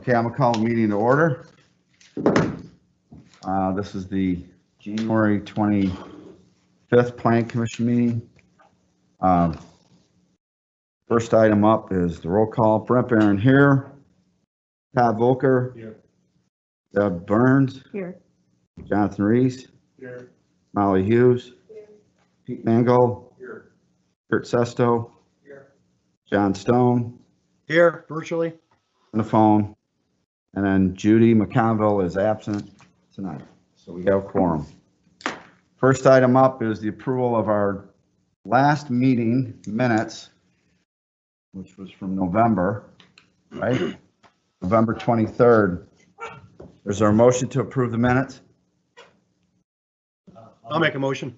Okay, I'm gonna call the meeting to order. This is the January 25th Plan Commission meeting. First item up is the roll call. Brent Barron here. Todd Volker. Here. Deb Burns. Here. Jonathan Rees. Here. Molly Hughes. Here. Pete Mangle. Here. Kurt Sesto. Here. John Stone Here, virtually. on the phone. And then Judy McConville is absent tonight. So we have quorum. First item up is the approval of our last meeting minutes, which was from November, right? November 23rd. Is there a motion to approve the minutes? I'll make a motion.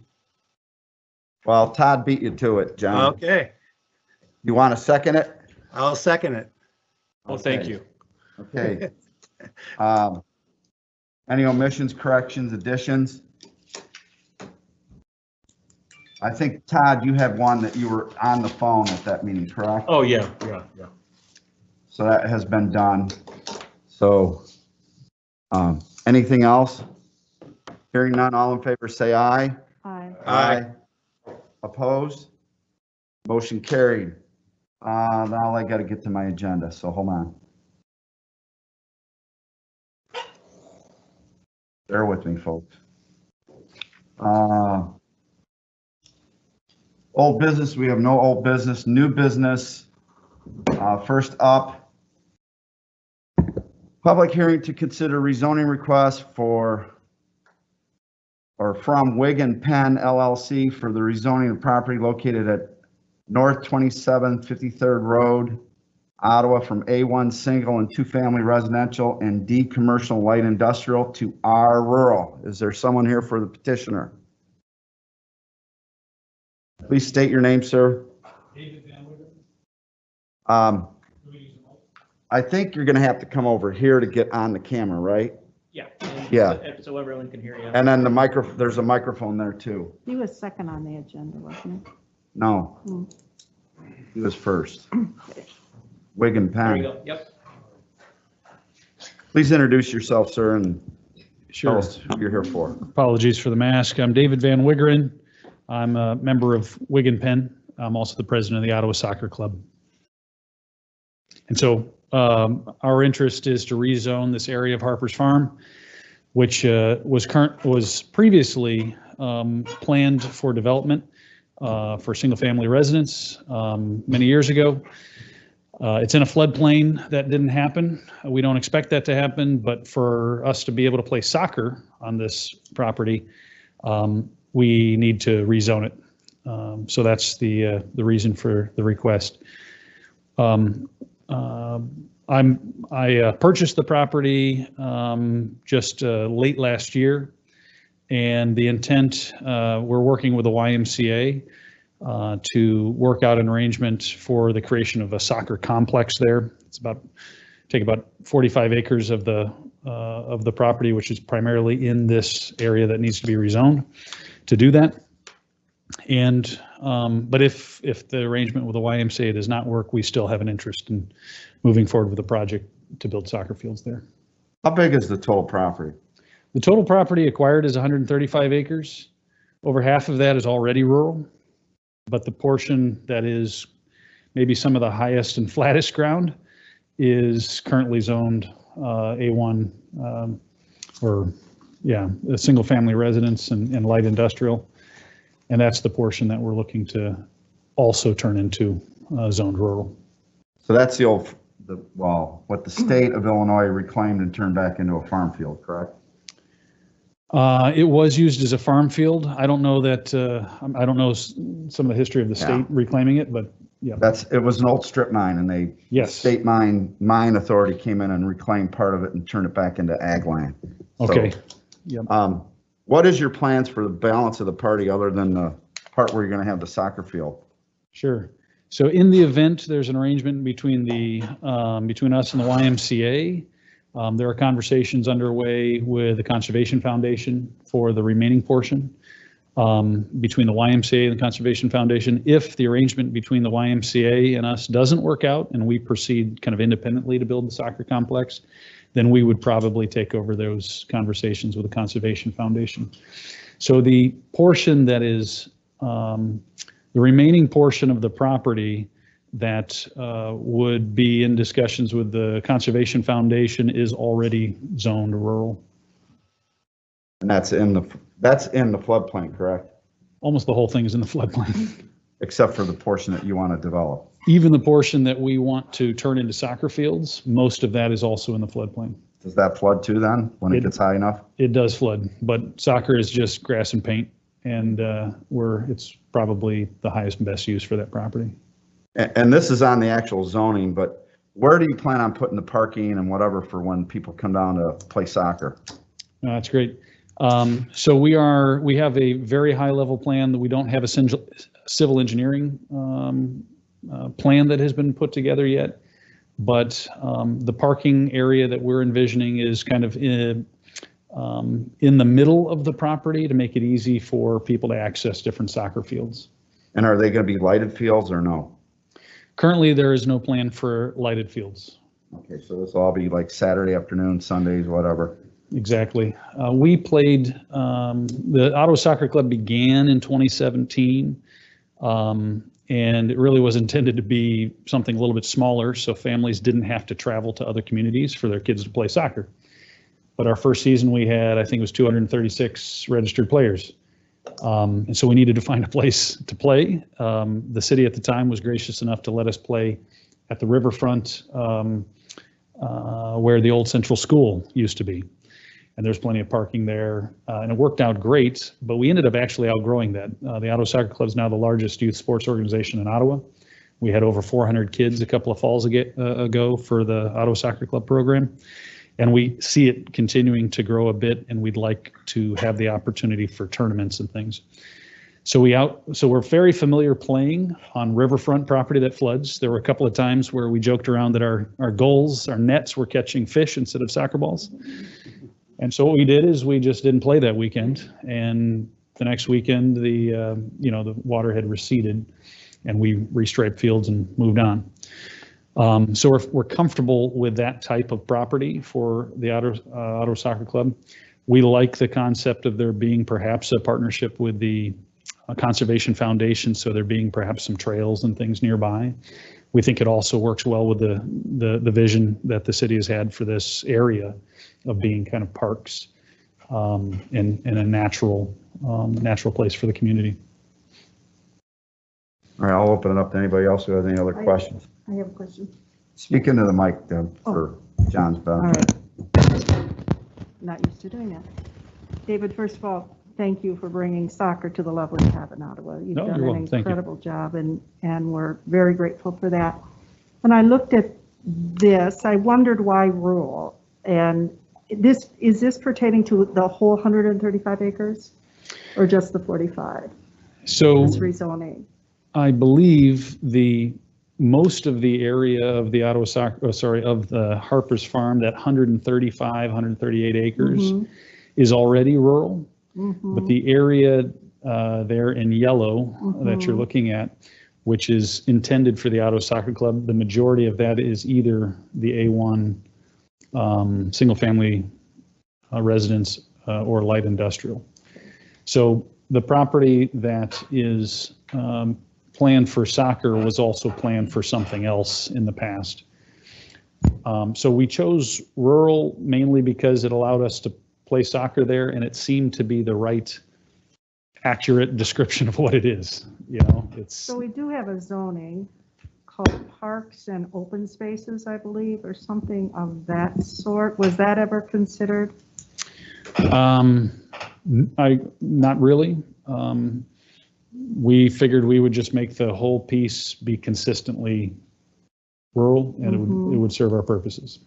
Well, Todd beat you to it, John. Okay, You want to second it? I'll second it. Oh, thank Okay. you. Okay. Any omissions, corrections, additions? I think, Todd, you had one that you were on the phone at that meeting, correct? Oh, yeah. So that has been done. So, anything else? Hearing none, all in favor, say aye. Aye. Aye. Opposed? Motion carried. Now I got to get to my agenda, so hold on. Bear with me, folks. Old business, we have no old business. New business. First up, public hearing to consider rezoning request from Wig & Penn LLC for the rezoning of property located at North 2753rd Road, Ottawa, from A1 single and two-family residential and D commercial light industrial to R rural. Is there someone here for the petitioner? Please state your name, sir. David Van Wiggin. I think you're going to have to come over here to get on the camera, right? Yeah. Yeah. So everyone can hear you. And then there's a microphone there too. He was second on the agenda, wasn't No, he was first. Wig & There you Penn. go. Yep. Please introduce yourself, sir, and tell Sure. us who you're here for. Apologies for the mask. I'm David Van Wiggeren. I'm a member of Wig & Penn. I'm also the president of the Ottawa Soccer Club. And so our interest is to rezone this area of Harper's Farm, which was previously planned for development for single-family residence many years ago. It's in a floodplain. That didn't happen. We don't expect that to happen, but for us to be able to play soccer on this property, we need to rezone it. So that's the reason for the request. I purchased the property just late last year, and the intent, we're working with the YMCA to work out an arrangement for the creation of a soccer complex there. It's take about 45 acres of the property, which is primarily in this area that needs to be rezoned to do that. And but if the arrangement with the YMCA does not work, we still have an interest in moving forward with the project to build soccer fields there. How big is the total property? The total property acquired is 135 acres. Over half of that is already rural, but the portion that is maybe some of the highest and flattest ground is currently zoned A1 a single family residence and light industrial. And that's the portion that we're looking to also turn into zoned rural. So that's what the state of Illinois reclaimed and turned back into a farm field, correct? It was used as a farm field. I don't know that, I don't know some of the history of the state reclaiming it, but yeah. It was an old strip mine, and Yes. state mine authority came in and reclaimed part of it and turned it back into ag land. So, Okay. Yep. What is your plans for the balance of the party other than the part where you're going to have the soccer field? Sure. So in the event there's an arrangement between between us and the YMCA, there are conversations underway with the Conservation Foundation for the remaining portion. between the YMCA and the Conservation Foundation. If the arrangement between the YMCA and us doesn't work out and we proceed kind of independently to build the soccer complex, then we would probably take over those conversations with the Conservation Foundation. So the portion that is the remaining portion of the property that would be in discussions with the Conservation Foundation is already zoned rural. And that's in the floodplain, correct? Almost the whole thing is in the floodplain. Except for the portion that you want to develop. Even the portion that we want to turn into soccer fields, most of that is also in the floodplain. Does that flood too then, when it gets high enough? It does flood, but soccer is just grass and paint, and it's probably the highest and best use for that property. And this is on the actual zoning, but where do you plan on putting the parking and whatever for when people come down to play soccer? That's great. So we have a very high level plan that we don't have a civil engineering plan that has been put together yet, but the parking area that we're envisioning is kind of in the middle of the property to make it easy for people to access different soccer fields. And are they going to be lighted fields or no? Currently, there is no plan for lighted fields. Okay, so this will all be like Saturday afternoon, Sundays, whatever. Exactly. We played, the Ottawa Soccer Club began in 2017, and it really was intended to be something a little bit smaller so families didn't have to travel to other communities for their kids to play soccer. But our first season we had, I think it was 236 registered players. And so we needed to find a place to play. The city at the time was gracious enough to let us play at the riverfront where the old central school used to be. And there's plenty of parking there, and it worked out great, but we ended up actually outgrowing that. The Ottawa Soccer Club is now the largest youth sports organization in Ottawa. We had over 400 kids a couple of falls ago for the Ottawa Soccer Club program, and we see it continuing to grow a bit, and we'd like to have the opportunity for tournaments and things. So we're very familiar playing on riverfront property that floods. There were a couple of times where we joked around that our goals, our nets were catching fish instead of soccer balls. And so what we did is we just didn't play that weekend, and the next weekend the water had receded, and we restriped fields and moved on. So we're comfortable with that type of property for the Ottawa Soccer Club. We like the concept of there being perhaps a partnership with the Conservation Foundation, so there being perhaps some trails and things nearby. We think it also works well with the vision that the city has had for this area of being kind of parks and a natural place for the community. All right, I'll open it up to anybody else who has any other questions. I have a question. Speak into the mic, Deb, for John's All benefit. right. Not used to doing that. David, first of all, thank you for bringing soccer to the level you have in Ottawa. You've No, done you're an welcome. Thank you. incredible job, and we're very grateful for that. When I looked at this, I wondered why rural, and is this pertaining to the whole 135 acres or just the 45? So This rezoning. I believe most of the area of the of the Harper's Farm, that 138 acres is already rural. But the area there in yellow that you're looking at, which is intended for the Ottawa Soccer Club, the majority of that is either the A1 single family residence or light industrial. So the property that is planned for soccer was also planned for something else in the past. So we chose rural mainly because it allowed us to play soccer there, and it seemed to be the right, accurate description of what it is. So we do have a zoning called Parks and Open Spaces, I believe, or something of that sort. Was that ever considered? Not really. We figured we would just make the whole piece be consistently rural, and it would serve our purposes.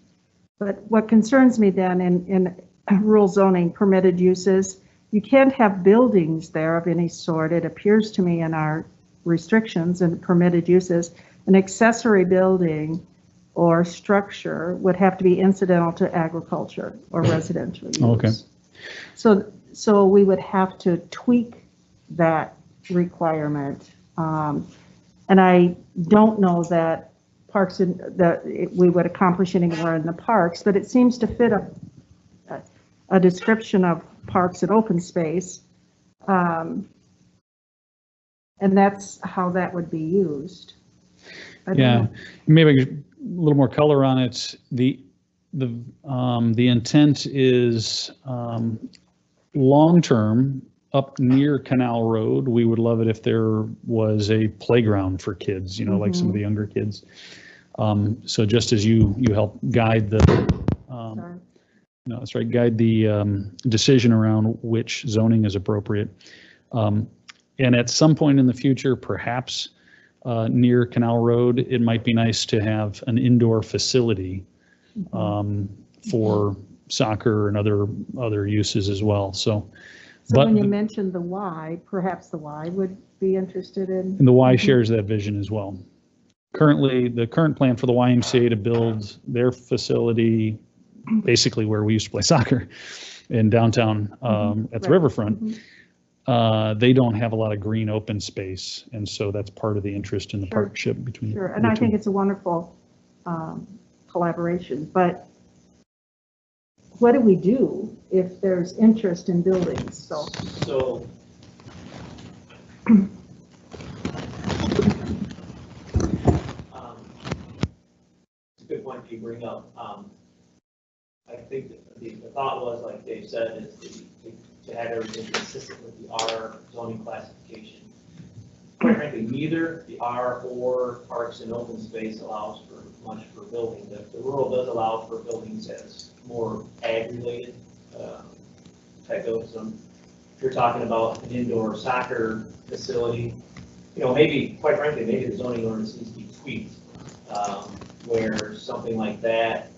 But what concerns me then in rural zoning permitted uses, you can't have buildings there of any sort. It appears to me in our restrictions and permitted uses, an accessory building or structure would have to be incidental to agriculture or residential use. Okay. So we would have to tweak that requirement. And I don't know that parks in, that we would accomplish anywhere in the parks, but it seems to fit a description of parks and open space. And that's how that would be used. I don't Yeah, know. maybe a little more color on it. The intent is long-term, up near Canal Road. We would love it if there was a playground for kids, like some of the younger kids. So just as you help guide the, Sorry. no, that's right, guide the decision around which zoning is appropriate. And at some point in the future, perhaps near Canal Road, it might be nice to have an indoor facility for soccer and other uses as well. So When you mentioned the Y, perhaps the Y would be interested in. And the Y shares that vision as well. Currently, the current plan for the YMCA to build their facility basically where we used to play soccer in downtown at the Right. riverfront. They don't have a lot of green open space, and so that's part of the interest in the Sure. partnership between. Sure, and I think it's a wonderful collaboration, but what do we do if there's interest in buildings? So it's a good point you bring up. I think the thought was, like Dave said, is to have everything consistent with the R zoning classification. Quite frankly, neither the R or parks and open space allows for much for building. The rural does allow for buildings as more ag-related type of some. If you're talking about an indoor soccer facility, maybe, quite frankly, maybe the zoning ordinance needs to be tweaked, where something like that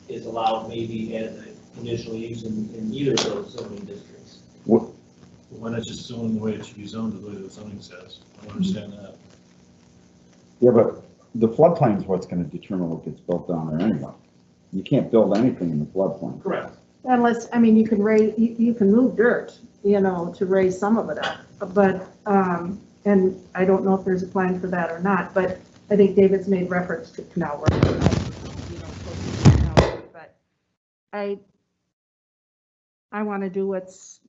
is allowed maybe as a conditional use in either of those zoning districts. Why not just zone the way it should be zoned, the way the zoning says? I don't understand that. Yeah, but the floodplain is what's going to determine what gets built down there anyway. You can't build anything in the floodplain. Correct. Unless, I mean, you can you can move dirt, to raise some of it up, but, and I don't know if there's a plan for that or not, but I think David's made reference to Canal Road. Close to Canal Road, but I want to do what's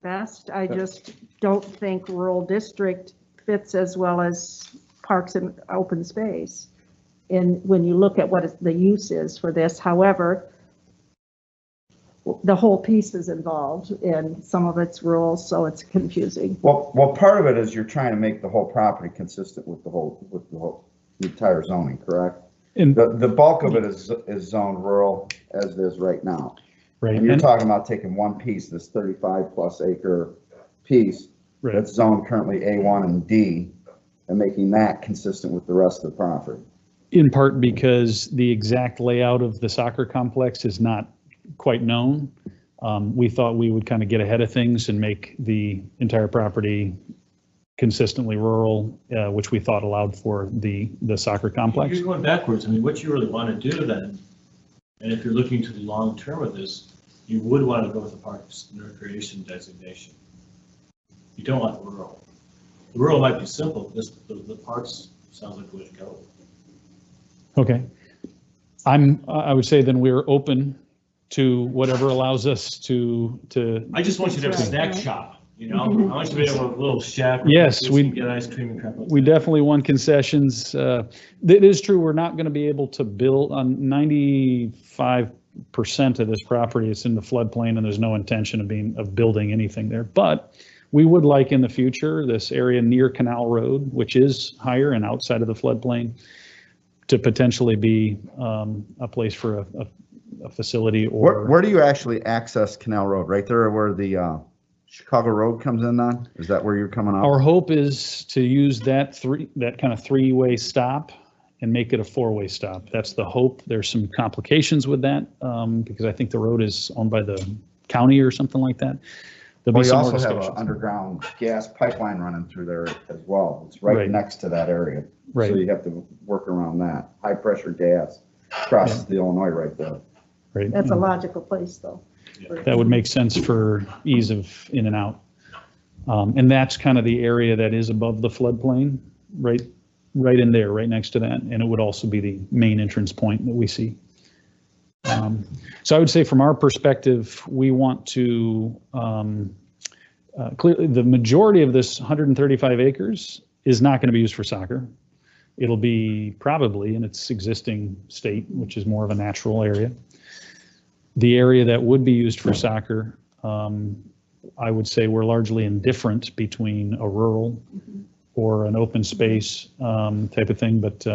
best. I just don't think rural district fits as well as parks and open space. And when you look at what the use is for this, however, the whole piece is involved and some of it's rural, so it's confusing. Well, part of it is you're trying to make the whole property consistent with the entire zoning, correct? And The bulk of it is zoned rural as it is right now. right, And you're and- talking about taking one piece, this 35 plus acre piece right. that's zoned currently A1 and D, and making that consistent with the rest of the property. In part because the exact layout of the soccer complex is not quite known. We thought we would kind of get ahead of things and make the entire property consistently rural, which we thought allowed for the soccer complex. You're going backwards. I mean, what you really want to do then, and if you're looking to the long term of this, you would want to go with the parks and recreation designation. You don't want rural. The rural might be simple, the parks sounds like the way to go. Okay. I would say then we're open to whatever allows us to. I just want you to have a That's snack right. shop, I want you to be able to have a little shack. where Yes, kids we- can get ice cream and crap like We that. definitely want concessions. It is true, we're not going to be able to build on 95% of this property. It's in the floodplain and there's no intention of building anything there. But we would like in the future, this area near Canal Road, which is higher and outside of the floodplain, to potentially be a place for a facility or. Where do you actually access Canal Road? Right there where the Chicago Road comes in on? Is that where you're coming up? Our hope is to use that kind of three-way stop and make it a four-way stop. That's the hope. There's some complications with that because I think the road is owned by the county or something like that. There'll Well, be you some more also have an discussions. underground gas pipeline running through there as well. It's right Right. next to that area. Right. So you have to work around that. High pressure gas crosses the Illinois right there. Right. That's a logical place, though. That would make sense for ease of in and out. And that's kind of the area that is above the floodplain, right in there, right next to that. And it would also be the main entrance point that we see. So I would say from our perspective, we want to, clearly the majority of this 135 acres is not going to be used for soccer. It'll be probably in its existing state, which is more of a natural area. The area that would be used for soccer, I would say we're largely indifferent between a rural or an open space type of thing. But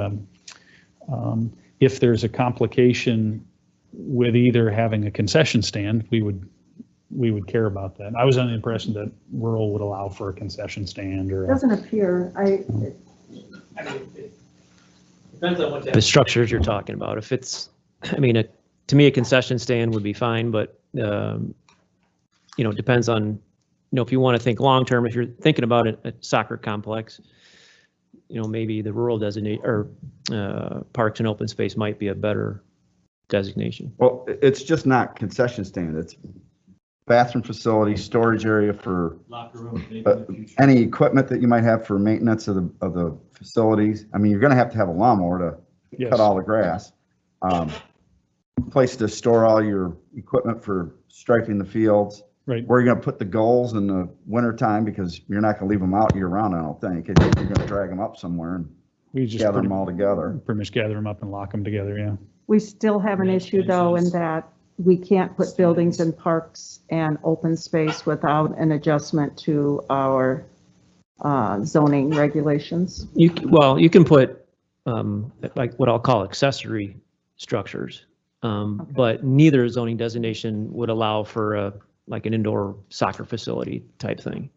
if there's a complication with either having a concession stand, we would care about that. I was under the impression that rural would allow for a concession stand or. Doesn't appear, I mean, it depends on what The that, structures you're talking about. If it's, I mean, to me, a concession stand would be fine, but, you know, it depends on, you know, if you want to think long-term, if you're thinking about a soccer complex, you know, maybe the rural designate or parks and open space might be a better designation. Well, it's just not concession stand. It's bathroom facility, storage area for Locker room, maybe in the future. any equipment that you might have for maintenance of the facilities. I mean, you're going to have a lawnmower to Yes. cut all the grass. Place to store all your equipment for striping the fields. Right. Where you're going to put the goals in the winter time, because you're not going to leave them out year round, I don't think. You're going to drag them up somewhere and We just gather pretty- them all together. Pretty much gather them up and lock them together, yeah. we still have an issue though in that we can't put buildings in parks and open space without an adjustment to our zoning regulations. Well, you can put like what I'll call accessory structures, but neither zoning designation would allow for like an indoor soccer facility type thing.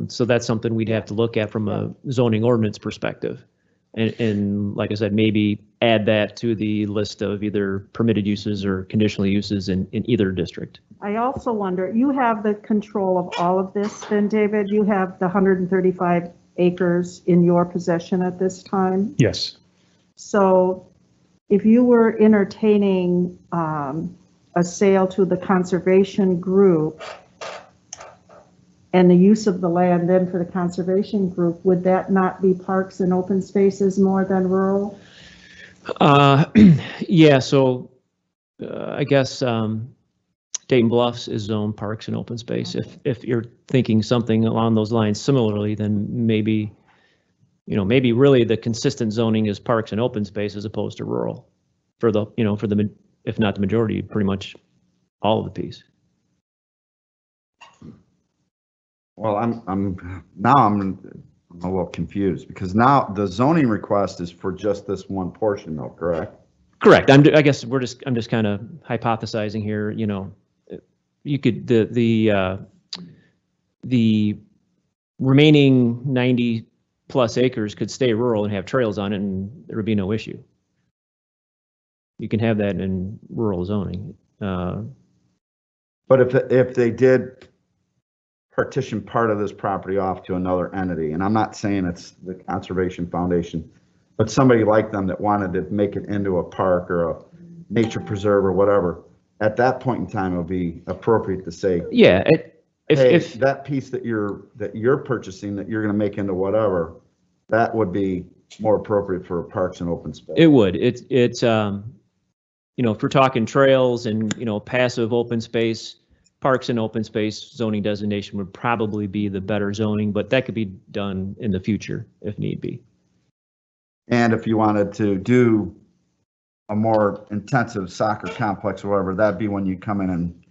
So that's something we'd have to look at from a zoning ordinance perspective. And like I said, maybe add that to the list of either permitted uses or conditional uses in either district. I also wonder, you have the control of all of this then, David? You have the 135 acres in your possession at this time? Yes. So if you were entertaining a sale to the conservation group and the use of the land then for the conservation group, would that not be parks and open spaces more than rural? Yeah, so I guess Dayton Bluffs is zone parks and open space. If you're thinking something along those lines similarly, then maybe, you know, maybe really the consistent zoning is parks and open space as opposed to rural for the, you know, for the, if not the majority, pretty much all of the piece. Well, I'm a little confused, because now the zoning request is for just this one portion though, correct? Correct. I guess I'm just kind of hypothesizing here, you know, you could, the remaining 90 plus acres could stay rural and have trails on it and there would be no issue. You can have that in rural zoning. But if they did partition part of this property off to another entity, and I'm not saying it's the Conservation Foundation, but somebody like them that wanted to make it into a park or a nature preserve or whatever, at that point in time, it would be appropriate to say, Yeah, hey, if that piece that you're purchasing, that you're going to make into whatever, that would be more appropriate for parks and open space. it would, it's you know, if we're talking trails and, you know, passive open space, parks and open space zoning designation would probably be the better zoning, but that could be done in the future if need be. And if you wanted to do a more intensive soccer complex or whatever, that'd be when you come in and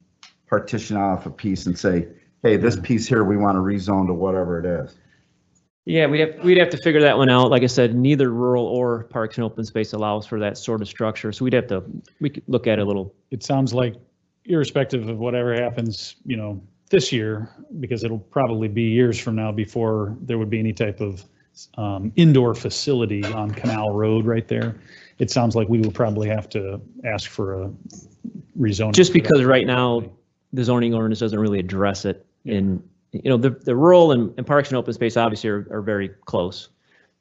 partition off a piece and say, hey, this piece here, we want to rezone to whatever it is. Yeah, we'd have to figure that one out. Like I said, neither rural or parks and open space allows for that sort of structure. So we could look at it a little. It sounds like irrespective of whatever happens, you know, this year, because it'll probably be years from now before there would be any type of indoor facility on Canal Road right there. It sounds like we will probably have to ask for a rezoning. Just because right now the zoning ordinance doesn't really address it. In, you know, the rural and parks and open space obviously are very close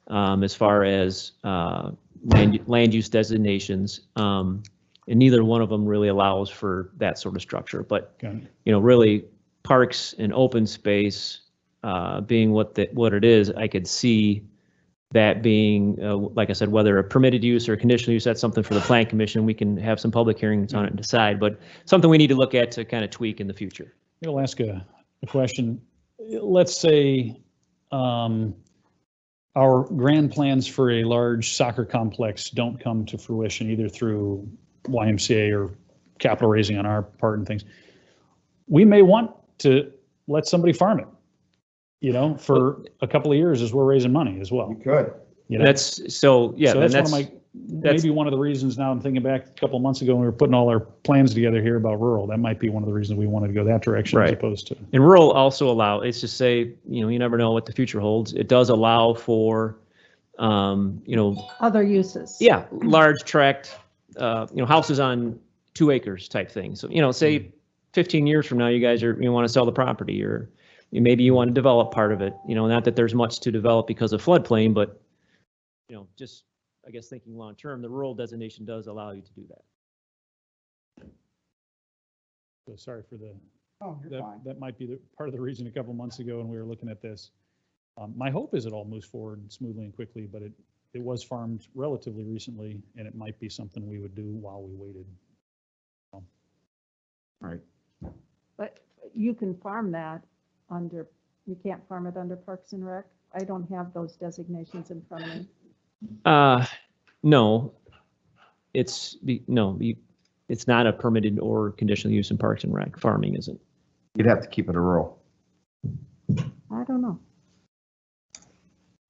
as far as land use designations. And neither one of them really allows for that sort of structure. But, Got it. you know, really parks and open space being what it is, I could see that being, like I said, whether a permitted use or a conditional use, that's something for the plan commission. We can have some public hearings on it and decide, but something we need to look at to kind of tweak in the future. I'll ask a question. Let's say our grand plans for a large soccer complex don't come to fruition, either through YMCA or capital raising on our part and things. We may want to let somebody farm it, for a couple of years as we're raising money as well. You could. That's, so, yeah. So then that's maybe one of the reasons now I'm thinking back a couple of months ago when we were putting all our plans together here about rural, that might be one of the reasons we wanted to go that direction as Right. opposed to. And rural also allow, it's just say, you never know what the future holds. It does allow for, Other uses. yeah, large tract, houses on 2 acres type thing. So, say 15 years from now, you guys want to sell the property, or maybe you want to develop part of it, not that there's much to develop because of floodplain, but, just, I guess, thinking long-term, the rural designation does allow you to do that. So sorry for the, Oh, you're fine. that might be part of the reason a couple of months ago when we were looking at this. My hope is it all moves forward smoothly and quickly, but it was farmed relatively recently, and it might be something we would do while we waited. All right. But you can farm that you can't farm it under Parks and Rec? I don't have those designations in front of me. No, it's not a permitted or conditional use in Parks and Rec. Farming isn't. You'd have to keep it a rural. I don't know.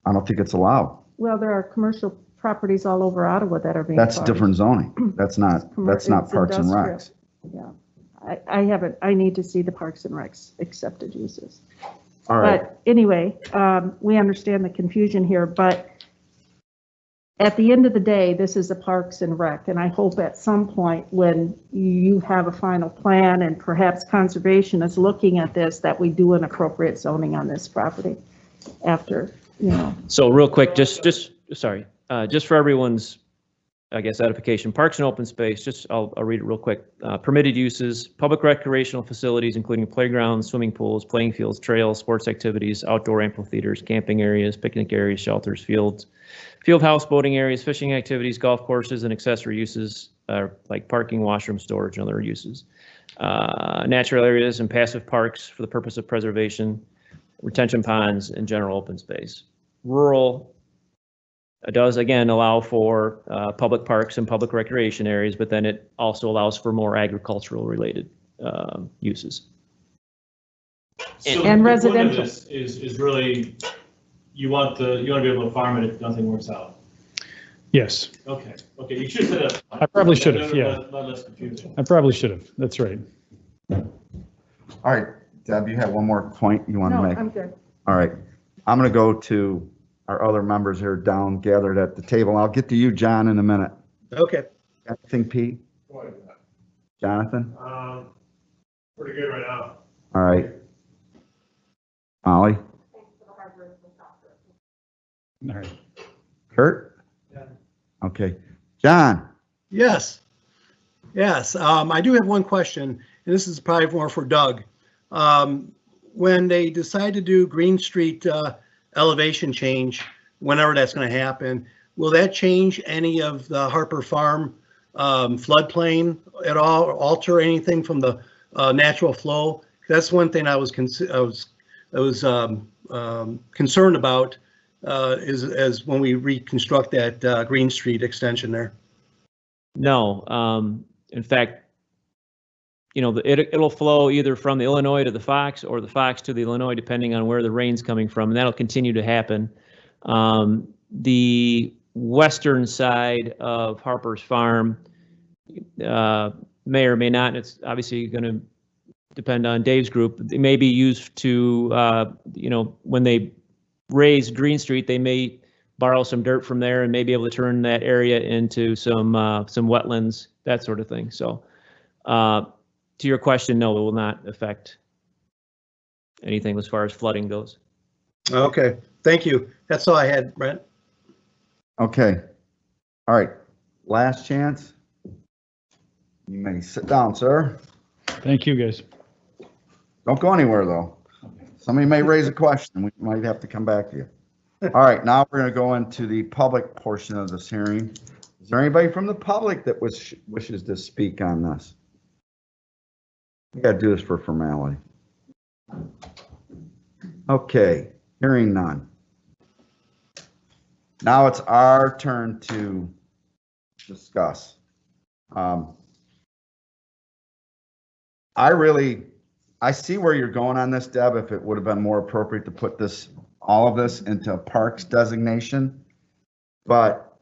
I don't think it's allowed. Well, there are commercial properties all over Ottawa that are being That's farmed. different zoning. That's not It's Parks and industrial. Recs. Yeah, I need to see the Parks and Recs accepted uses. All right. But anyway, we understand the confusion here, but at the end of the day, this is a Parks and Rec, and I hope at some point when you have a final plan and perhaps conservation is looking at this, that we do an appropriate zoning on this property after, So real quick, just for everyone's, I guess, edification, parks and open space, I'll read it real quick. Permitted uses, public recreational facilities, including playgrounds, swimming pools, playing fields, trails, sports activities, outdoor amphitheaters, camping areas, picnic areas, shelters, field house, boating areas, fishing activities, golf courses, and accessory uses, like parking, washroom, storage, and other uses. Natural areas and passive parks for the purpose of preservation, retention ponds, and general open space. Rural does, again, allow for public parks and public recreation areas, but then it also allows for more agricultural related uses. So And the point of residential. this is really, you want to be able to farm it if nothing works out. Yes, Okay, you should set up. I probably should have, yeah. Not less confusing. I probably should have. That's right. All right, Deb, you have one more point you want to no, make? I'm good. All right. I'm going to go to our other members here down gathered at the table. I'll get to you, John, in a minute. Okay. Anything, Pete? Jonathan? Pretty good right now. All right. Molly? All right. Kurt? Okay. John? Yes. I do have one question, and this is probably more for Doug. When they decide to do Green Street elevation change, whenever that's going to happen, will that change any of the Harper Farm floodplain at all, or alter anything from the natural flow? That's one thing I was concerned about is when we reconstruct that Green Street extension there. No, in fact, it'll flow either from the Illinois to the Fox or the Fox to the Illinois, depending on where the rain's coming from, and that'll continue to happen. The western side of Harper's Farm may or may not, it's obviously going to depend on Dave's group. It may be used to, when they raise Green Street, they may borrow some dirt from there and may be able to turn that area into some wetlands, that sort of thing. So to your question, no, it will not affect anything as far as flooding goes. Okay, thank you. That's all I had, Brent. Okay. All right. Last chance. You may sit down, sir. Thank you, guys. Don't go anywhere, though. Somebody may raise a question. We might have to come back to you. All right, now we're going to go into the public portion of this hearing. Is there anybody from the public that wishes to speak on this? We got to do this for formality. Okay, hearing none. Now it's our turn to discuss. I see where you're going on this, Deb, if it would have been more appropriate to put all of this into a parks designation. But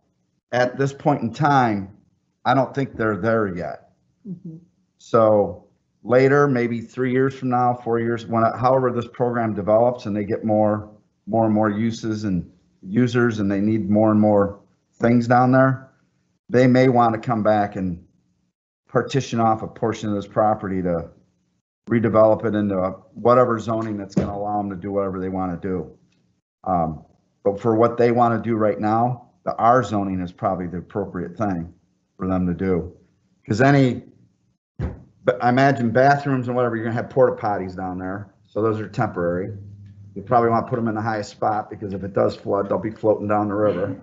at this point in time, I don't think they're there yet. Mhm. So later, maybe 3 years from now, 4 years, however this program develops and they get more and more uses and users and they need more and more things down there, they may want to come back and partition off a portion of this property to redevelop it into whatever zoning that's going to allow them to do whatever they want to do. But for what they want to do right now, the R zoning is probably the appropriate thing for them to do. Because I imagine bathrooms and whatever, you're going to have porta potties down there. So those are temporary. You probably want to put them in the highest spot because if it does flood, they'll be floating down the river.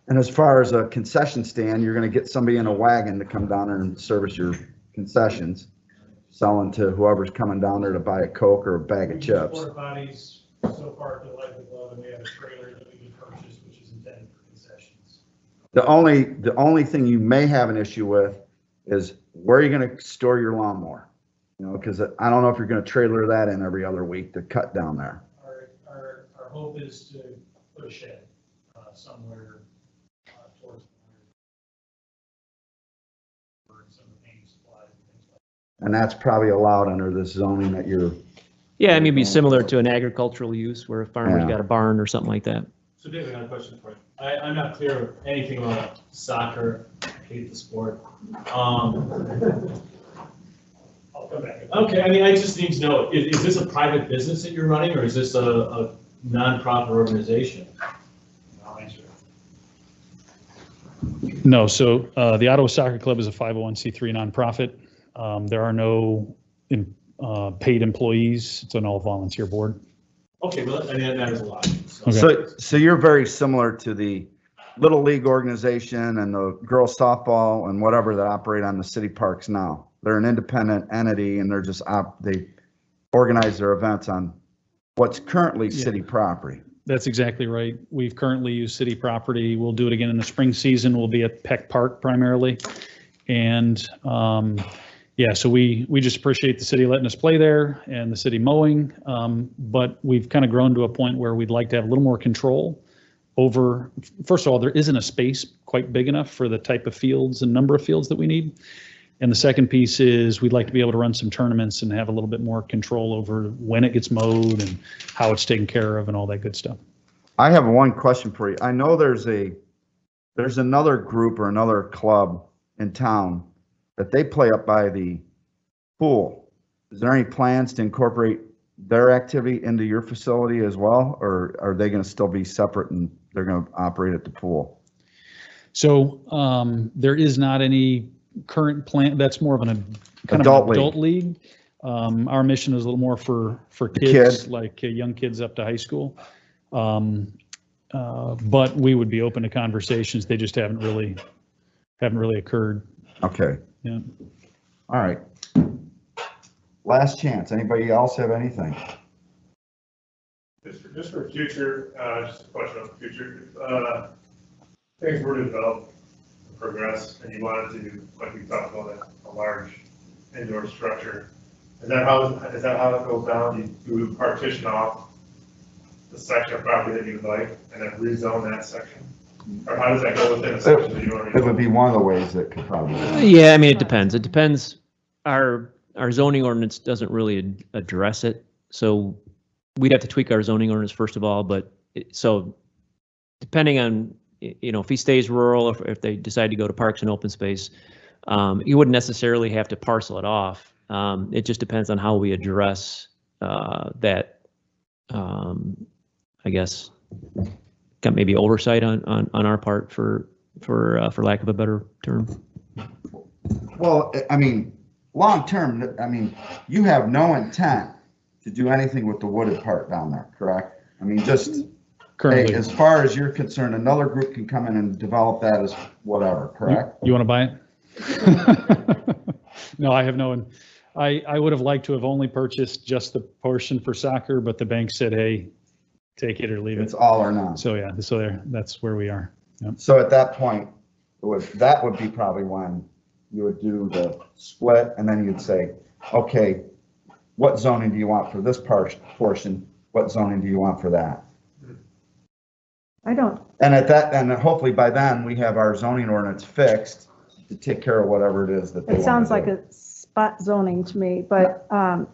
And as far as a concession stand, you're going to get somebody in a wagon to come down there and service your concessions, selling to whoever's coming down there to buy a Coke or a bag of chips. Porta potties so far to like the glove, and we have a trailer that we can purchase, which is intended for concessions. The only thing you may have an issue with is where are you going to store your lawnmower? You know, because I don't know if you're going to trailer that in every other week to cut down there. Our hope is to put a shed somewhere towards some of the paint supplies and things like that. And that's probably allowed under this zoning that you're. Yeah, I mean, it'd be similar to an agricultural use where a farmer's Yeah. got a barn or something like that. So David, I got a question for you. I'm not clear of anything about soccer. I hate the sport. I'll come back. Okay, I mean, I just need to know, is this a private business that you're running or is this a nonprofit organization? I'll answer. No, so the Ottawa Soccer Club is a 501c3 nonprofit. There are no paid employees. It's an all volunteer board. Okay, well, I mean, that matters a lot. So- Okay. So you're very similar to the Little League organization and the girls softball and whatever that operate on the city parks now. They're an independent entity and they're just, they organize their events on what's currently city property. That's exactly right. We've currently used city property. We'll do it again in the spring season. We'll be at Peck Park primarily. And yeah, so we just appreciate the city letting us play there and the city mowing. But we've kind of grown to a point where we'd like to have a little more control over, first of all, there isn't a space quite big enough for the type of fields and number of fields that we need. And the second piece is we'd like to be able to run some tournaments and have a little bit more control over when it gets mowed and how it's taken care of and all that good stuff. I have one question for you. I know there's another group or another club in town that they play up by the pool. Is there any plans to incorporate their activity into your facility as well? Or are they going to still be separate and they're going to operate at the pool? So there is not any current plan. That's more of an kind Adult of an adult league. Our mission is a little more for kids, like young kids up to high school. But we would be open to conversations. They just haven't really occurred. Okay. Yeah. All right. Last chance. Anybody else have anything? Just for future, just a question on the future. Things were to develop, progress, and you wanted to, like we talked about, a large indoor structure. Is that how it goes down? You would partition off the section of property that you would like, and then rezone that section? Or how does that go within a section that you already? It would be one of the ways that could probably. Yeah, I mean, it depends. It depends. Our zoning ordinance doesn't really address it. So we'd have to tweak our zoning ordinance first of all, but so depending on, if he stays rural, if they decide to go to parks and open space, you wouldn't necessarily have to parcel it off. It just depends on how we address that, I guess, got maybe oversight on our part for lack of a better term. Well, I mean, long term, I mean, you have no intent to do anything with the wooded part down there, correct? I mean, just, hey, Currently, as far as you're concerned, another group can come in and develop that as whatever, correct? you want to buy it? No, I have no one. I would have liked to have only purchased just the portion for soccer, but the bank said, hey, take it or leave it. It's all or none. So yeah, so there, that's where we are. So at that point, that would be probably when you would do the split, and then you'd say, okay, what zoning do you want for this portion? What zoning do you want for that? I don't, And at that, and hopefully by then, we have our zoning ordinance fixed to take care of whatever it is that they want it to sounds do. like a spot zoning to me, but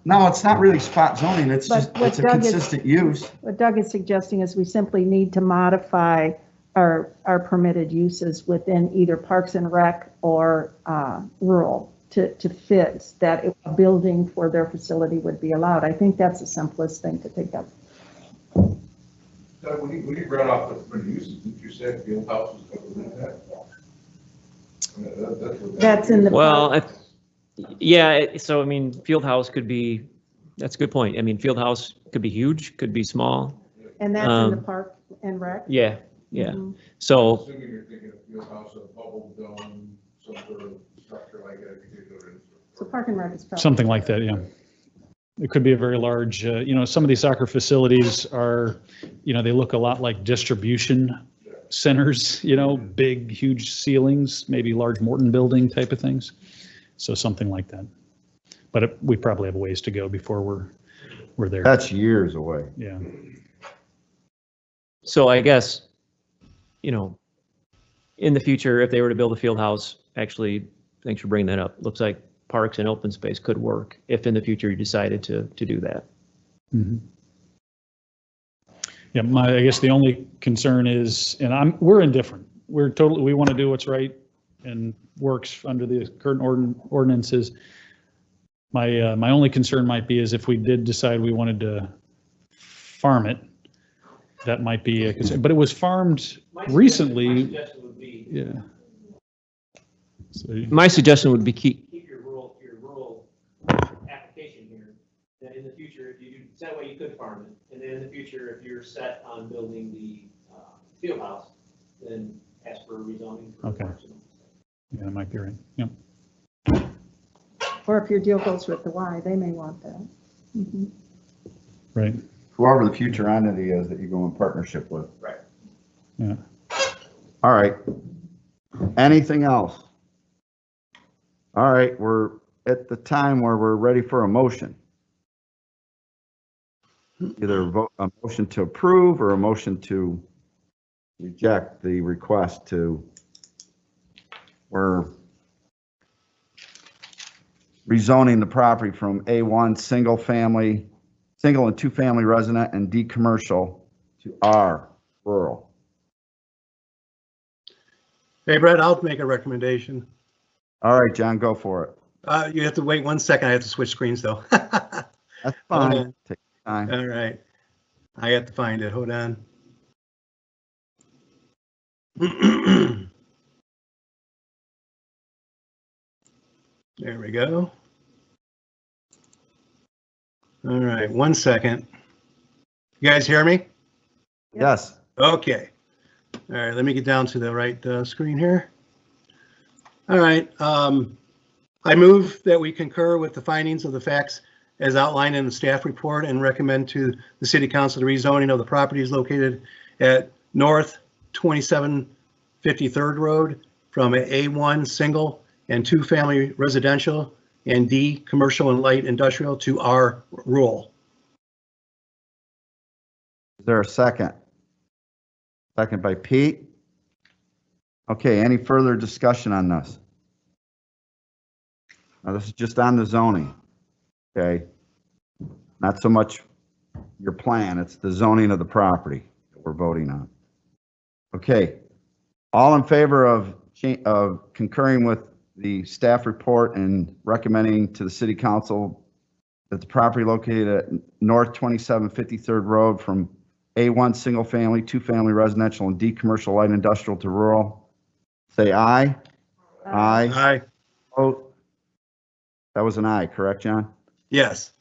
No, it's not really spot zoning, it's But just, what it's a Doug is- consistent use. what Doug is suggesting is we simply need to modify our permitted uses within either Parks and Rec or rural to fit that a building for their facility would be allowed. I think that's the simplest thing to think of. Doug, when you read off the permitted uses, didn't you say field house was covered in that? I mean, that's what that That's in the. Well, so I mean, field house could be, that's a good point. I mean, field house could be huge, could be small. And that's in the um, Park and Rec? Yeah, yeah. Mhm. So, Assuming you're thinking of field house, a bubble dome, some sort of structure like that, if you could go to. So Park and Rec is probably. Something like that, yeah. It could be a very large, some of these soccer facilities are, they look a lot like distribution centers, big, huge ceilings, maybe large Morton building type of things. So something like that. But we probably have a ways to go before we're there. That's years away. Yeah. so I guess, in the future, if they were to build a field house, actually, thanks for bringing that up. Looks like parks and open space could work if in the future you decided to do that. Mhm. Yeah, I guess the only concern is, and we're indifferent. We want to do what's right and works under the current ordinances. My only concern might be is if we did decide we wanted to farm it, that might be a concern. But it was farmed My recently. suggestion would be, Yeah. So, My suggestion would be keep keep your rural application here, that in the future, if you do, that way you could farm it. And then in the future, if you're set on building the field house, then ask for a rezoning. for Okay. parks and open space. yeah, that might be right. Yep. Or if your deal goes with the Y, they may want that. Mhm. Right. Whoever the future entity is that you go in partnership with. Right. Yeah. All right. Anything else? All right, we're at the time where we're ready for a motion. Either a motion to approve or a motion to reject the request we're rezoning the property from A1 single and two family resident and D commercial to R rural. Hey, Brett, I'll make a recommendation. All right, John, go for it. You have to wait 1 second. I have to switch screens though. That's fine. Okay. Take your time. All right. I have to find it. Hold on. There we go. All right, 1 second. You guys hear me? Yes. Okay. All right, let me get down to the right screen here. All right. I move that we concur with the findings of the facts as outlined in the staff report and recommend to the city council the rezoning of the properties located at North 2753rd Road from A1 single and two family residential and D commercial and light industrial to R rural. Is there a second? Second by Pete. Okay, any further discussion on this? Now, this is just on the zoning, okay? Not so much your plan, it's the zoning of the property that we're voting on. Okay, all in favor of concurring with the staff report and recommending to the city council that the property located at North 2753rd Road from A1 single family, two family residential, and D commercial light industrial to rural, say aye. Aye. Aye. Vote. That was an aye, correct, John? Yes.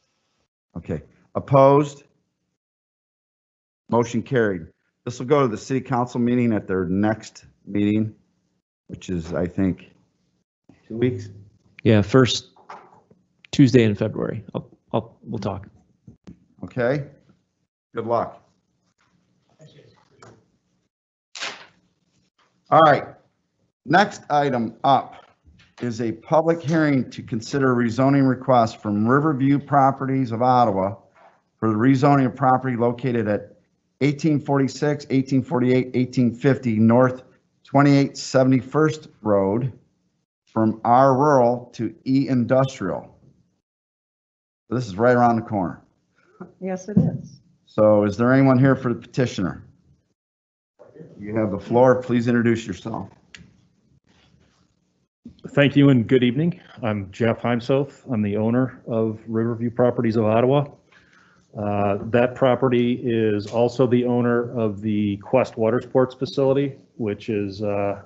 Okay. Opposed? Motion carried. This will go to the city council meeting at their next meeting, which is, I think, 2 weeks. Yeah, first Tuesday in February. We'll talk. Okay? Good luck. All right. Next item up is a public hearing to consider rezoning request from Riverview Properties of Ottawa for the rezoning of property located at 1846, 1848, 1850 North 2871st Road from R Rural to E Industrial. This is right around the corner. Yes, it is. So is there anyone here for the petitioner? You have the floor. Please introduce yourself. Thank you and good evening. I'm Jeff Heimsoth. I'm the owner of Riverview Properties of Ottawa. That property is also the owner of the Quest Water Sports Facility, which is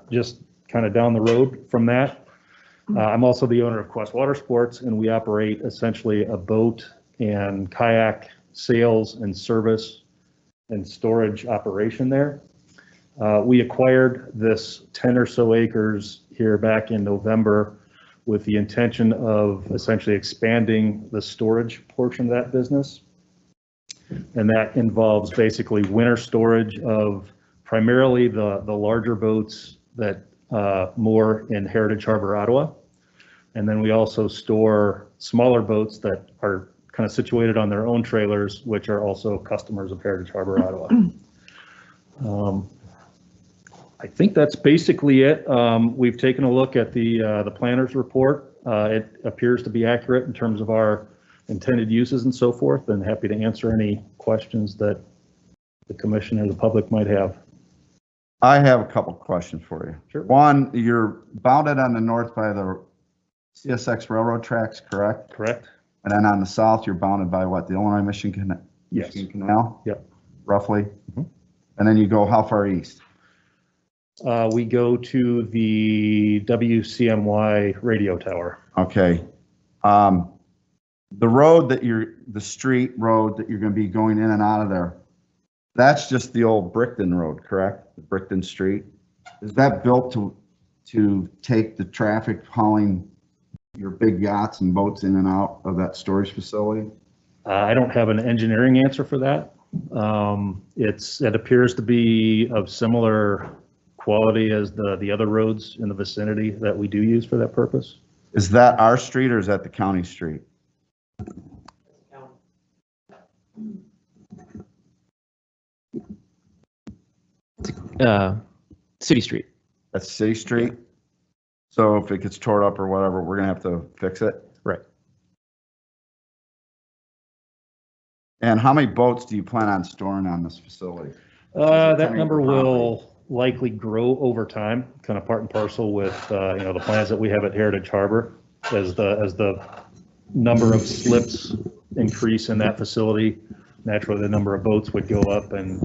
just kind of down the road from that. I'm also the owner of Quest Water Sports, and we operate essentially a boat and kayak sales and service and storage operation there. We acquired this 10 or so acres here back in November with the intention of essentially expanding the storage portion of that business. And that involves basically winter storage of primarily the larger boats that moor in Heritage Harbor, Ottawa. And then we also store smaller boats that are kind of situated on their own trailers, which are also customers of Heritage Harbor, Ottawa. I think that's basically it. We've taken a look at the planner's report. It appears to be accurate in terms of our intended uses and so forth, and happy to answer any questions that the commission or the public might have. I have a couple questions for you. Sure. One, you're bounded on the north by the CSX railroad tracks, correct? Correct? And then on the south, you're bounded by what, the Illinois Michigan Yes. Canal? Yep. Roughly? Mhm. And then you go how far east? We go to the WCMY radio tower. Okay. The road that the street road that you're going to be going in and out of there, that's just the old Brickton Road, correct? The Brickton Street. Is that built to take the traffic hauling your big yachts and boats in and out of that storage facility? I don't have an engineering answer for that. It appears to be of similar quality as the other roads in the vicinity that we do use for that purpose. Is that our street or is that the county street? City Street. That's City Street? So if it gets tore up or whatever, we're gonna have to fix it? Right. And how many boats do you plan on storing on this facility? That number will likely grow over time, kind of part and parcel with, the plans that we have at Heritage Harbor. As the number of slips increase in that facility, naturally the number of boats would go up, and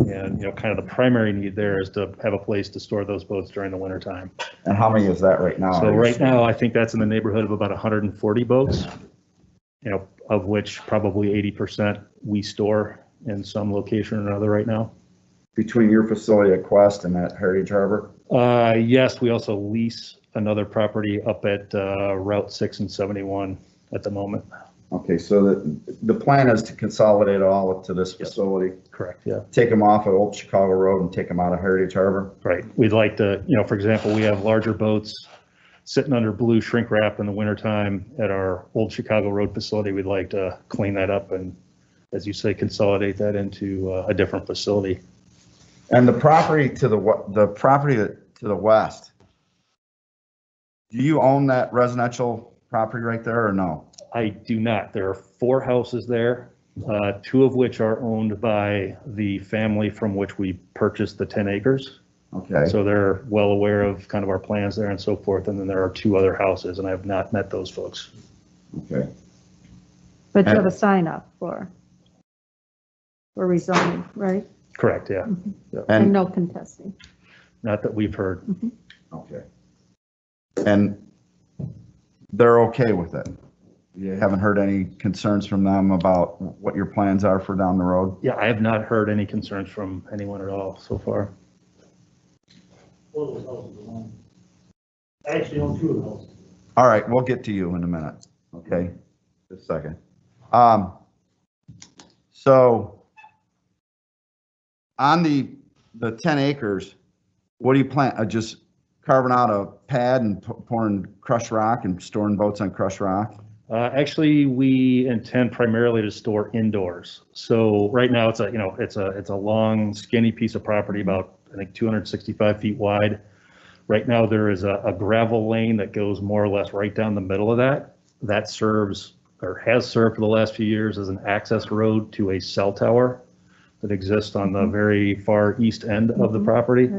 kind of the primary need there is to have a place to store those boats during the winter time. And how many is that right now? So right now, I think that's in the neighborhood of about 140 boats, of which probably 80% we store in some location or another right now. Between your facility at Quest and at Heritage Harbor? Yes, we also lease another property up at Route 6 and 71 at the moment. Okay, so the plan is to consolidate all up to this facility? Correct, yeah. Take them off of Old Chicago Road and take them out of Heritage Harbor? Right. We'd like to, for example, we have larger boats sitting under blue shrink wrap in the wintertime at our Old Chicago Road facility. We'd like to clean that up and, as you say, consolidate that into a different facility. And the property to the west, do you own that residential property right there or no? I do not. There are 4 houses there, 2 of which are owned by the family from which we purchased the 10 acres. Okay. So they're well aware of kind of our plans there and so forth. And then there are 2 other houses, and I have not met those folks. Okay. But you have a sign up for rezoning, right? Correct, yeah. And no contesting. Not that we've heard. Okay. And they're okay with it? You haven't heard any concerns from them about what your plans are for down the road? Yeah, I have not heard any concerns from anyone at all so far. One of those houses are on. I actually own 2 of those. All right, we'll get to you in a minute, okay? Just a second. So on the 10 acres, what do you plan? Just carving out a pad and pouring crushed rock and storing boats on crushed rock? Actually, we intend primarily to store indoors. So right now it's a long skinny piece of property, about I think 265 feet wide. Right now there is a gravel lane that goes more or less right down the middle of that. That serves or has served for the last few years as an access road to a cell tower that exists on the very far east end of the property.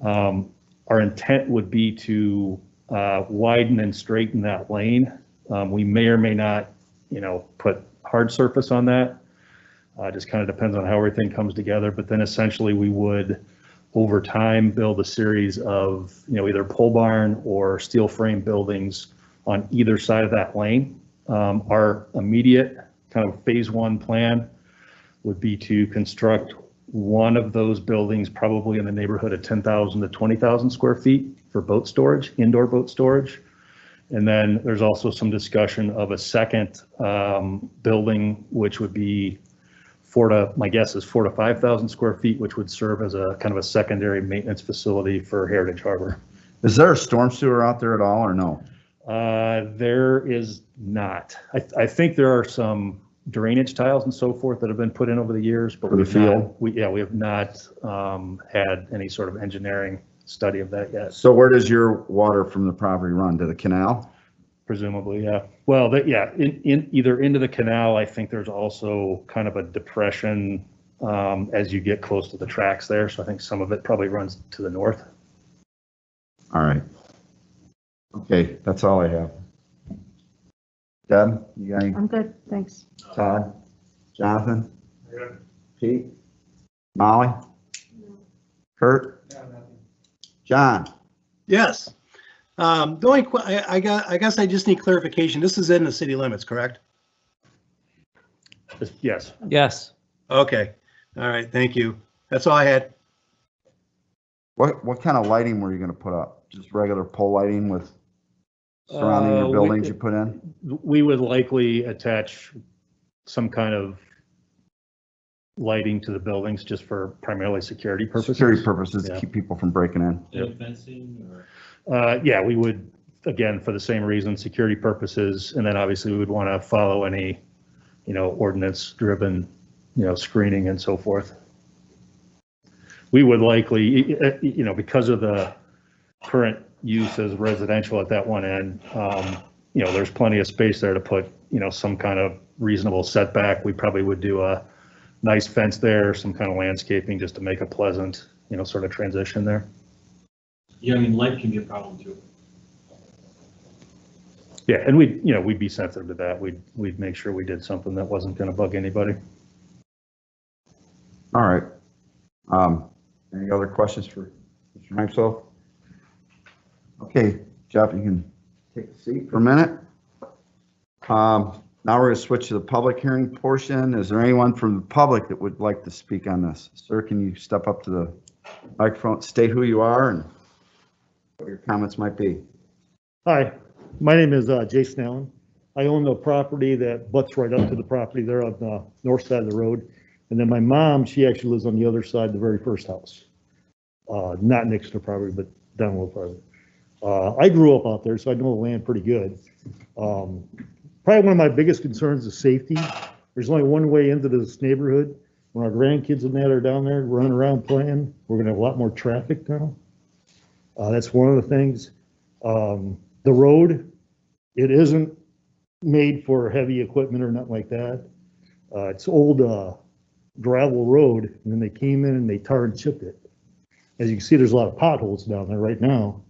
Our intent would be to widen and straighten that lane. We may or may not, put hard surface on that. Just kind of depends on how everything comes together. But then essentially we would, over time, build a series of, either pole barn or steel frame buildings on either side of that lane. Our immediate kind of phase 1 plan would be to construct one of those buildings, probably in the neighborhood of 10,000 to 20,000 square feet for boat storage, indoor boat storage. And then there's also some discussion of a second building, which would be my guess is 4,000 to 5,000 square feet, which would serve as a kind of a secondary maintenance facility for Heritage Harbor. Is there a storm sewer out there at all or no? There is not. I think there are some drainage tiles and so forth that have been put in over the years, but For the field? we have not had any sort of engineering study of that yet. So where does your water from the property run? To the canal? Presumably, yeah. Well, in either into the canal. I think there's also kind of a depression as you get close to the tracks there. So I think some of it probably runs to the north. All right. Okay, that's all I have. Deb, you got any? I'm good, thanks. Todd? Jonathan? Good. Pete? Molly? Kurt? John? Yes. The only, I guess I just need clarification. This is in the city limits, correct? Yes. Yes. Okay. All right. Thank you. That's all I had. What kind of lighting were you gonna put up? Just regular pole lighting with surrounding your buildings you put in? We would likely attach some kind of lighting to the buildings just for primarily security purposes. Security purposes to Yeah. keep people from breaking in. Any fencing or? Yeah, we would, again, for the same reason, security purposes, and then obviously we would want to follow any, ordinance-driven, screening and so forth. We would likely, because of the current use as residential at that one end, there's plenty of space there to put, some kind of reasonable setback. We probably would do a nice fence there, some kind of landscaping just to make a pleasant, sort of transition there. Yeah, I mean, light can be a problem too. Yeah, and we'd be sensitive to that. We'd make sure we did something that wasn't going to bug anybody. All right. Any other questions for Mr. Maxwell? Okay, Jeff, you can take a seat for a minute. Now we're going to switch to the public hearing portion. Is there anyone from the public that would like to speak on this? Sir, can you step up to the microphone, state who you are and what your comments might be? Hi, my name is Jason Allen. I own the property that butts right up to the property there on the north side of the road. And then my mom, she actually lives on the other side, the very first house. Not next to the property, but down a little farther. I grew up out there, so I know the land pretty good. Probably one of my biggest concerns is safety. There's only one way into this neighborhood. When our grandkids and that are down there running around playing, we're gonna have a lot more traffic now. That's one of the things. The road, it isn't made for heavy equipment or nothing like that. It's old gravel road, and then they came in and they tar and chipped it. As you can see, there's a lot of potholes down there right now.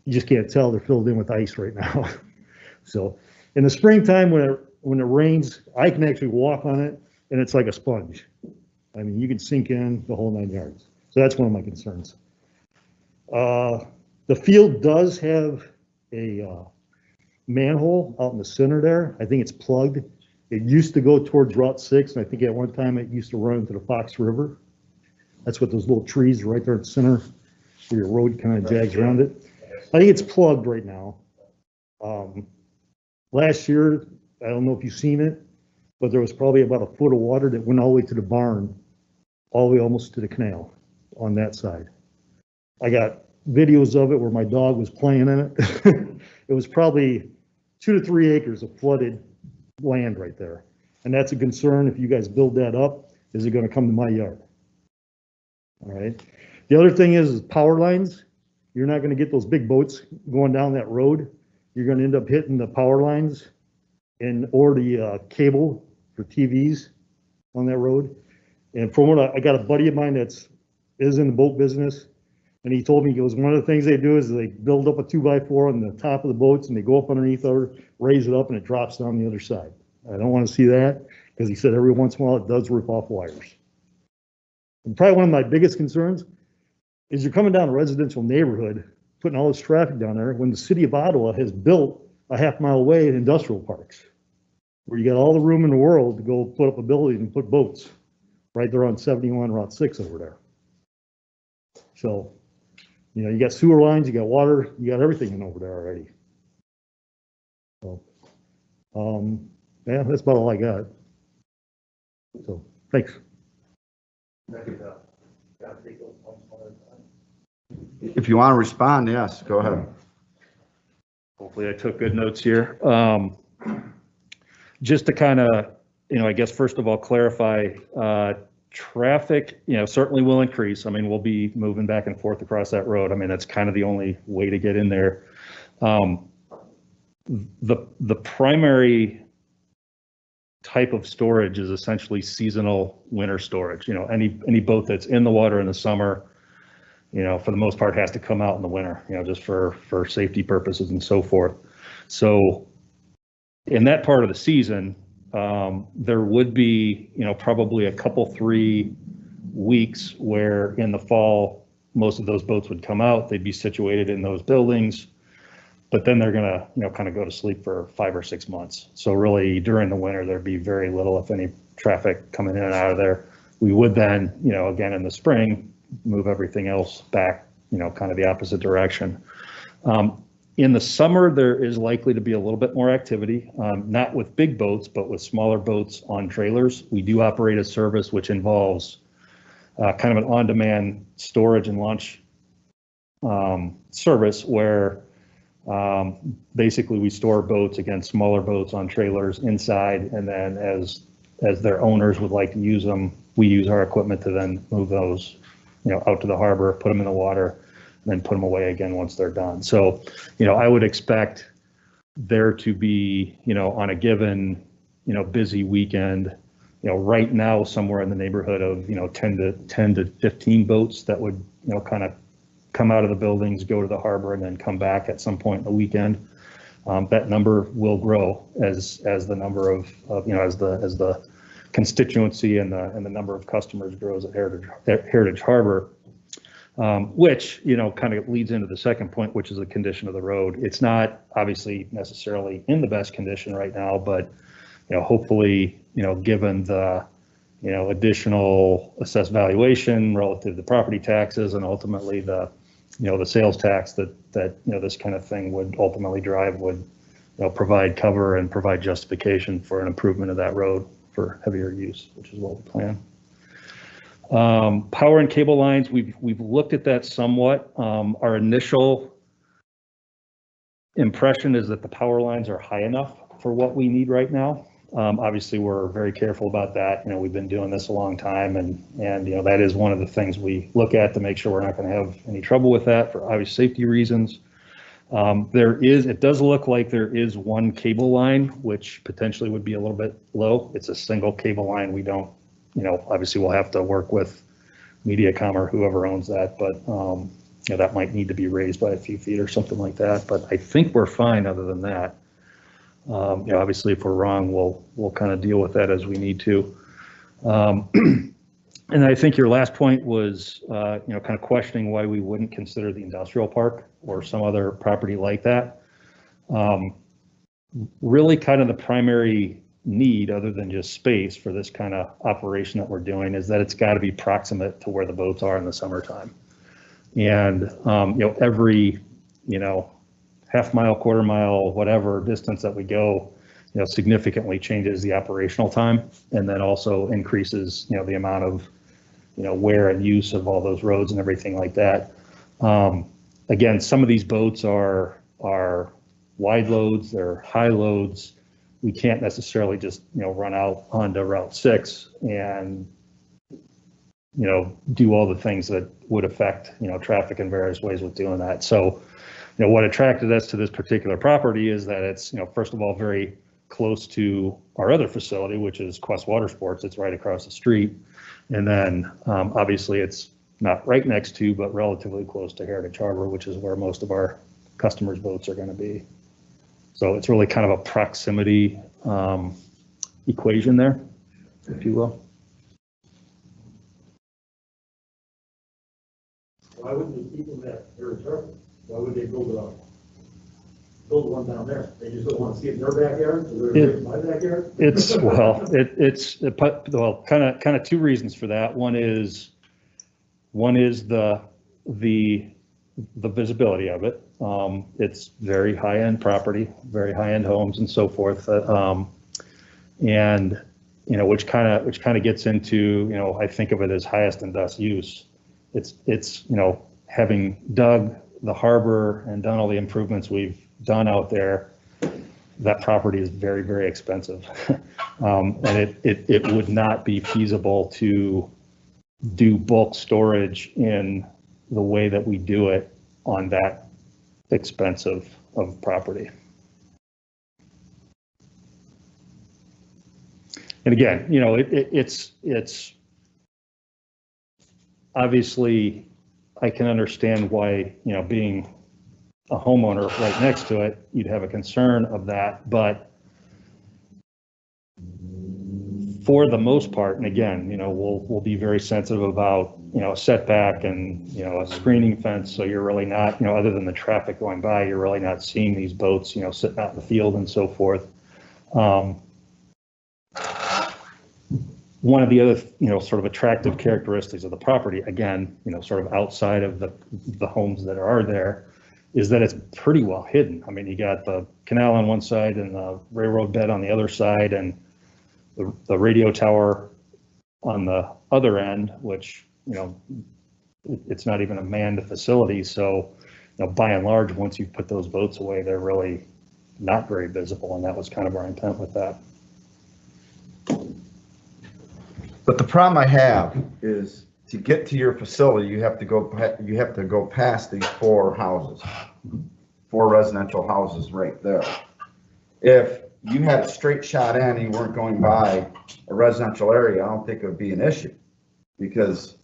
You just can't tell, they're filled in with ice right now. So in the springtime, when it rains, I can actually walk on it and it's like a sponge. I mean, you can sink in the whole 9 yards. So that's one of my concerns. The field does have a manhole out in the center there. I think it's plugged. It used to go towards Route 6, and I think at one time it used to run into the Fox River. That's what those little trees right there in the center, where your road kind of jags around it. I think it's plugged right now. Last year, I don't know if you've seen it, but there was probably about a foot of water that went all the way to the barn, all the way almost to the canal on that side. I got videos of it where my dog was playing in it. It was probably 2 to 3 acres of flooded land right there. And that's a concern if you guys build that up, is it gonna come to my yard? All right. The other thing is power lines. You're not gonna get those big boats going down that road. You're gonna end up hitting the power lines and or the cable for TVs on that road. And from what I got a buddy of mine is in the boat business, and he told me, he goes, one of the things they do is they build up a 2x4 on the top of the boats and they go up underneath or raise it up and it drops down the other side. I don't want to see that, because he said every once in a while it does rip off wires. And probably one of my biggest concerns is you're coming down a residential neighborhood, putting all this traffic down there, when the city of Ottawa has built a half-mile away in industrial parks, where you got all the room in the world to go put up a building and put boats right there on 71 Route 6 over there. So, you know, you got sewer lines, you got water, you got everything in over there already. So, yeah, that's about all I got. So, thanks. If you want to respond, yes, go ahead. Hopefully I took good notes here. Just to kind of, you know, I guess first of all, clarify, traffic, you know, certainly will increase. I mean, we'll be moving back and forth across that road. I mean, that's kind of the only way to get in there. The primary type of storage is essentially seasonal winter storage. You know, any boat that's in the water in the summer, you know, for the most part has to come out in the winter, you know, just for safety purposes and so forth. So in that part of the season, there would be, you know, probably a couple, 3 weeks where in the fall, most of those boats would come out, they'd be situated in those buildings, but then they're gonna, you know, kind of go to sleep for 5 or 6 months. So really during the winter, there'd be very little, if any, traffic coming in and out of there. We would then, you know, again in the spring, move everything else back, you know, kind of the opposite direction. In the summer, there is likely to be a little bit more activity, not with big boats, but with smaller boats on trailers. We do operate a service which involves kind of an on-demand storage and launch service where basically we store boats against smaller boats on trailers inside, and then as their owners would like to use them, we use our equipment to then move those, you know, out to the harbor, put them in the water, and then put them away again once they're done. So, you know, I would expect there to be, you know, on a given, you know, busy weekend, you know, right now somewhere in the neighborhood of, you know, 10 to 15 boats that would, you know, kind of come out of the buildings, go to the harbor, and then come back at some point in the weekend. That number will grow as the number of, you know, as the constituency and the number of customers grows at Heritage Harbor. Which, you know, kind of leads into the second point, which is the condition of the road. It's not obviously necessarily in the best condition right now, but, you know, hopefully, you know, given the, you know, additional assessed valuation relative to property taxes and ultimately the, you know, the sales tax that, you know, this kind of thing would ultimately drive would, you know, provide cover and provide justification for an improvement of that road for heavier use, which is what we plan. Power and cable lines, we've looked at that somewhat. Our initial impression is that the power lines are high enough for what we need right now. Obviously, we're very careful about that. You know, we've been doing this a long time, and you know, that is one of the things we look at to make sure we're not going to have any trouble with that for obvious safety reasons. It does look like there is one cable line, which potentially would be a little bit low. It's a single cable line. We don't, you know, obviously we'll have to work with Mediacom or whoever owns that, but you know, that might need to be raised by a few feet or something like that. But I think we're fine other than that. You know, obviously if we're wrong, we'll kind of deal with that as we need to. And I think your last point was, you know, kind of questioning why we wouldn't consider the industrial park or some other property like that. really kind of the primary need, other than just space for this kind of operation that we're doing, is that it's got to be proximate to where the boats are in the summertime. And, every, half mile, quarter mile, whatever distance that we go, significantly changes the operational time, and then also increases, the amount of, wear and use of all those roads and everything like that. Again, some of these boats are wide loads, they're high loads. We can't necessarily just, run out onto Route 6 and, do all the things that would affect, traffic in various ways with doing that. So, what attracted us to this particular property is that it's, first of all, very close to our other facility, which is Quest Water Sports. It's right across the street. And then, obviously, it's not right next to, but relatively close to Heritage Harbor, which is where most of our customers' boats are going to be. So it's really kind of a proximity equation there, if you will. Why wouldn't they keep them at Heritage Harbor? Why would they build one down there? They just don't want to see it in their backyard, so they're in my backyard? Well, kind of two reasons for that. One is the visibility of it. It's very high-end property, very high-end homes and so forth. And, which kind of gets into, I think of it as highest and best use. It's, having dug the harbor and done all the improvements we've done out there, that property is very, very expensive. And it would not be feasible to do bulk storage in the way that we do it on that expensive of property. And again, it's obviously, I can understand why, being a homeowner right next to it, you'd have a concern of that, but for the most part, and again, we'll be very sensitive about, setback and, a screening fence. So you're really not, other than the traffic going by, you're really not seeing these boats, sitting out in the field and so forth. One of the other, sort of attractive characteristics of the property, again, sort of outside of the homes that are there, is that it's pretty well hidden. I mean, you got the canal on one side and the railroad bed on the other side, and the radio tower on the other end, which, it's not even a manned facility. So, by and large, once you put those boats away, they're really not very visible. And that was kind of our intent with that. But the problem I have is to get to your facility, you have to go past these 4 houses, 4 residential houses right there. If you had a straight shot in and you weren't going by a residential area, I don't think it would be an issue, because,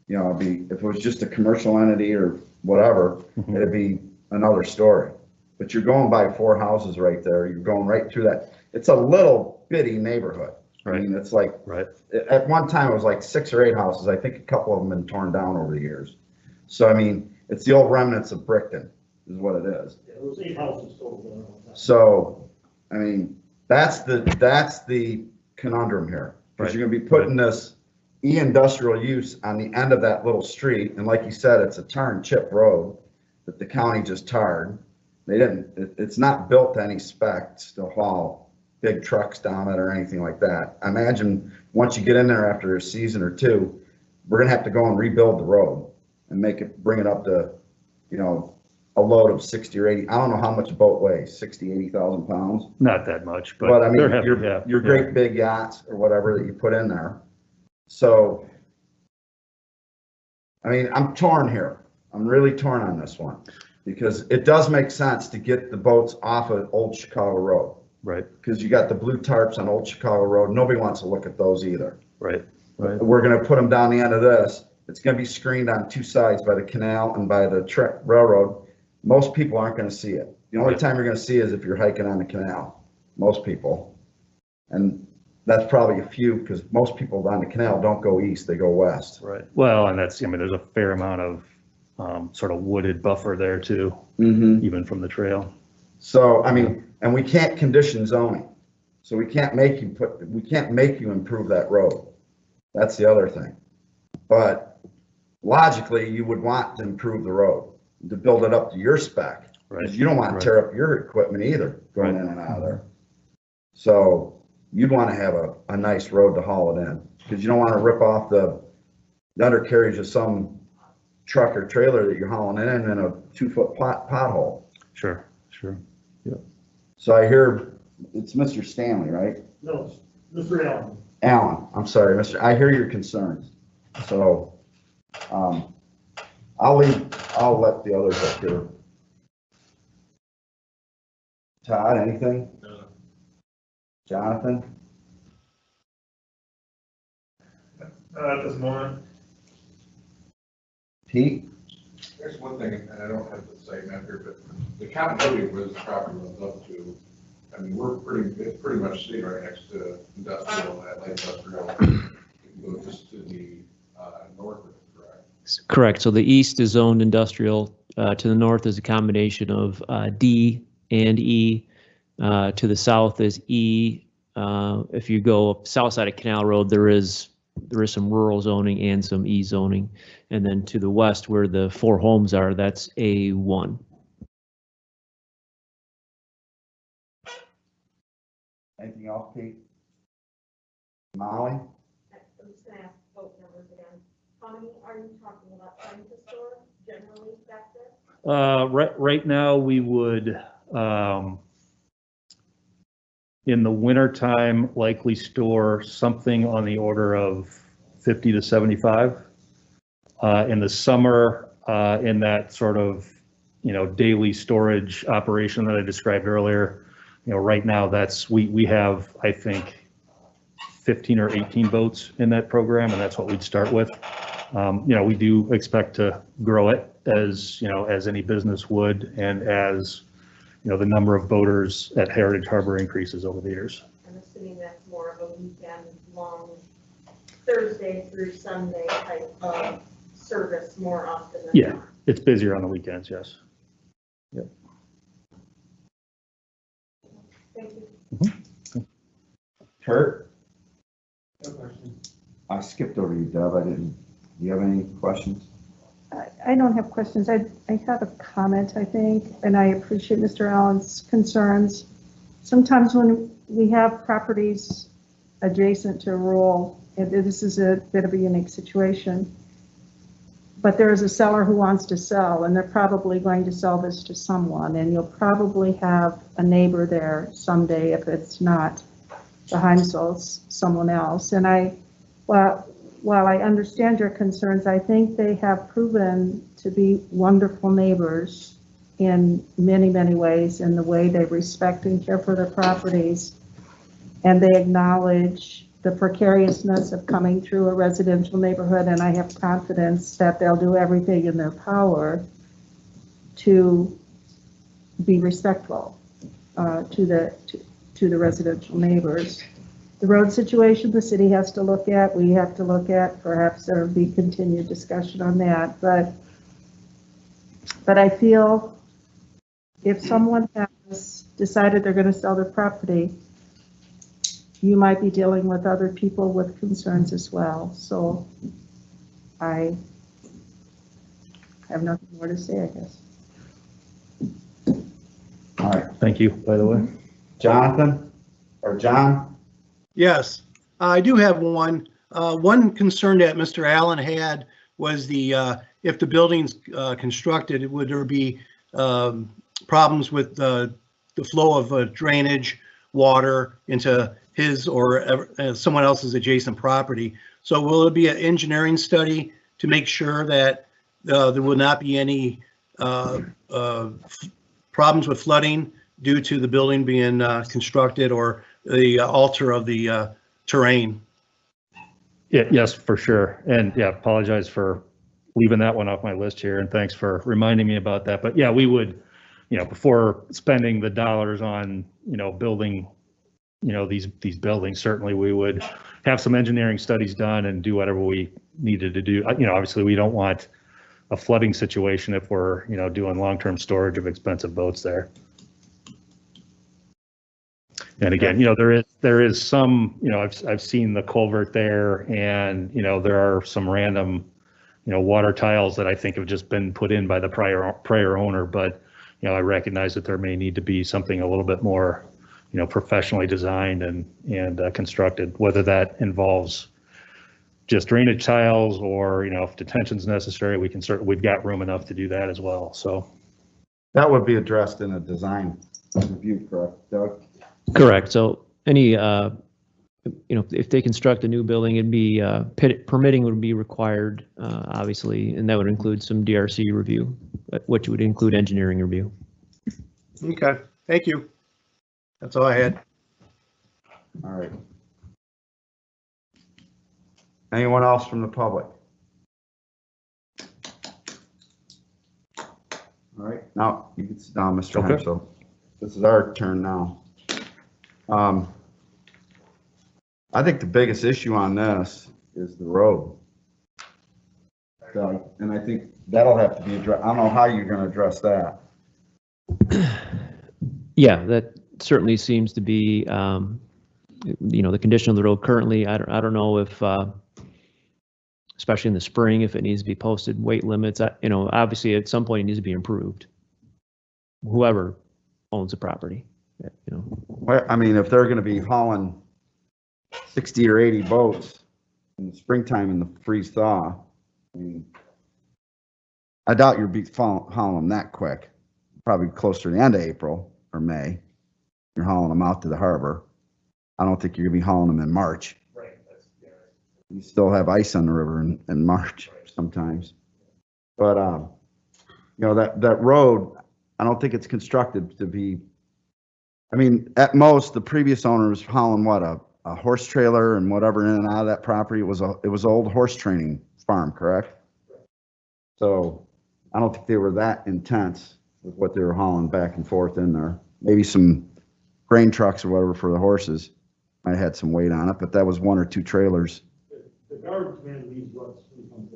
if it was just a commercial entity or whatever, it'd be another story. But you're going by 4 houses right there. You're going right through that. It's a little bitty neighborhood. Right. I mean, it's like, right. At one time it was like 6 or 8 houses. I think a couple of them have been torn down over the years. So, I mean, it's the old remnants of Brickton is what it is. Yeah, there was 8 houses total. So, I mean, that's the conundrum here. Because you're going to be putting this industrial use on the end of that little street. And like you said, it's a tar and chip road that the county just tarred. It's not built to any specs to haul big trucks down it or anything like that. I imagine once you get in there after a season or 2, we're going to have to go and rebuild the road and bring it up to, a load of 60 or 80. I don't know how much a boat weighs, 60, 80,000 pounds. Not that much, but I mean, heavy, your great big yachts or whatever that you put in there. So, I mean, I'm torn here. I'm really torn on this one, because it does make sense to get the boats off of Old Chicago Road. Right. Because you got the blue tarps on Old Chicago Road. Nobody wants to look at those either. Right. Right. We're going to put them down the end of this. It's going to be screened on 2 sides by the canal and by the railroad. Most people aren't going to see it. The only time you're going to see it is if you're hiking on the canal. Most people. And that's probably a few, because most people on the canal don't go east, they go west. Right. Well, and that's, there's a fair amount of sort of wooded buffer there too, even from the trail. So, I mean, And we can't condition zoning. So we can't make you improve that road. That's the other thing. But logically, you would want to improve the road, to build it up to your spec. Because you don't want to tear up your equipment either, going in and out of there. So you'd want to have a nice road to haul it in, because you don't want to rip off the undercarriage of some truck or trailer that you're hauling in and a 2-foot pothole. Sure, sure. So I hear it's Mr. Stanley, right? No, it's Mr. Allen. Alan, I'm sorry, I hear your concerns. So, I'll let the others up here. Todd, anything? No. Jonathan? At this moment, Pete? There's one thing, and I don't have the site map here, but the continuity where this property runs up to, I mean, it's pretty much sitting right next to industrial, that light industrial. You go just to the north of it, correct? Correct. So the east is zoned industrial. To the north is a combination of D and E. To the south is E. If you go south side of Canal Road, there is some rural zoning and some E zoning. And then to the west where the 4 homes are, that's A1. Anything else, Pete? Molly? I'm just gonna ask both numbers again. How many are you talking about trying to store generally back there? Right now, we would, in the wintertime, likely store something on the order of 50 to 75. In the summer, in that sort of, daily storage operation that I described earlier, right now we have, I think, 15 or 18 boats in that program, and that's what we'd start with. We do expect to grow it as any business would, and as, the number of boaters at Heritage Harbor increases over the years. I'm assuming that's more of a weekend long, Thursday through Sunday type of service more often than Yeah, not. it's busier on the weekends, yes. Yep. Thank you. Kurt? No question. I skipped over you, Deb. Do you have any questions? I don't have questions. I have a comment, I think, and I appreciate Mr. Allen's concerns. Sometimes when we have properties adjacent to rural, and this is a bit of a unique situation, but there is a seller who wants to sell, and they're probably going to sell this to someone, and you'll probably have a neighbor there someday if it's not the Heimsels, someone else. And while I understand your concerns, I think they have proven to be wonderful neighbors in many, many ways, in the way they respect and care for their properties. And they acknowledge the precariousness of coming through a residential neighborhood, and I have confidence that they'll do everything in their power to be respectful to the residential neighbors. The road situation the city has to look at, we have to look at, perhaps there will be continued discussion on that, but I feel if someone has decided they're going to sell their property, you might be dealing with other people with concerns as well. So I have nothing more to say, I guess. All right, Thank you, by the way. Jonathan or John? Yes, I do have one. One concern that Mr. Allen had was if the building's constructed, would there be problems with the flow of drainage water into his or someone else's adjacent property? So will it be an engineering study to make sure that there will not be any problems with flooding due to the building being constructed or the alter of the terrain? Yeah, yes, for sure. And yeah, apologize for leaving that one off my list here, and thanks for reminding me about that. But yeah, we would, before spending the dollars on, building, these buildings, certainly we would have some engineering studies done and do whatever we needed to do. Obviously we don't want a flooding situation if we're, doing long-term storage of expensive boats there. And again, there is some, I've seen the culvert there, and, there are some random, water tiles that I think have just been put in by the prior owner, but, I recognize that there may need to be something a little bit more, professionally designed and constructed, whether that involves just drainage tiles or, if detention's necessary, we've got room enough to do that as well, so. That would be addressed in a design review, correct, Doug? Correct. So any, if they construct a new building, it'd be, permitting would be required, obviously, and that would include some DRC review, which would include engineering review. Okay, thank you. That's all I had. All right. Anyone else from the public? All right, now you can sit down, Mr. Okay. Hensel. This is our turn now. I think the biggest issue on this is the road. And I think that'll have to be addressed. I don't know how you're going to address that. Yeah, that certainly seems to be, the condition of the road currently. I don't know if, especially in the spring, if it needs to be posted weight limits. Obviously at some point it needs to be improved. Whoever owns the property, Well, I mean, if they're going to be hauling 60 or 80 boats in the springtime in the freeze thaw, I mean, I doubt you'll be hauling them that quick. Probably closer to the end of April or May. You're hauling them out to the harbor. I don't think you're going to be hauling them in March. Right, You still have ice on the river in March sometimes. But, that road, I don't think it's constructed to be, I mean, at most, the previous owner was hauling what, a horse trailer and whatever in and out of that property. It was old horse training farm, correct? So I don't think they were that intense with what they were hauling back and forth in there. Maybe some grain trucks or whatever for the horses. I had some weight on it, but that was one or two trailers. The garbage man leaves ruts when he comes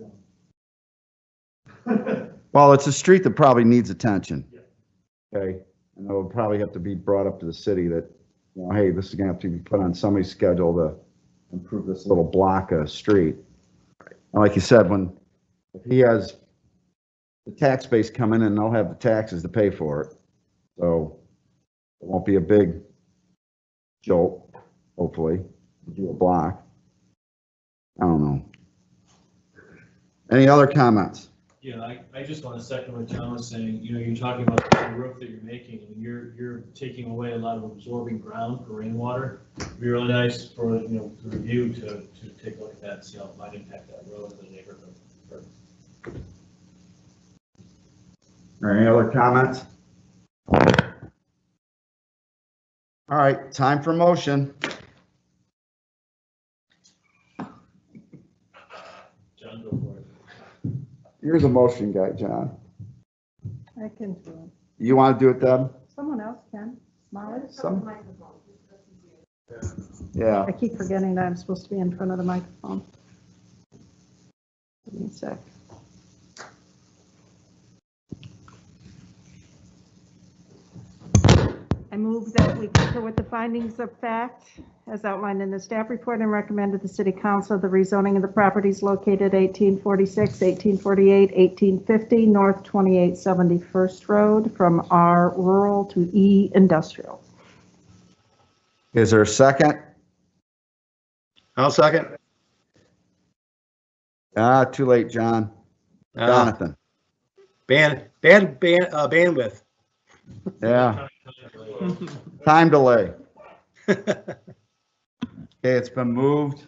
down. Well, it's a street that probably needs attention. Yeah. Okay, and it will probably have to be brought up to the city that, hey, this is gonna have to be put on somebody's schedule to improve this little block of street. And like you said, if he has the tax base coming in, they'll have the taxes to pay for it. So it won't be a big jolt, hopefully, to do a block. I don't know. Any other comments? Yeah, I just want to second what John was saying. You're talking about the roof that you're making, and you're taking away a lot of absorbing ground for rainwater. It'd be really nice for, the review to take a look at that and see how it might impact that road in the neighborhood. Or any other comments? All right, time for motion. John, go for it. You're the motion guy, John. I can do it. You want to do it, Deb? Someone else can. Molly? Yeah. I keep forgetting that I'm supposed to be in front of the microphone. Give me a sec. I move that we concur with the findings of fact as outlined in the staff report and recommend to the City Council the rezoning of the properties located 1846, 1848, 1850 North 2871st Road from R rural to E industrial. Is there a second? I'll second. Too late, John. Jonathan. Bandwidth. Yeah. Time delay. Okay, it's been moved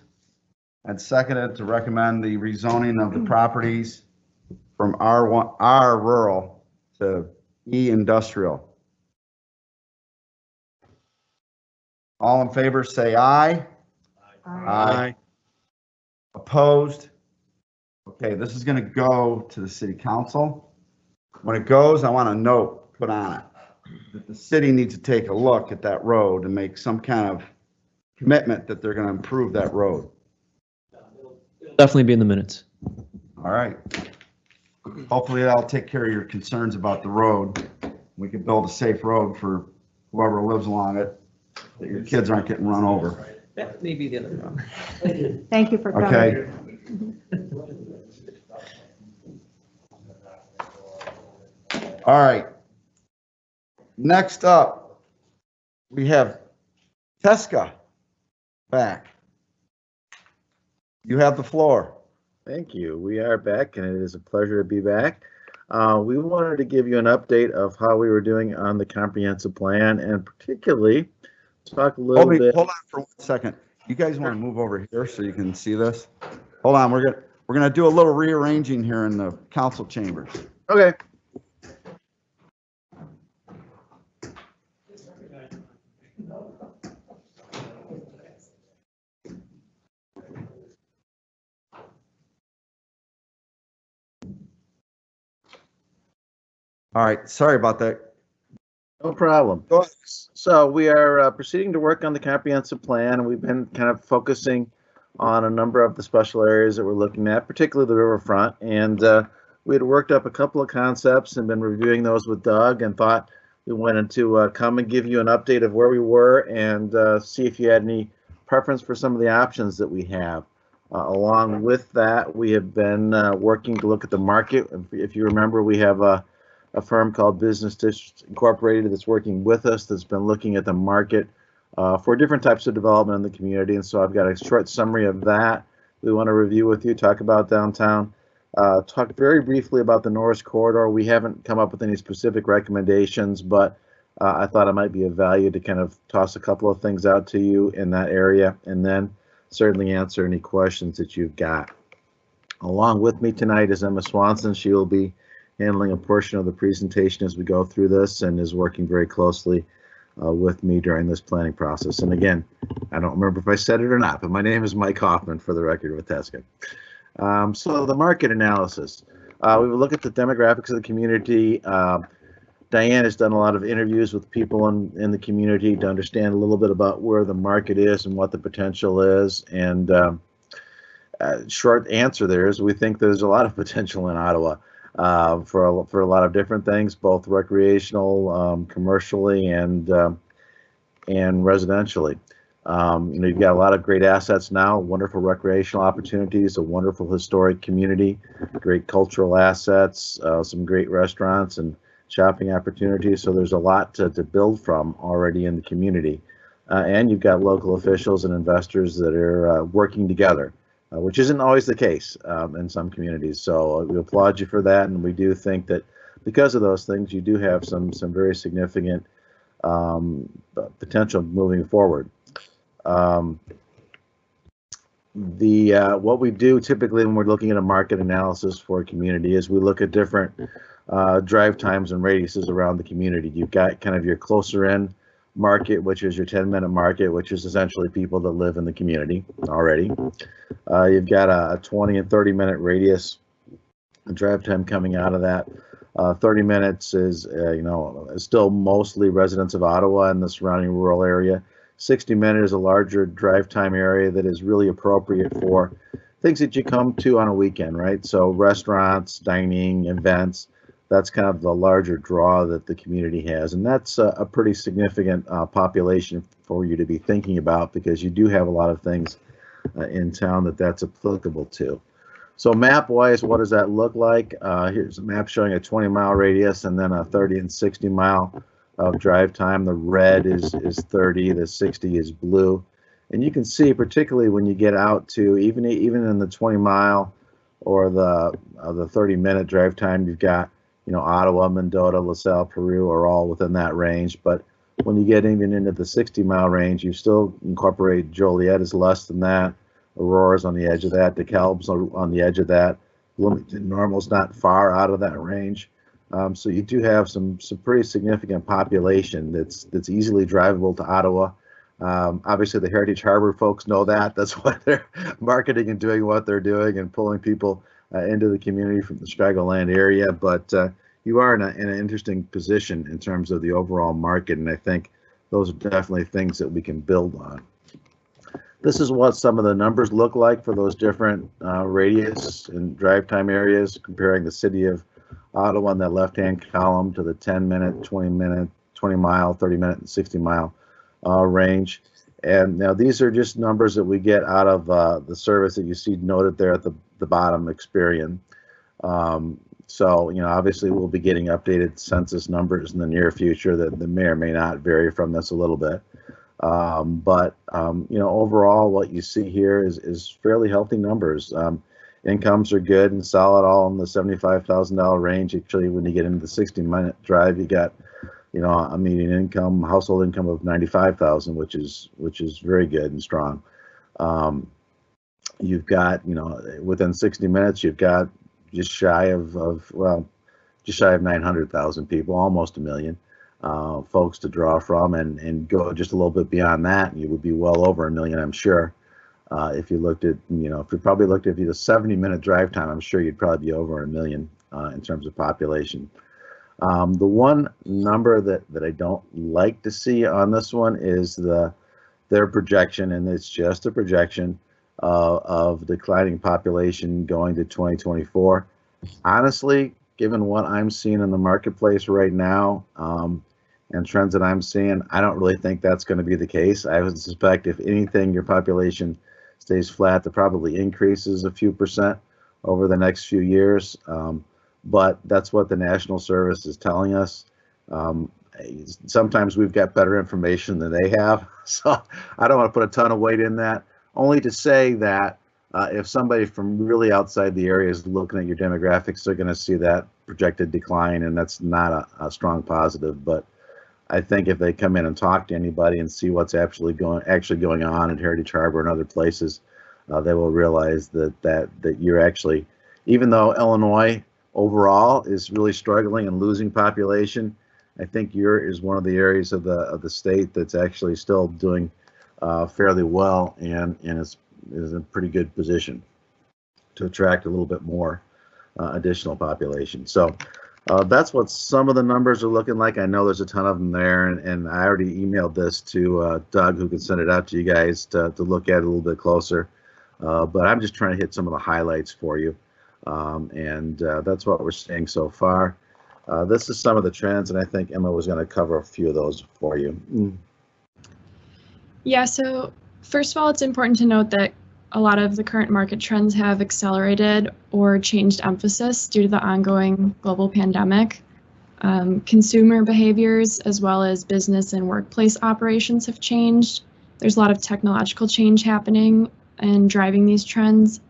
and seconded to recommend the rezoning of the properties from R rural to E industrial. All in favor, say aye. Aye. Opposed? Okay, this is going to go to the city council. When it goes, I want a note put on it that the city needs to take a look at that road and make some kind of commitment that they're going to improve that road. Definitely be in the minutes. All right. Hopefully that'll take care of your concerns about the road. We can build a safe road for whoever lives along it. that your kids aren't getting run over. That may be the other one. Thank you for coming. Okay. All right. Next up, we have Teska back. You have the floor. Thank you. We are back, and it is a pleasure to be back. We wanted to give you an update of how we were doing on the comprehensive plan, and particularly talk a little bit. Hold on for 1 second. You guys want to move over here so you can see this? Hold on. We're gonna do a little rearranging here in the council chambers. Okay. All right. Sorry about that. No problem. Go ahead. So we are proceeding to work on the comprehensive plan, and we've been kind of focusing on a number of the special areas that we're looking at, particularly the riverfront. And we had worked up a couple of concepts and been reviewing those with Doug, and thought we wanted to come and give you an update of where we were and see if you had any preference for some of the options that we have. Along with that, we have been working to look at the market. If you remember, we have a firm called Business Districts Incorporated that's working with us, that's been looking at the market for different types of development in the community. And so I've got a short summary of that we want to review with you, talk about downtown, talk very briefly about the Norris Corridor. We haven't come up with any specific recommendations, but I thought it might be of value to kind of toss a couple of things out to you in that area, and then certainly answer any questions that you've got. Along with me tonight is Emma Swanson. She will be handling a portion of the presentation as we go through this, and is working very closely with me during this planning process. And again, I don't remember if I said it or not, but my name is Mike Hoffman, for the record, with Teska. So the market analysis. We will look at the demographics of the community. Diane has done a lot of interviews with people in the community to understand a little bit about where the market is and what the potential is. And short answer there is we think there's a lot of potential in Ottawa. For a lot of different things, both recreational, commercially, and residentially. You've got a lot of great assets now, wonderful recreational opportunities, a wonderful historic community, great cultural assets, some great restaurants and shopping opportunities. So there's a lot to build from already in the community. And you've got local officials and investors that are working together. Which isn't always the case in some communities. So we applaud you for that, and we do think that because of those things, you do have some very significant potential moving forward. What we do typically when we're looking at a market analysis for a community is we look at different drive times and radiuses around the community. You've got kind of your closer in market, which is your 10-minute market, which is essentially people that live in the community already. You've got a 20 and 30-minute radius drive time coming out of that. 30 minutes is, still mostly residents of Ottawa and the surrounding rural area. 60 minutes is a larger drive time area that is really appropriate for things that you come to on a weekend, right? So restaurants, dining, events. That's kind of the larger draw that the community has, and that's a pretty significant population for you to be thinking about, because you do have a lot of things in town that's applicable to. So map-wise, what does that look like? Here's a map showing a 20-mile radius and then a 30 and 60-mile of drive time. The red is 30, the 60 is blue, and you can see, particularly when you get out to even in the 20-mile or the 30-minute drive time, you've got Ottawa, Mendota, LaSalle, Peru are all within that range. But when you get even into the 60-mile range, you still incorporate Joliet is less than that. Aurora's on the edge of that. DeKalb's on the edge of that. Bloomington Normal's not far out of that range. So you do have some pretty significant population that's easily drivable to Ottawa. Obviously, the Heritage Harbor folks know that. That's why they're marketing and doing what they're doing and pulling people into the community from the Straggleland area. But you are in an interesting position in terms of the overall market, and I think those are definitely things that we can build on. This is what some of the numbers look like for those different radius and drive time areas, comparing the city of Ottawa in that left-hand column to the 10-minute, 20-minute, 20-mile, 30-minute, and 60-mile range. And now these are just numbers that we get out of the service that you see noted there at the bottom, Experian. So, you know, obviously we'll be getting updated census numbers in the near future that may or may not vary from this a little bit. But you know, overall, what you see here is fairly healthy numbers. Incomes are good and solid, all in the $75,000 range. Actually, when you get into the 60-minute drive, you got, you know, a median income, household income of $95,000, which is very good and strong. You've got, you know, within 60 minutes, you've got just shy of 900,000 people, almost a million folks to draw from, and go just a little bit beyond that, you would be well over a million, I'm sure. If you looked at, you know, if you did a 70-minute drive time, I'm sure you'd probably be over a million in terms of population. The one number that I don't like to see on this one is their projection, and it's just a projection of declining population going to 2024. Honestly, given what I'm seeing in the marketplace right now, and trends that I'm seeing, I don't really think that's going to be the case. I would suspect, if anything, your population stays flat, that probably increases a few percent over the next few years. But that's what the National Service is telling us. Sometimes we've got better information than they have, so I don't want to put a ton of weight in that. Only to say that if somebody from really outside the area is looking at your demographics, they're going to see that projected decline, and that's not a strong positive. But I think if they come in and talk to anybody and see what's actually going on at Heritage Harbor and other places, they will realize that you're actually, even though Illinois overall is really struggling and losing population, I think is one of the areas of the state that's actually still doing fairly well, and is in a pretty good position to attract a little bit more additional population. So that's what some of the numbers are looking like. I know there's a ton of them there, and I already emailed this to Doug, who can send it out to you guys to look at it a little bit closer. But I'm just trying to hit some of the highlights for you, and that's what we're seeing so far. This is some of the trends, and I think Emma was going to cover a few of those for you. Yeah, so first of all, it's important to note that a lot of the current market trends have accelerated or changed emphasis due to the ongoing global pandemic. Consumer behaviors as well as business and workplace operations have changed. There's a lot of technological change happening and driving these trends.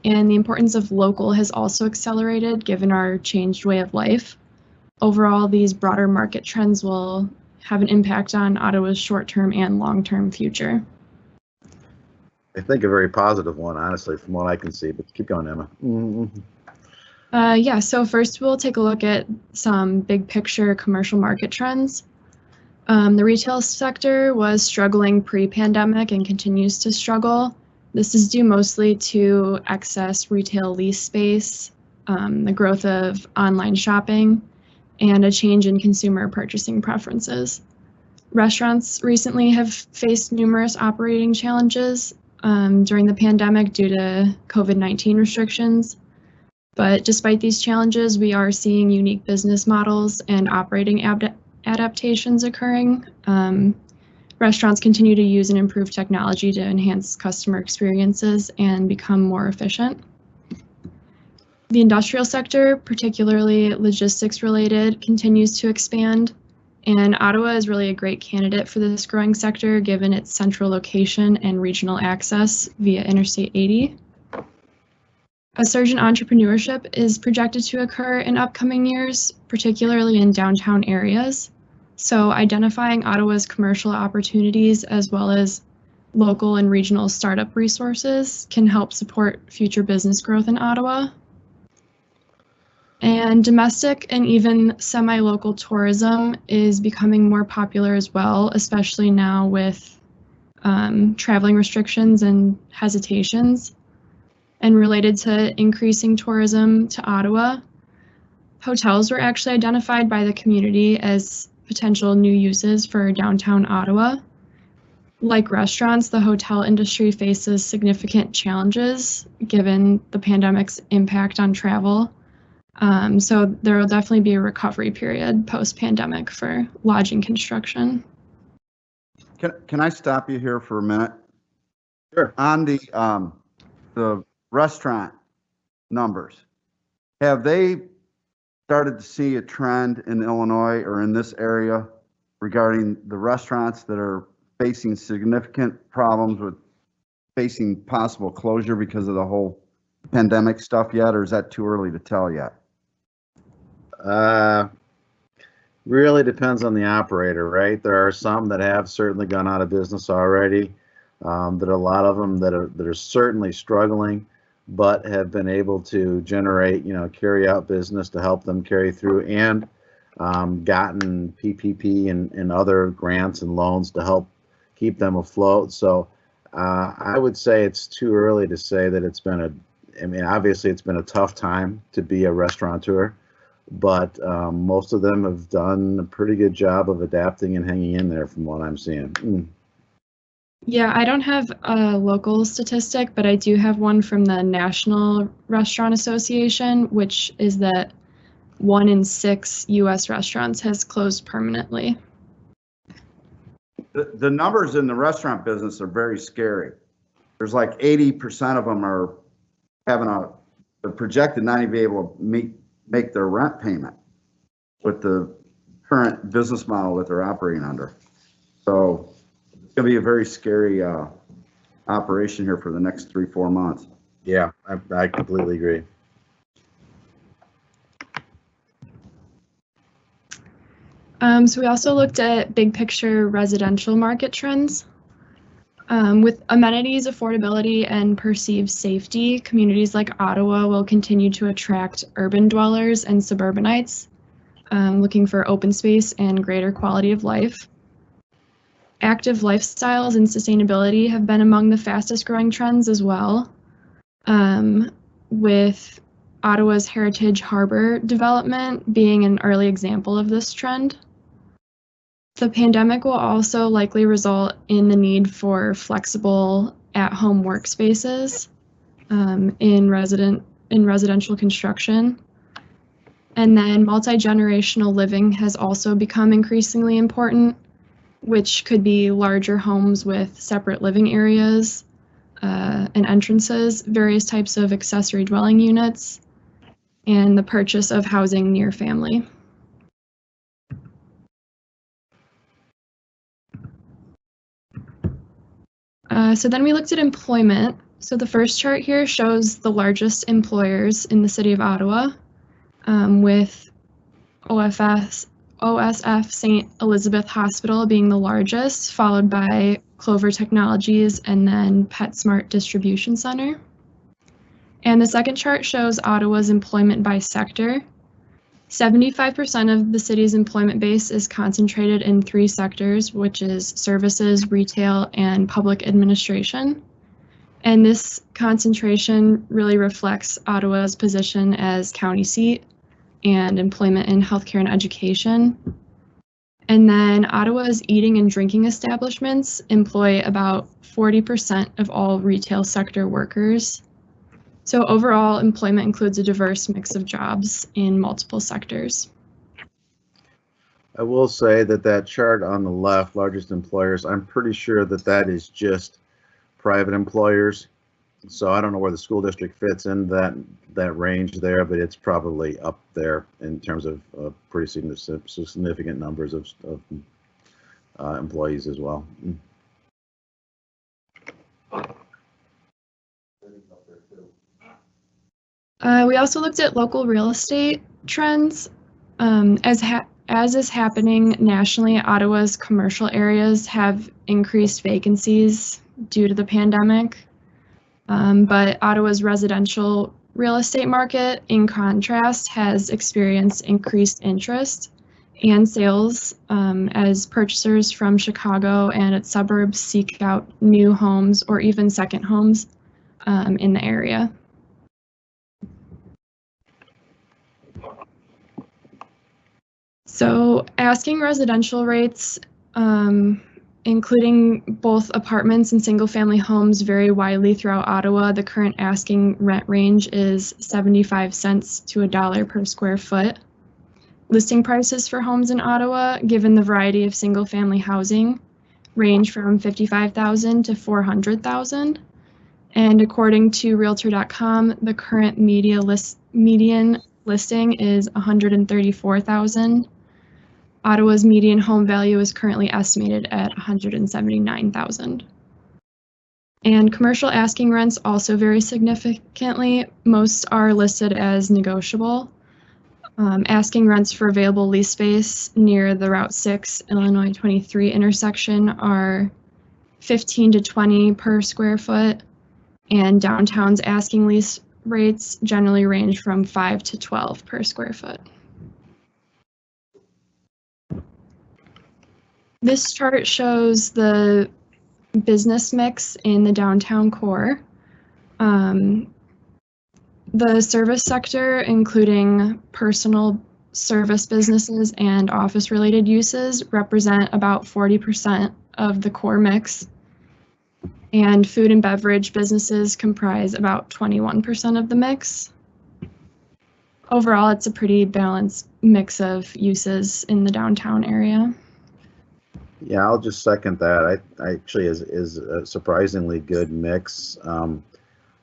And the importance of local has also accelerated given our changed way of life. Overall, these broader market trends will have an impact on Ottawa's short-term and long-term future. I think a very positive one, honestly, from what I can see, but keep going, Emma. Yeah, so first we'll take a look at some big picture commercial market trends. The retail sector was struggling pre-pandemic and continues to struggle. This is due mostly to excess retail lease space, the growth of online shopping, and a change in consumer purchasing preferences. Restaurants recently have faced numerous operating challenges during the pandemic due to COVID-19 restrictions. But despite these challenges, we are seeing unique business models and operating adaptations occurring. Restaurants continue to use and improve technology to enhance customer experiences and become more efficient. The industrial sector, particularly logistics related, continues to expand, and Ottawa is really a great candidate for this growing sector given its central location and regional access via Interstate 80. A surge in entrepreneurship is projected to occur in upcoming years, particularly in downtown areas. So identifying Ottawa's commercial opportunities as well as local and regional startup resources can help support future business growth in Ottawa. And domestic and even semi-local tourism is becoming more popular as well, especially now with traveling restrictions and hesitations. And related to increasing tourism to Ottawa, hotels were actually identified by the community as potential new uses for downtown Ottawa. Like restaurants, the hotel industry faces significant challenges given the pandemic's impact on travel. So there will definitely be a recovery period post-pandemic for lodging construction. Can I stop you here for a minute? Sure. On the restaurant numbers, have they started to see a trend in Illinois or in this area regarding the restaurants that are facing significant problems with facing possible closure because of the whole pandemic stuff yet, or is that too early to tell yet? Really depends on the operator, right? There are some that have certainly gone out of business already. There are a lot of them that are certainly struggling, but have been able to generate, carry out business to help them carry through, and gotten PPP and other grants and loans to help keep them afloat. So I would say it's too early to say that it's been obviously it's been a tough time to be a restaurateur, but most of them have done a pretty good job of adapting and hanging in there from what I'm seeing. Yeah, I don't have a local statistic, but I do have one from the National Restaurant Association, which is that 1 in 6 U.S. restaurants has closed permanently. The numbers in the restaurant business are very scary. There's like 80% of them are they're projected not even be able to make their rent payment with the current business model that they're operating under. So it's going to be a very scary operation here for the next 3-4 months. Yeah, I completely agree. So we also looked at big picture residential market trends. With amenities, affordability, and perceived safety, communities like Ottawa will continue to attract urban dwellers and suburbanites looking for open space and greater quality of life. Active lifestyles and sustainability have been among the fastest growing trends as well, with Ottawa's Heritage Harbor development being an early example of this trend. The pandemic will also likely result in the need for flexible at-home workspaces in residential construction. And then multi-generational living has also become increasingly important, which could be larger homes with separate living areas and entrances, various types of accessory dwelling units, and the purchase of housing near family. So then we looked at employment. So the first chart here shows the largest employers in the city of Ottawa, with OSF St. Elizabeth Hospital being the largest, followed by Clover Technologies and then PetSmart Distribution Center. And the second chart shows Ottawa's employment by sector. 75% of the city's employment base is concentrated in 3 sectors, which is services, retail, and public administration. And this concentration really reflects Ottawa's position as county seat and employment in healthcare and education. And then Ottawa's eating and drinking establishments employ about 40% of all retail sector workers. So overall, employment includes a diverse mix of jobs in multiple sectors. I will say that chart on the left, largest employers, I'm pretty sure that is just private employers. So I don't know where the school district fits in that range there, but it's probably up there in terms of pretty significant numbers of employees as well. We also looked at local real estate trends. As is happening nationally, Ottawa's commercial areas have increased vacancies due to the pandemic. But Ottawa's residential real estate market, in contrast, has experienced increased interest and sales as purchasers from Chicago and its suburbs seek out new homes or even second homes in the area. So asking residential rates, including both apartments and single-family homes, vary widely throughout Ottawa. The current asking rent range is 75 cents to $1 per square foot. Listing prices for homes in Ottawa, given the variety of single-family housing, range from 55,000 to 400,000. And according to Realtor.com, the current median listing is 134,000. Ottawa's median home value is currently estimated at 179,000. And commercial asking rents also vary significantly. Most are listed as negotiable. Asking rents for available lease space near the Route 6 Illinois 23 intersection are 15 to 20 per square foot, and downtown's asking lease rates generally range from 5 to 12 per square foot. This chart shows the business mix in the downtown core. The service sector, including personal service businesses and office-related uses, represent about 40% of the core mix. And food and beverage businesses comprise about 21% of the mix. Overall, it's a pretty balanced mix of uses in the downtown area. Yeah, I'll just second that. I actually is a surprisingly good mix.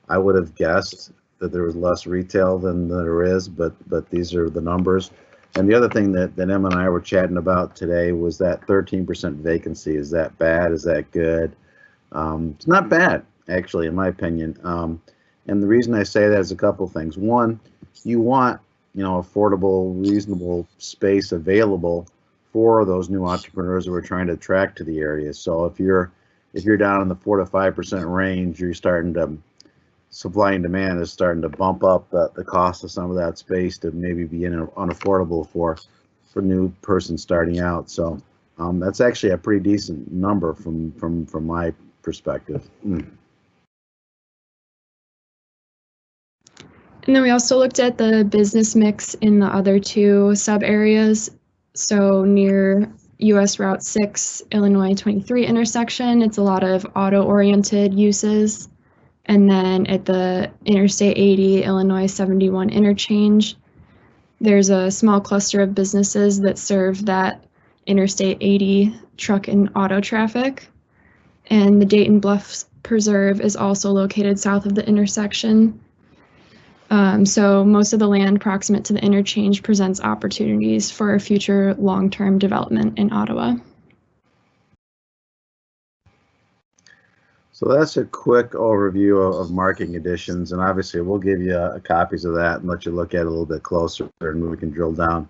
I would have guessed that there was less retail than there is, but these are the numbers. And the other thing that Em and I were chatting about today was that 13% vacancy. Is that bad? Is that good? It's not bad, actually, in my opinion. And the reason I say that is a couple things. One, you want, affordable, reasonable space available for those new entrepreneurs that we're trying to attract to the area. So if you're down in the 4 to 5% range, you're starting to, supply and demand is starting to bump up the cost of some of that space to maybe be unaffordable for new person starting out. So that's actually a pretty decent number from my perspective. And then we also looked at the business mix in the other two sub areas. So near US Route 6, Illinois 23 intersection, it's a lot of auto-oriented uses. And then at the Interstate 80, Illinois 71 interchange, there's a small cluster of businesses that serve that Interstate 80 truck and auto traffic. And the Dayton Bluffs Preserve is also located south of the intersection. So most of the land proximate to the interchange presents opportunities for future long-term development in Ottawa. So that's a quick overview of market conditions, and obviously we'll give you copies of that and let you look at it a little bit closer, and we can drill down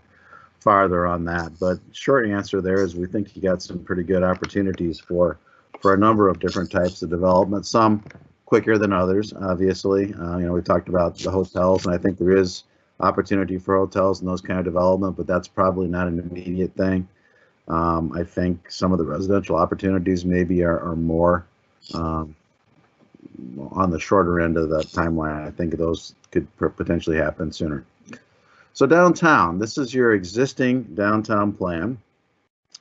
farther on that. But short answer there is we think you got some pretty good opportunities for a number of different types of development, some quicker than others, obviously. We talked about the hotels, and I think there is opportunity for hotels and those kind of development, but that's probably not an immediate thing. I think some of the residential opportunities maybe are more on the shorter end of the timeline. I think those could potentially happen sooner. So downtown, this is your existing downtown plan,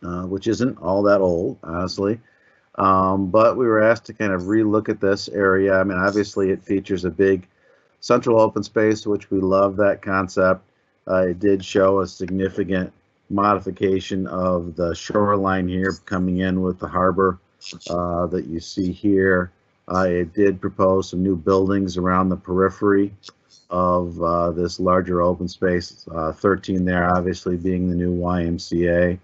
which isn't all that old, honestly. But we were asked to kind of relook at this area. I mean, obviously it features a big central open space, which we love that concept. It did show a significant modification of the shoreline here, coming in with the harbor that you see here. It did propose some new buildings around the periphery of this larger open space, 13 there obviously being the new YMCA.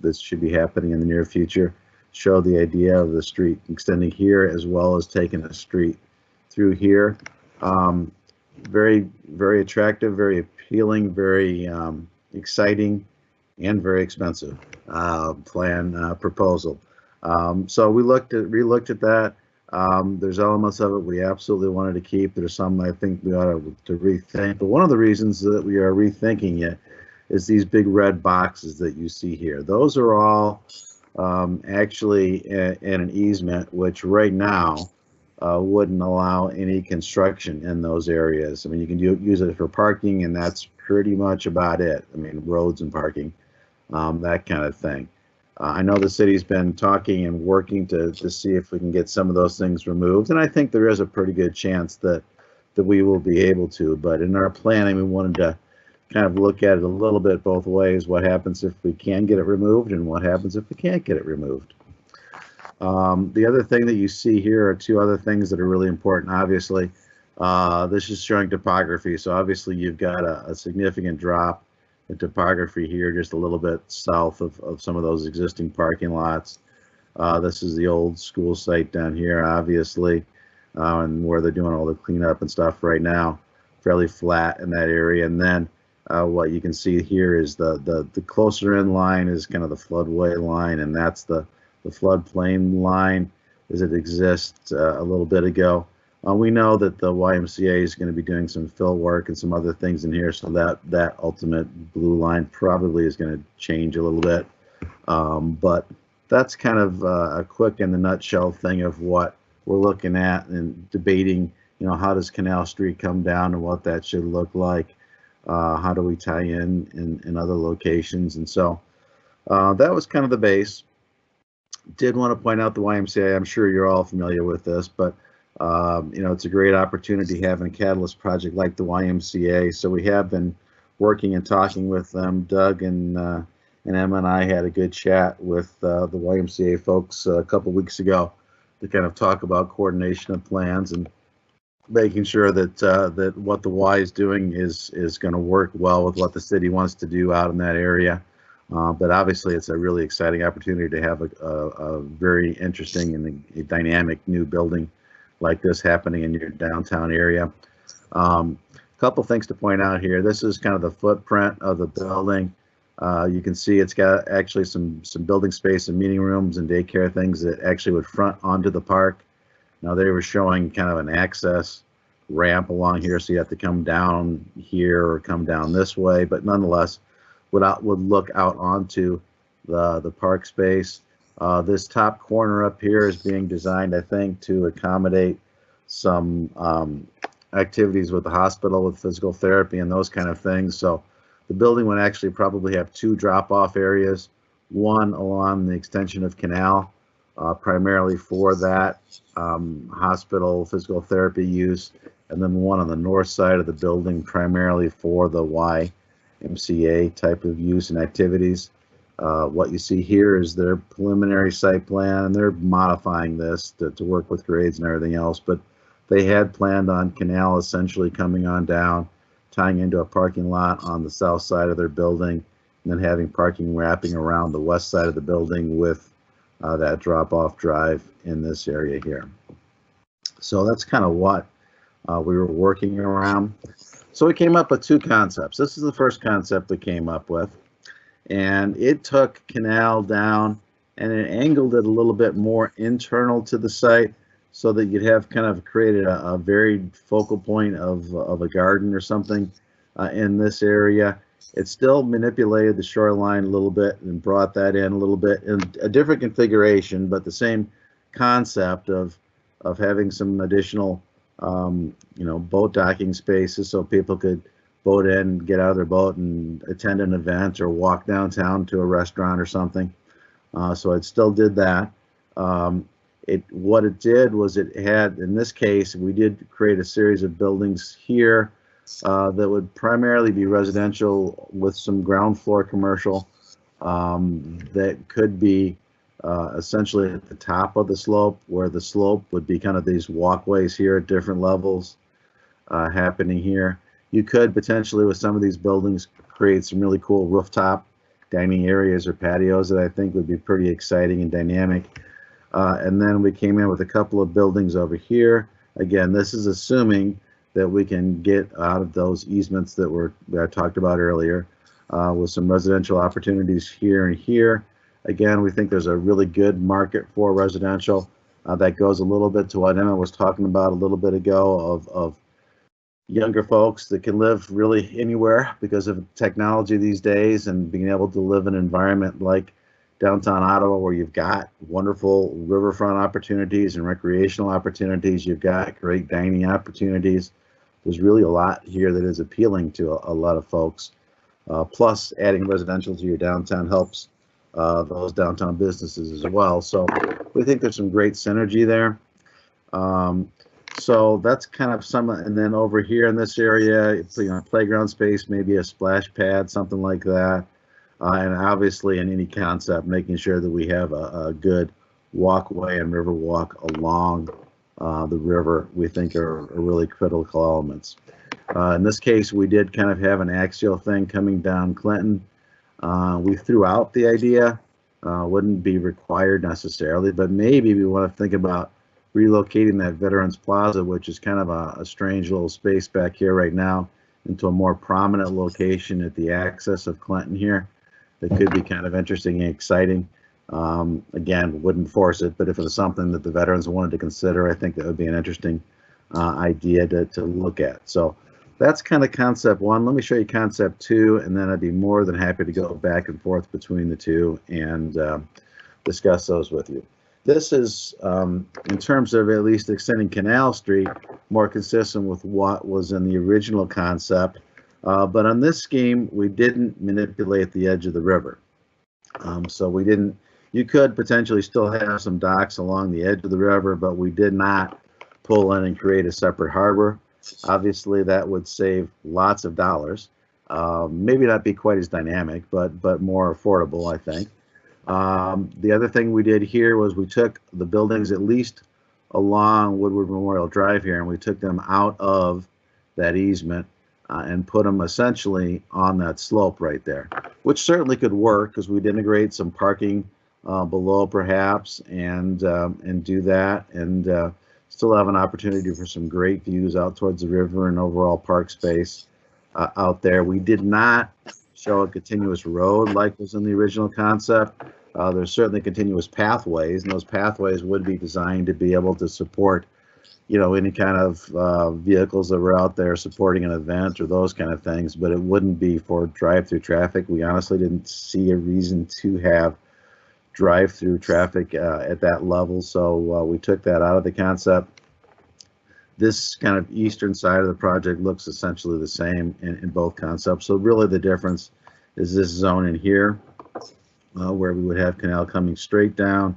This should be happening in the near future. Show the idea of the street extending here as well as taking a street through here. Very, very attractive, very appealing, very exciting, and very expensive plan proposal. So we relooked at that. There's elements of it we absolutely wanted to keep. There's some I think we ought to rethink. But one of the reasons that we are rethinking it is these big red boxes that you see here. Those are all actually in an easement, which right now wouldn't allow any construction in those areas. I mean, you can use it for parking, and that's pretty much about it. I mean, roads and parking, that kind of thing. I know the city's been talking and working to see if we can get some of those things removed, and I think there is a pretty good chance that we will be able to. But in our planning, we wanted to kind of look at it a little bit both ways. What happens if we can get it removed, and what happens if we can't get it removed? The other thing that you see here are two other things that are really important. Obviously, this is showing topography. So obviously you've got a significant drop in topography here, just a little bit south of some of those existing parking lots. This is the old school site down here, obviously, and where they're doing all the cleanup and stuff right now, fairly flat in that area. And then what you can see here is the closer in line is kind of the floodway line, and that's the floodplain line as it exists a little bit ago. We know that the YMCA is going to be doing some fill work and some other things in here, so that ultimate blue line probably is going to change a little bit. But that's kind of a quick in the nutshell thing of what we're looking at and debating. You know, how does Canal Street come down and what that should look like? How do we tie in other locations? And so that was kind of the base. Did want to point out the YMCA. I'm sure you're all familiar with this, but you know, it's a great opportunity having a catalyst project like the YMCA. So we have been working and talking with them. Doug and Emma and I had a good chat with the YMCA folks a couple weeks ago to kind of talk about coordination of plans and making sure that that what the Y is doing is going to work well with what the city wants to do out in that area. But obviously, it's a really exciting opportunity to have a very interesting and a dynamic new building like this happening in your downtown area. Couple things to point out here. This is kind of the footprint of the building. You can see it's got actually some building space and meeting rooms and daycare things that actually would front onto the park. Now they were showing kind of an access ramp along here, so you have to come down here or come down this way, but nonetheless would look out onto the park space. This top corner up here is being designed, I think, to accommodate some activities with the hospital with physical therapy and those kind of things. So the building would actually probably have two drop-off areas, one along the extension of Canal, primarily for that hospital physical therapy use, and then one on the north side of the building primarily for the YMCA type of use and activities. What you see here is their preliminary site plan, and they're modifying this to work with grades and everything else, but they had planned on Canal essentially coming on down, tying into a parking lot on the south side of their building, and then having parking wrapping around the west side of the building with that drop-off drive in this area here. So that's kind of what we were working around. So we came up with two concepts. This is the first concept we came up with, and it took Canal down and it angled it a little bit more internal to the site so that you'd have kind of created a very focal point of a garden or something in this area. It still manipulated the shoreline a little bit and brought that in a little bit in a different configuration, but the same concept of having some additional you know, boat docking spaces so people could boat in, get out of their boat and attend an event or walk downtown to a restaurant or something. So it still did that. What it did was it had, in this case, we did create a series of buildings here that would primarily be residential with some ground floor commercial that could be essentially at the top of the slope, where the slope would be kind of these walkways here at different levels happening here. You could potentially, with some of these buildings, create some really cool rooftop dining areas or patios that I think would be pretty exciting and dynamic. And then we came in with a couple of buildings over here. Again, this is assuming that we can get out of those easements that I talked about earlier, with some residential opportunities here and here. Again, we think there's a really good market for residential. That goes a little bit to what Emma was talking about a little bit ago of younger folks that can live really anywhere because of technology these days, and being able to live in an environment like downtown Ottawa where you've got wonderful riverfront opportunities and recreational opportunities. You've got great dining opportunities. There's really a lot here that is appealing to a lot of folks. Plus, adding residential to your downtown helps those downtown businesses as well. So we think there's some great synergy there. So that's kind of some, and then over here in this area, it's, playground space, maybe a splash pad, something like that. And obviously in any concept, making sure that we have a good walkway and river walk along the river, we think are really critical elements. In this case, we did kind of have an axial thing coming down Clinton. We threw out the idea, wouldn't be required necessarily, but maybe we want to think about relocating that Veterans Plaza, which is kind of a strange little space back here right now, into a more prominent location at the axis of Clinton here. That could be kind of interesting and exciting. Again, wouldn't force it, but if it was something that the veterans wanted to consider, I think that would be an interesting idea to look at. So that's kind of concept one. Let me show you concept two, and then I'd be more than happy to go back and forth between the two and discuss those with you. This is, in terms of at least extending Canal Street, more consistent with what was in the original concept. But on this scheme, we didn't manipulate the edge of the river. So we didn't, you could potentially still have some docks along the edge of the river, but we did not pull in and create a separate harbor. Obviously, that would save lots of dollars. Maybe not be quite as dynamic, but more affordable, I think. The other thing we did here was we took the buildings at least along Woodward Memorial Drive here, and we took them out of that easement and put them essentially on that slope right there, which certainly could work because we'd integrate some parking below perhaps and do that and still have an opportunity for some great views out towards the river and overall park space out there. We did not show a continuous road like was in the original concept. There's certainly continuous pathways, and those pathways would be designed to be able to support, any kind of vehicles that were out there supporting an event or those kind of things, but it wouldn't be for drive-through traffic. We honestly didn't see a reason to have drive-through traffic at that level, so we took that out of the concept. This kind of eastern side of the project looks essentially the same in both concepts. So really the difference is this zone in here where we would have Canal coming straight down,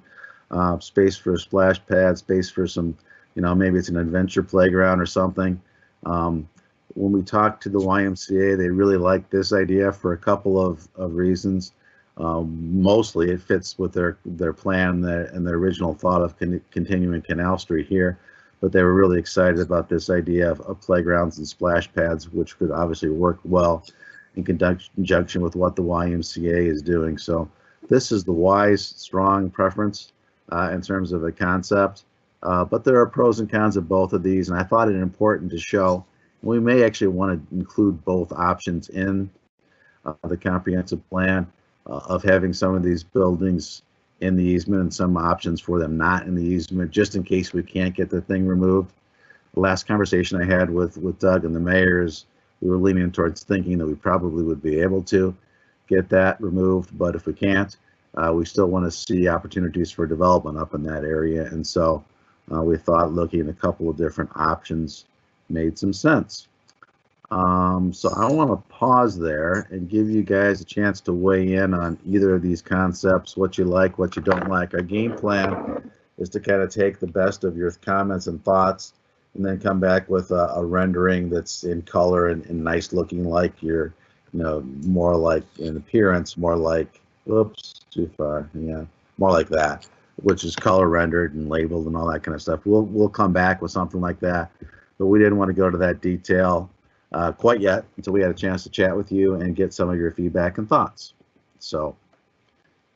space for a splash pad, space for some, maybe it's an adventure playground or something. When we talked to the YMCA, they really liked this idea for a couple of reasons. Mostly it fits with their plan and their original thought of continuing Canal Street here. But they were really excited about this idea of playgrounds and splash pads, which could obviously work well in conjunction with what the YMCA is doing. So this is the wise, strong preference in terms of a concept. But there are pros and cons of both of these, and I thought it important to show. We may actually want to include both options in the comprehensive plan of having some of these buildings in the easement and some options for them not in the easement, just in case we can't get the thing removed. The last conversation I had with Doug and the mayors, we were leaning towards thinking that we probably would be able to get that removed, but if we can't, we still want to see opportunities for development up in that area. And so we thought looking at a couple of different options made some sense. So I want to pause there and give you guys a chance to weigh in on either of these concepts, what you like, what you don't like. Our game plan is to kind of take the best of your comments and thoughts and then come back with a rendering that's in color and nice looking, like you're, more like in appearance, more like, oops, too far. Yeah, more like that, which is color rendered and labeled and all that kind of stuff. We'll come back with something like that, but we didn't want to go to that detail quite yet until we had a chance to chat with you and get some of your feedback and thoughts. So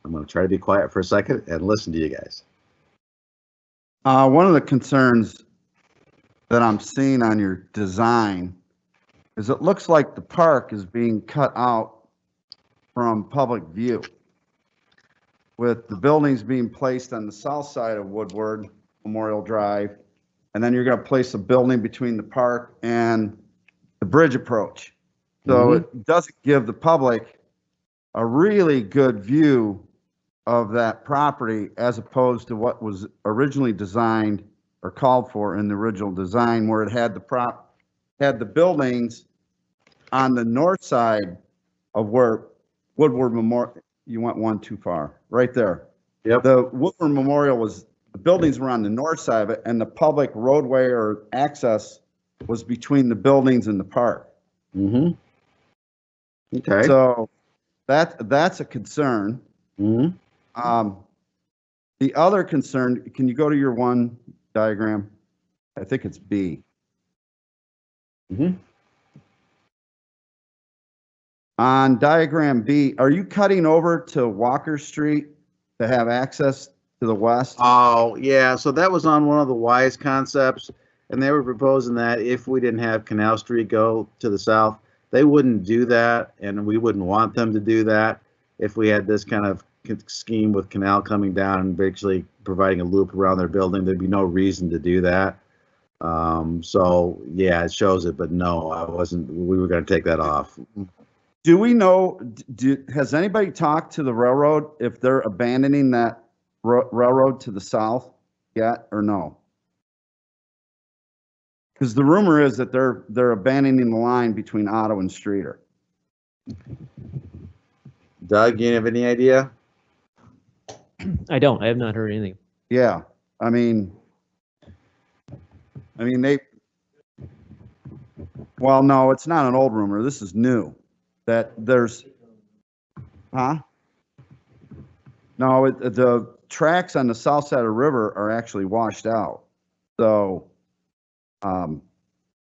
I'm going to try to be quiet for a second and listen to you guys. One of the concerns that I'm seeing on your design is it looks like the park is being cut out from public view, with the buildings being placed on the south side of Woodward Memorial Drive, and then you're going to place a building between the park and the bridge approach. So it doesn't give the public a really good view of that property as opposed to what was originally designed or called for in the original design, where it had the buildings on the north side of where Woodward Memorial, you went one too far, right there. Yep. The Woodward Memorial was the buildings were on the north side of it, and the public roadway or access was between the buildings and the park. Mm-hmm. Okay. So that's a concern. Mm-hmm. The other concern, can you go to your one diagram? I think it's B. Mm-hmm. On diagram B, are you cutting over to Walker Street to have access to the west? Oh, yeah, so that was on one of the WISE concepts, and they were proposing that if we didn't have Canal Street go to the south, they wouldn't do that, and we wouldn't want them to do that if we had this kind of scheme with Canal coming down and basically providing a loop around their building. There'd be no reason to do that. So, yeah, it shows it, but no, we were going to take that off. Do we know, has anybody talked to the railroad if they're abandoning that railroad to the south yet or no? Because the rumor is that they're abandoning the line between Ottawa and Streeter. Doug, you have any idea? I don't. I have not heard anything. Yeah, I mean well, no, it's not an old rumor. This is new. That there's, huh? No, the tracks on the south side of the river are actually washed out. So,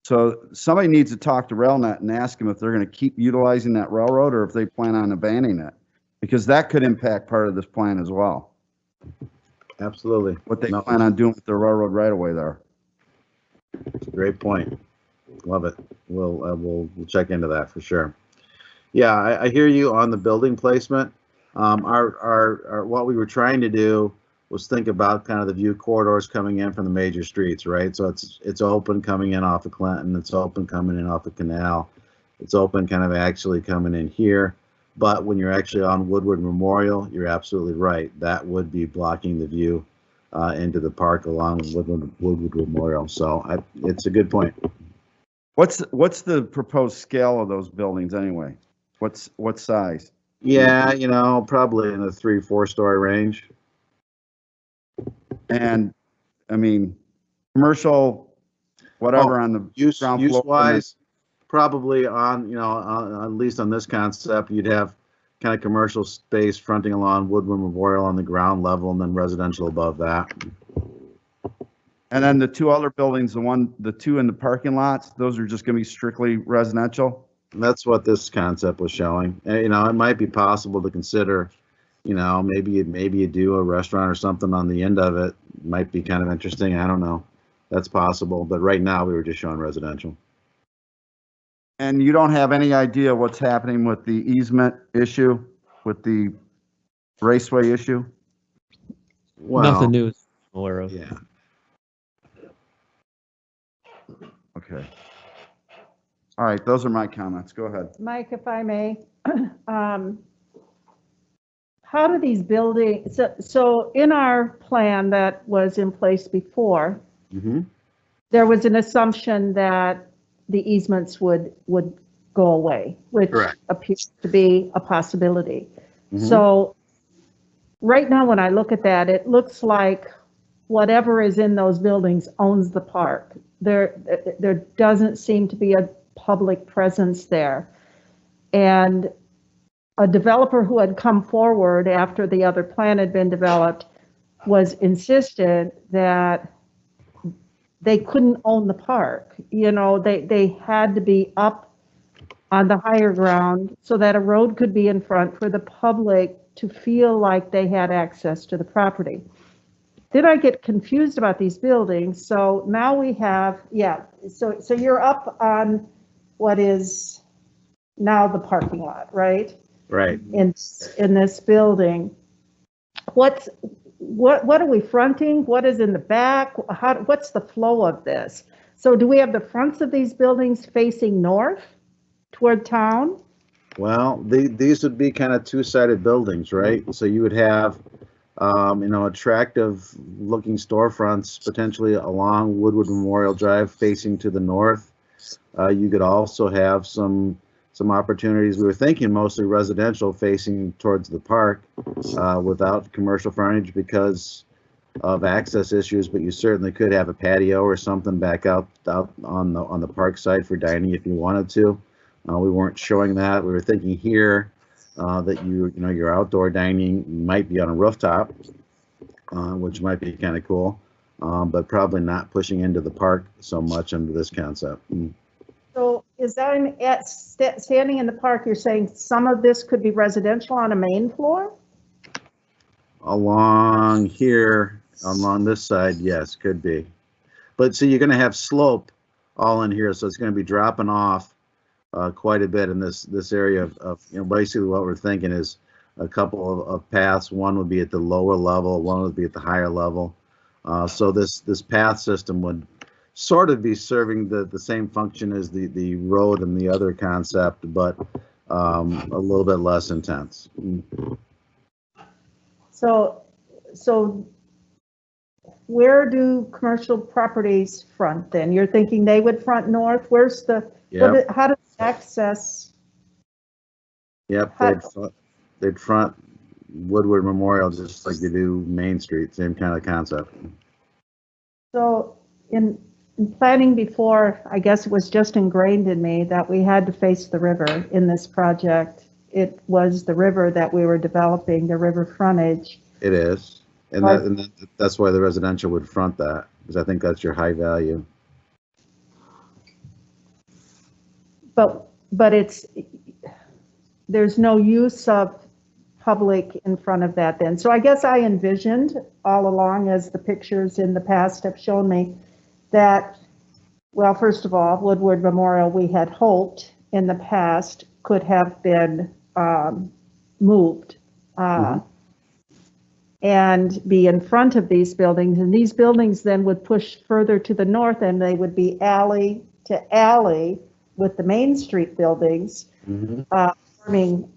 so somebody needs to talk to RailNet and ask them if they're going to keep utilizing that railroad or if they plan on abandoning it, because that could impact part of this plan as well. Absolutely. What they plan on doing with the railroad right away there. Great point. Love it. We'll check into that for sure. Yeah, I hear you on the building placement. Our what we were trying to do was think about kind of the view corridors coming in from the major streets, right? So it's open coming in off of Clinton, it's open coming in off of Canal, it's open kind of actually coming in here. But when you're actually on Woodward Memorial, you're absolutely right. That would be blocking the view into the park along Woodward Memorial. So it's a good point. What's the proposed scale of those buildings anyway? What size? Yeah, probably in the 3-4 story range. And I mean, commercial, whatever on the use floor wise, probably on at least on this concept, you'd have kind of commercial space fronting along Woodward Memorial on the ground level, and then residential above that. And then the two other buildings, the two in the parking lots, those are just going to be strictly residential. That's what this concept was showing. It might be possible to consider, maybe you do a restaurant or something on the end of it. Might be kind of interesting. I don't know. That's possible. But right now we were just showing residential. And you don't have any idea what's happening with the easement issue, with the raceway issue? Well, nothing new is aware of. Yeah. Okay. All right, those are my comments. Go ahead. Mike, if I may, how do these buildings, so in our plan that was in place before, there was an assumption that the easements would go away, which appears to be a possibility. So right now, when I look at that, it looks like whatever is in those buildings owns the park. There doesn't seem to be a public presence there. And a developer who had come forward after the other plan had been developed was insistent that they couldn't own the park. They had to be up on the higher ground so that a road could be in front for the public to feel like they had access to the property. Then I get confused about these buildings. So now we have, so you're up on what is now the parking lot, right? Right. In this building. What are we fronting? What is in the back? What's the flow of this? So do we have the fronts of these buildings facing north toward town? Well, these would be kind of two-sided buildings, right? So you would have, attractive looking storefronts potentially along Woodward Memorial Drive facing to the north. You could also have some opportunities. We were thinking mostly residential facing towards the park without commercial frontage, because of access issues, but you certainly could have a patio or something back out on the park side for dining if you wanted to. We weren't showing that. We were thinking here that you know your outdoor dining might be on a rooftop, which might be kind of cool, but probably not pushing into the park so much under this concept. So is that standing in the park, you're saying some of this could be residential on a main floor? Along here, along this side, yes, could be. But see, you're going to have slope all in here, so it's going to be dropping off quite a bit in this area of you know, basically what we're thinking is a couple of paths. One would be at the lower level, one would be at the higher level. So this path system would sort of be serving the same function as the road and the other concept, but a little bit less intense. So where do commercial properties front then? You're thinking they would front north? Where's the, Yep. how does access? Yep, they'd front Woodward Memorial just like you do Main Street, same kind of concept. So in planning before, I guess it was just ingrained in me that we had to face the river in this project. It was the river that we were developing, the river frontage. It is, and that's why the residential would front that, because I think that's your high value. But there's no use of public in front of that then. So I guess I envisioned all along, as the pictures in the past have shown me, that, well, first of all, Woodward Memorial, we had hoped in the past could have been moved and be in front of these buildings. And these buildings then would push further to the north, and they would be alley to alley with the Main Street buildings, forming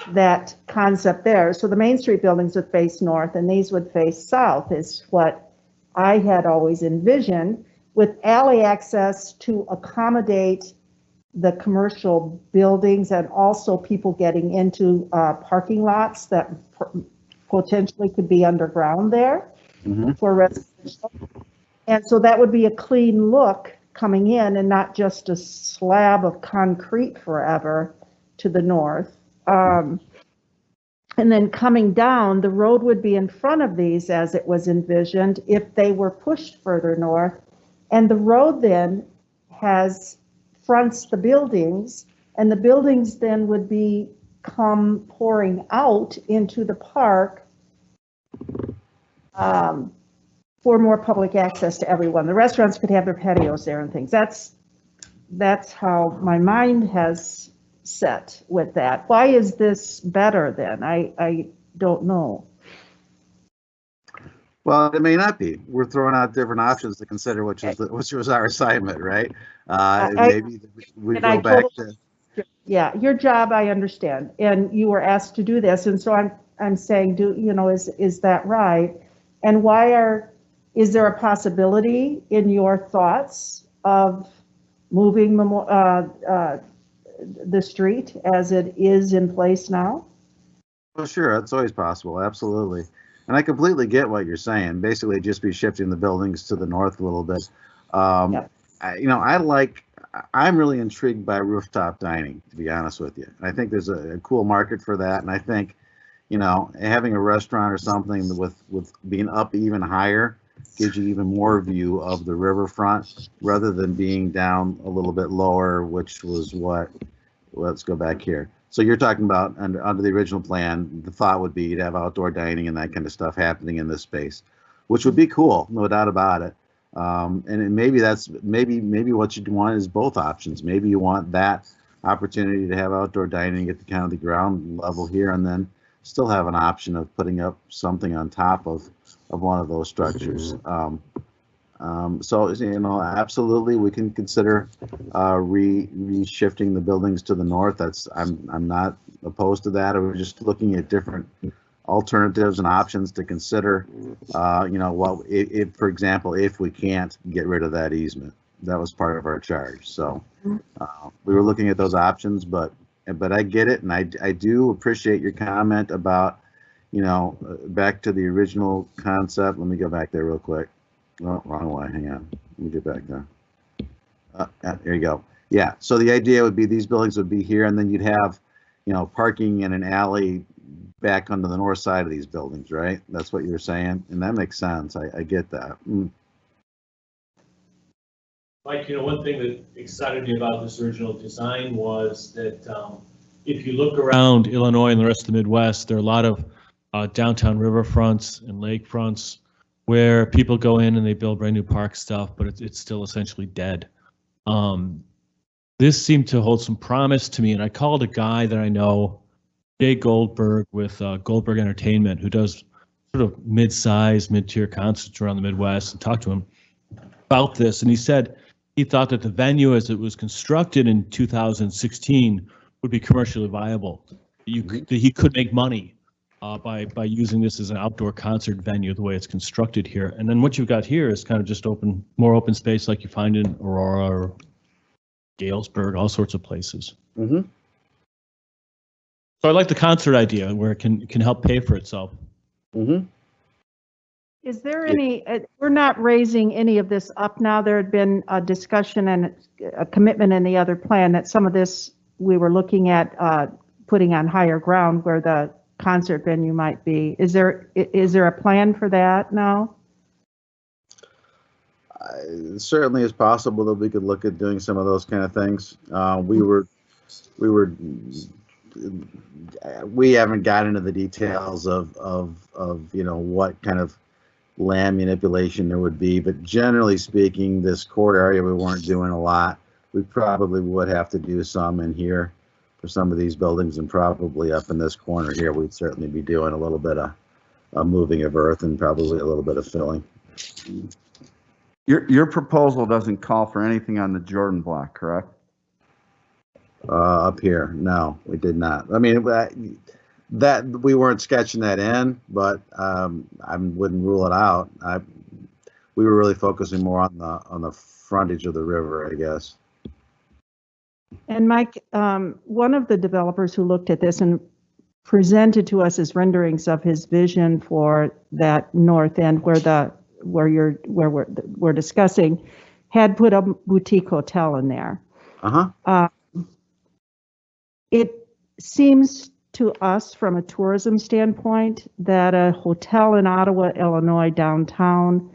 that concept there. So the Main Street buildings would face north and these would face south, is what I had always envisioned, with alley access to accommodate the commercial buildings and also people getting into parking lots that potentially could be underground there for residential. And so that would be a clean look coming in and not just a slab of concrete forever to the north. And then coming down, the road would be in front of these as it was envisioned if they were pushed further north. And the road then fronts the buildings, and the buildings then would come pouring out into the park for more public access to everyone. The restaurants could have their patios there and things. That's how my mind has set with that. Why is this better then? I don't know. Well, it may not be. We're throwing out different options to consider, which was our assignment, right? Maybe we go back to. Yeah, your job, I understand, and you were asked to do this, and so I'm saying, is that right? And is there a possibility in your thoughts of moving the street as it is in place now? Well, sure, that's always possible, absolutely. And I completely get what you're saying. Basically, just be shifting the buildings to the north a little bit. I'm really intrigued by rooftop dining, to be honest with you. I think there's a cool market for that, and I think, having a restaurant or something with being up even higher gives you even more view of the riverfront rather than being down a little bit lower, which was let's go back here. So you're talking about under the original plan, the thought would be you'd have outdoor dining and that kind of stuff happening in this space, which would be cool, no doubt about it. And maybe what you want is both options. Maybe you want that opportunity to have outdoor dining at the ground level here, and then still have an option of putting up something on top of one of those structures. So absolutely, we can consider reshifting the buildings to the north. I'm not opposed to that. We're just looking at different alternatives and options to consider. If, for example, if we can't get rid of that easement, that was part of our charge. So we were looking at those options, but I get it, and I do appreciate your comment about, you know, back to the original concept. Let me go back there real quick. Oh, wrong way. Hang on. Let me get back there. There you go. Yeah. So the idea would be these buildings would be here, and then you'd have, you know, parking in an alley back onto the north side of these buildings, right? That's what you're saying, and that makes sense. I get that. Mike, you know, one thing that excited me about this original design was that if you look around Illinois and the rest of the Midwest, there are a lot of downtown riverfronts and lakefronts where people go in and they build brand new park stuff, but it's still essentially dead. This seemed to hold some promise to me, and I called a guy that I know, Jay Goldberg with Goldberg Entertainment, who does sort of mid-sized, mid-tier concerts around the Midwest, and talked to him about this, and he said he thought that the venue as it was constructed in 2016 would be commercially viable. That he could make money by using this as an outdoor concert venue the way it's constructed here. And then what you've got here is kind of just more open space like you find in Aurora or Galesburg, all sorts of places. Mm-hmm. So I like the concert idea where it can help pay for itself. Mm-hmm. Is there any, we're not raising any of this up now. There had been a discussion and a commitment in the other plan that some of this we were looking at putting on higher ground where the concert venue might be. Is there a plan for that now? It certainly is possible that we could look at doing some of those kind of things. We haven't got into the details of you know what kind of land manipulation there would be, but generally speaking, this core area we weren't doing a lot. We probably would have to do some in here for some of these buildings, and probably up in this corner here, we'd certainly be doing a little bit of moving of earth and probably a little bit of filling. Your proposal doesn't call for anything on the Jordan block, correct? Up here, no, we did not. I mean, that we weren't sketching that in, but I wouldn't rule it out. We were really focusing more on the frontage of the river, I guess. And Mike, one of the developers who looked at this and presented to us as renderings of his vision for that north end where we're discussing had put a boutique hotel in there. It seems to us from a tourism standpoint that a hotel in Ottawa, Illinois downtown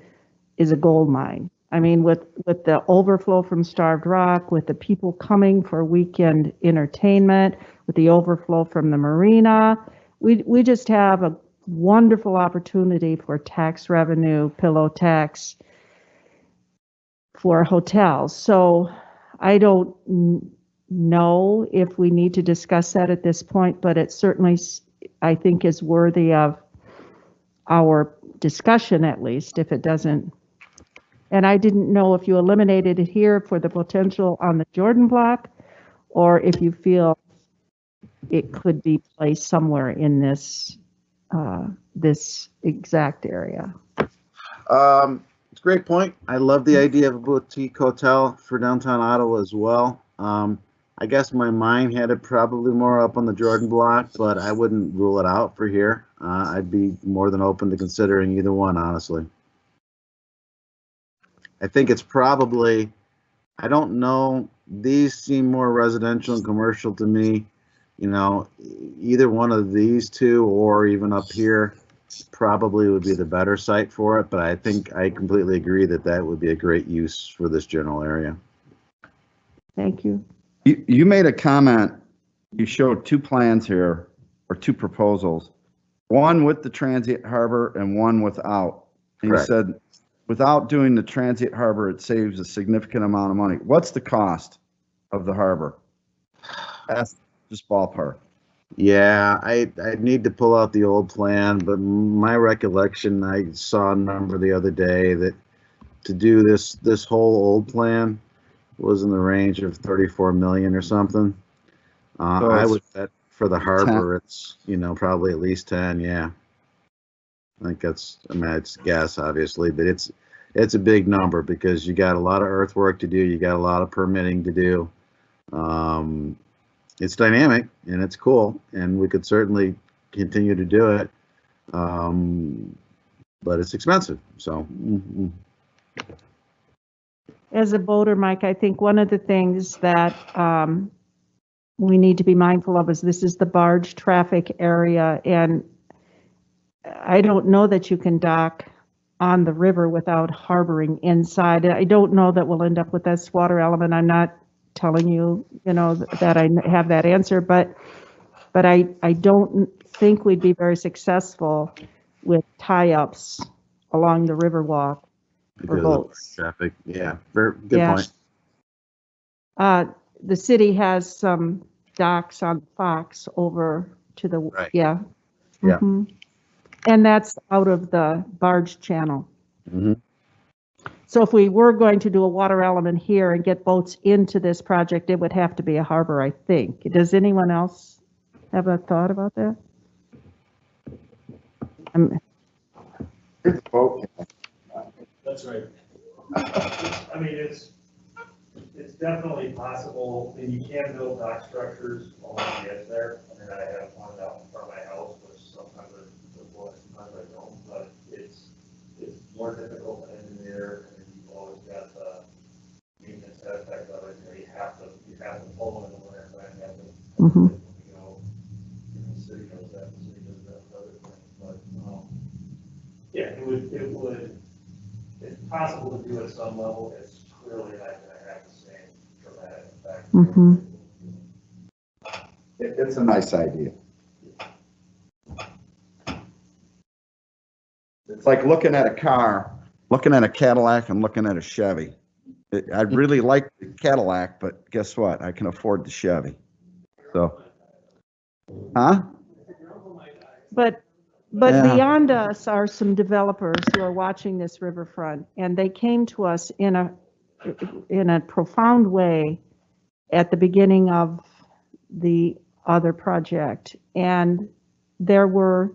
is a gold mine. I mean, with the overflow from Starved Rock, with the people coming for weekend entertainment, with the overflow from the marina, we just have a wonderful opportunity for tax revenue, pillow tax for hotels. So I don't know if we need to discuss that at this point, but it certainly, I think, is worthy of our discussion, at least, if it doesn't. And I didn't know if you eliminated it here for the potential on the Jordan block, or if you feel it could be placed somewhere in this this exact area. It's a great point. I love the idea of a boutique hotel for downtown Ottawa as well. I guess my mind had it probably more up on the Jordan block, but I wouldn't rule it out for here. I'd be more than open to considering either one, honestly. I think it's probably, I don't know, these seem more residential and commercial to me. You know, either one of these two or even up here probably would be the better site for it, but I think I completely agree that that would be a great use for this general area. Thank you. You made a comment, you showed two plans here, or two proposals, one with the transient harbor and one without. And you said, without doing the transient harbor, it saves a significant amount of money. What's the cost of the harbor? That's just ballpark. Yeah, I need to pull out the old plan, but my recollection, I saw a number the other day that to do this whole old plan was in the range of 34 million or something. So I would bet for the harbor, 10. It's, you know, probably at least 10. Yeah. I think that's, I mean, it's a guess, obviously, but it's a big number because you got a lot of earthwork to do. You got a lot of permitting to do. It's dynamic and it's cool, and we could certainly continue to do it. But it's expensive, so. As a boater, Mike, I think one of the things that we need to be mindful of is this is the barge traffic area, and I don't know that you can dock on the river without harboring inside. I don't know that we'll end up with this water element. I'm not telling you, that I have that answer, but I don't think we'd be very successful with tie-ups along the river walk for Because of boats. traffic, yeah, very good Yeah. point. The city has some docks on Fox over to the, Right. yeah. Yeah. Mhm. And that's out of the barge channel. Mhm. So if we were going to do a water element here and get boats into this project, it would have to be a harbor, I think. Does anyone else have a thought about that? That's right. I mean, it's definitely possible, and you can build dock structures along the edge there. I mean, I have one out in front of my house, which sometimes I will, sometimes I don't, but it's more difficult to engineer, and you've always got the maintenance aspect of it. You have to pull in the winter time, you have to, Mhm. the city knows that, the city does that, other things, but, yeah, it's possible to do at some level. It's clearly not gonna have the same dramatic effect. Mhm. It's a nice idea. It's like looking at a car, looking at a Cadillac and looking at a Chevy. I really like the Cadillac, but guess what? I can afford the Chevy. So, huh? But Yeah. beyond us are some developers who are watching this riverfront, and they came to us in a profound way at the beginning of the other project. And there were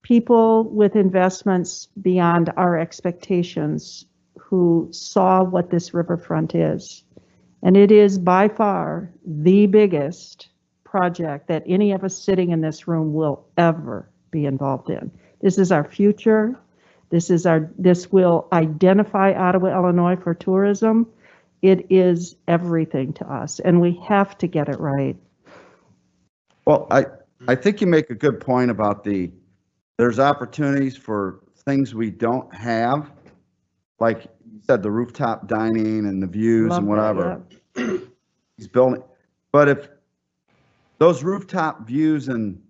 people with investments beyond our expectations who saw what this riverfront is. And it is by far the biggest project that any of us sitting in this room will ever be involved in. This is our future. This will identify Ottawa, Illinois for tourism. It is everything to us, and we have to get it right. Well, I think you make a good point about there's opportunities for things we don't have, like you said, the rooftop dining and the views and Love that, whatever. He's building, but if those rooftop views and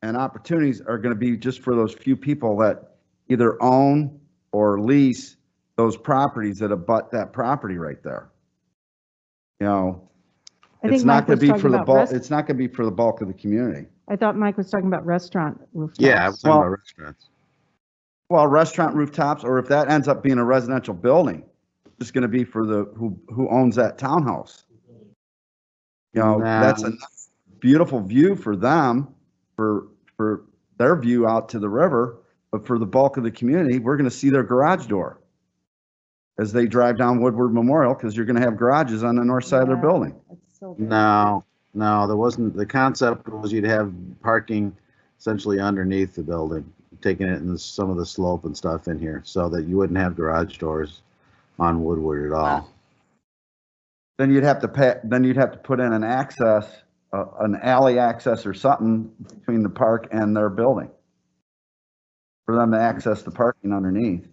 opportunities are going to be just for those few people that either own or lease those properties that abut that property right there. I think It's not Mike going was to be talking for the about bulk, it's not going to be for the bulk of the community. I thought Mike was talking about restaurant rooftops. Yeah, I was talking about restaurants. Well, restaurant rooftops, or if that ends up being a residential building, it's going to be for who owns that townhouse. Nah. That's a beautiful view for them, for their view out to the river, but for the bulk of the community, we're going to see their garage door as they drive down Woodward Memorial, because you're going to have garages on the north side of their building. No, there wasn't. The concept was you'd have parking essentially underneath the building, taking it in some of the slope and stuff in here, so that you wouldn't have garage doors on Woodward at all. Then you'd have to put in an alley access or something between the park and their building for them to access the parking underneath.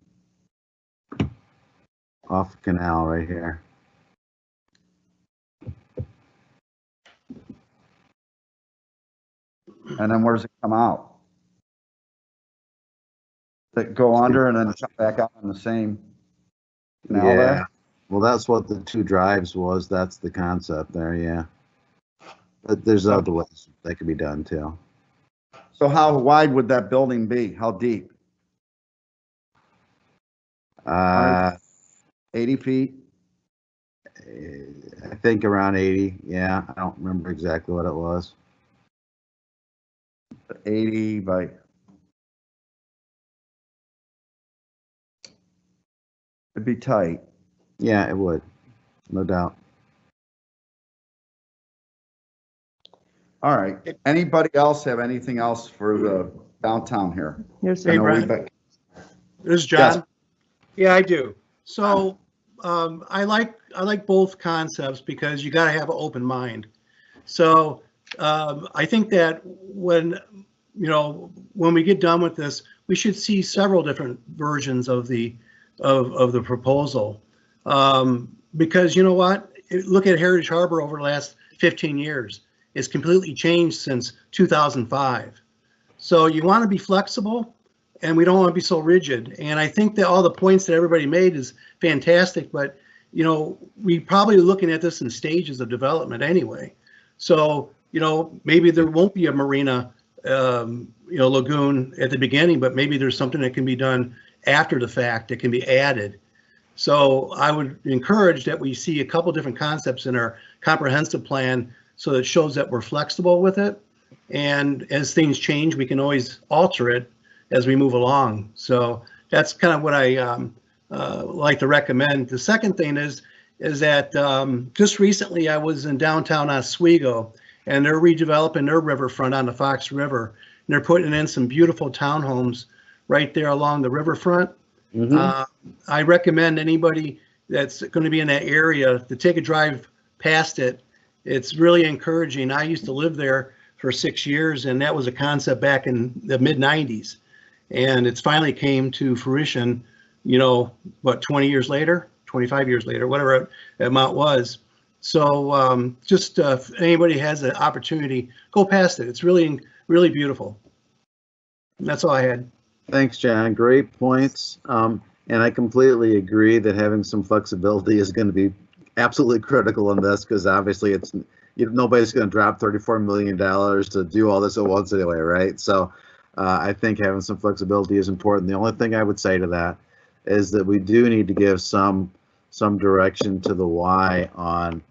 Off Canal right here. And then where's it come out? That go under and then come back out on the same canal Yeah. there? Well, that's what the two drives was. That's the concept there, yeah. But there's other ways that could be done too. So how wide would that building be? How deep? 80 feet? I think around 80. Yeah, I don't remember exactly what it was. 80 by... It'd be tight. Yeah, it would. No doubt. All right. Anybody else have anything else for the downtown here. Here's I Hey, know Brian. we've been- This is John. Yeah, I do. So I like both concepts because you got to have an open mind. So I think that when we get done with this, we should see several different versions of the proposal. Because you know what? Look at Heritage Harbor over the last 15 years. It's completely changed since 2005. So you want to be flexible, and we don't want to be so rigid. And I think that all the points that everybody made is fantastic, but we probably looking at this in stages of development anyway. So maybe there won't be a marina, lagoon at the beginning, but maybe there's something that can be done after the fact that can be added. So I would encourage that we see a couple different concepts in our comprehensive plan so that it shows that we're flexible with it. And as things change, we can always alter it as we move along. So that's kind of what I like to recommend. The second thing is that just recently I was in downtown Oswego, and they're redeveloping their riverfront on the Fox River. And they're putting in some beautiful townhomes right there along the riverfront. I recommend anybody that's going to be in that area to take a drive past it. It's really encouraging. I used to live there for 6 years, and that was a concept back in the mid 90s. And it's finally came to fruition, 20 years later, 25 years later, whatever that amount was. So just if anybody has an opportunity, go past it. It's really, really beautiful. And that's all I had. Thanks, John. Great points. And I completely agree that having some flexibility is going to be absolutely critical in this, because obviously nobody's going to drop $34 million to do all this at once anyway, right? So I think having some flexibility is important. The only thing I would say to that is that we do need to give some direction to the why on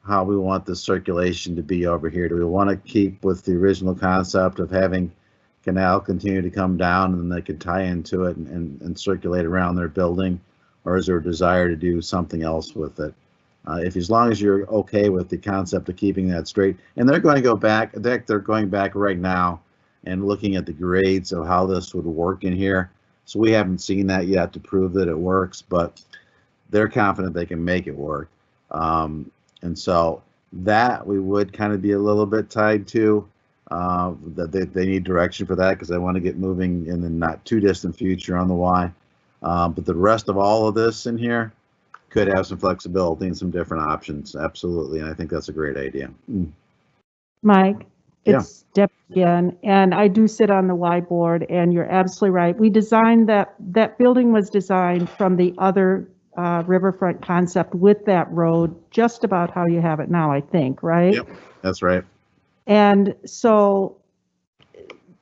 how we want the circulation to be over here. Do we want to keep with the original concept of having Canal continue to come down and they can tie into it and circulate around their building, or is there a desire to do something else with it? As long as you're okay with the concept of keeping that straight, and they're going to go back, they're going back right now and looking at the grades of how this would work in here. So we haven't seen that yet to prove that it works, but they're confident they can make it work. And so that we would kind of be a little bit tied to. That they need direction for that, because I want to get moving in the not too distant future on the why. But the rest of all of this in here could have some flexibility and some different options. Absolutely. And I think that's a great idea. Mike, Yeah. it's Deb again, and I do sit on the Y board, and you're absolutely right. We designed that building was designed from the other riverfront concept with that road, just about how you have it now, I think, right? Yep, that's right. And so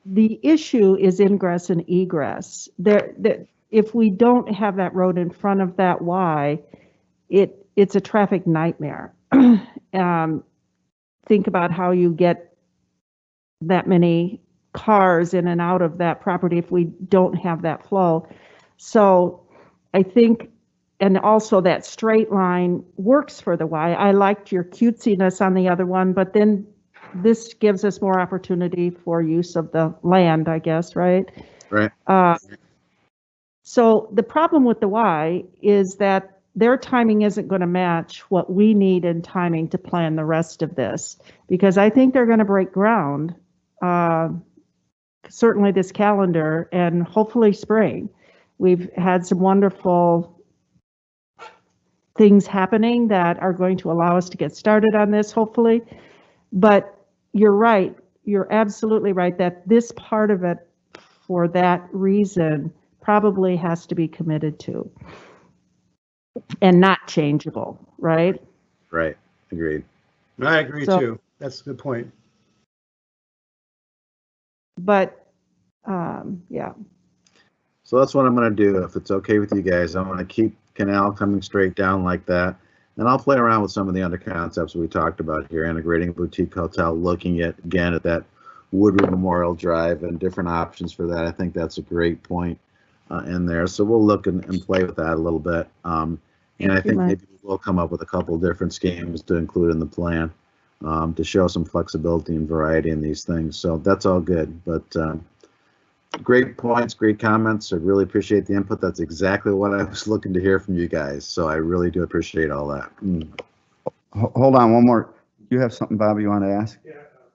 the issue is ingress and egress. If we don't have that road in front of that Y, it's a traffic nightmare. Think about how you get that many cars in and out of that property if we don't have that flow. So I think, and also that straight line works for the Y. I liked your cutesiness on the other one, but then this gives us more opportunity for use of the land, I guess, right? Right. So the problem with the Y is that their timing isn't going to match what we need in timing to plan the rest of this, because I think they're going to break ground, certainly this calendar and hopefully spring. We've had some wonderful things happening that are going to allow us to get started on this, hopefully. But you're right. You're absolutely right that this part of it, for that reason, probably has to be committed to and not changeable, right? Right. Agreed. I agree So- too. That's a good point. But, yeah. So that's what I'm going to do. If it's okay with you guys, I'm going to keep Canal coming straight down like that. And I'll play around with some of the other concepts we talked about here, integrating a boutique hotel, looking at, again, at that Woodward Memorial Drive and different options for that. I think that's a great point in there. So we'll look and play with that a little bit. And I think maybe we'll come up with a couple of different schemes to include in the plan to show some flexibility and variety in these things. So that's all good. But Great points, great comments. I really appreciate the input. That's exactly what I was looking to hear from you guys. So I really do appreciate all that. Hold on, one more. You have something, Bob, you want to ask? Yeah,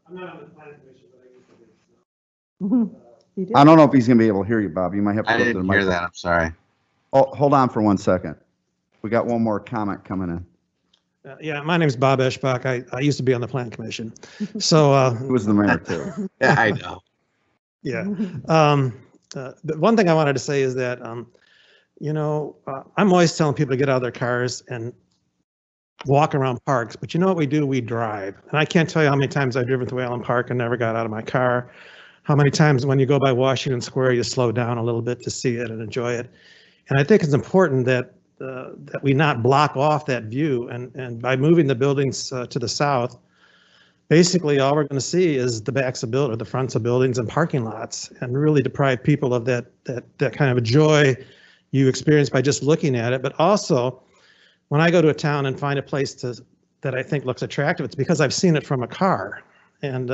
I'm not on the planning commission, but I used to be. You did. I don't know if he's going to be able to hear you, Bob. You might have to I go to the didn't hear microphone. that. I'm sorry. Oh, hold on for 1 second. We got one more comment coming in. Yeah, my name is Bob Eschbach. I used to be on the plan commission. So, Who was the mayor too? Yeah, I know. yeah. The one thing I wanted to say is that, I'm always telling people to get out of their cars and walk around parks, but you know what we do? We drive. And I can't tell you how many times I've driven through Allen Park and never got out of my car. How many times when you go by Washington Square, you slow down a little bit to see it and enjoy it. And I think it's important that we not block off that view. And by moving the buildings to the south, basically all we're going to see is the backs of buildings, the fronts of buildings and parking lots, and really deprive people of that kind of joy you experience by just looking at it. But also, when I go to a town and find a place that I think looks attractive, it's because I've seen it from a car. And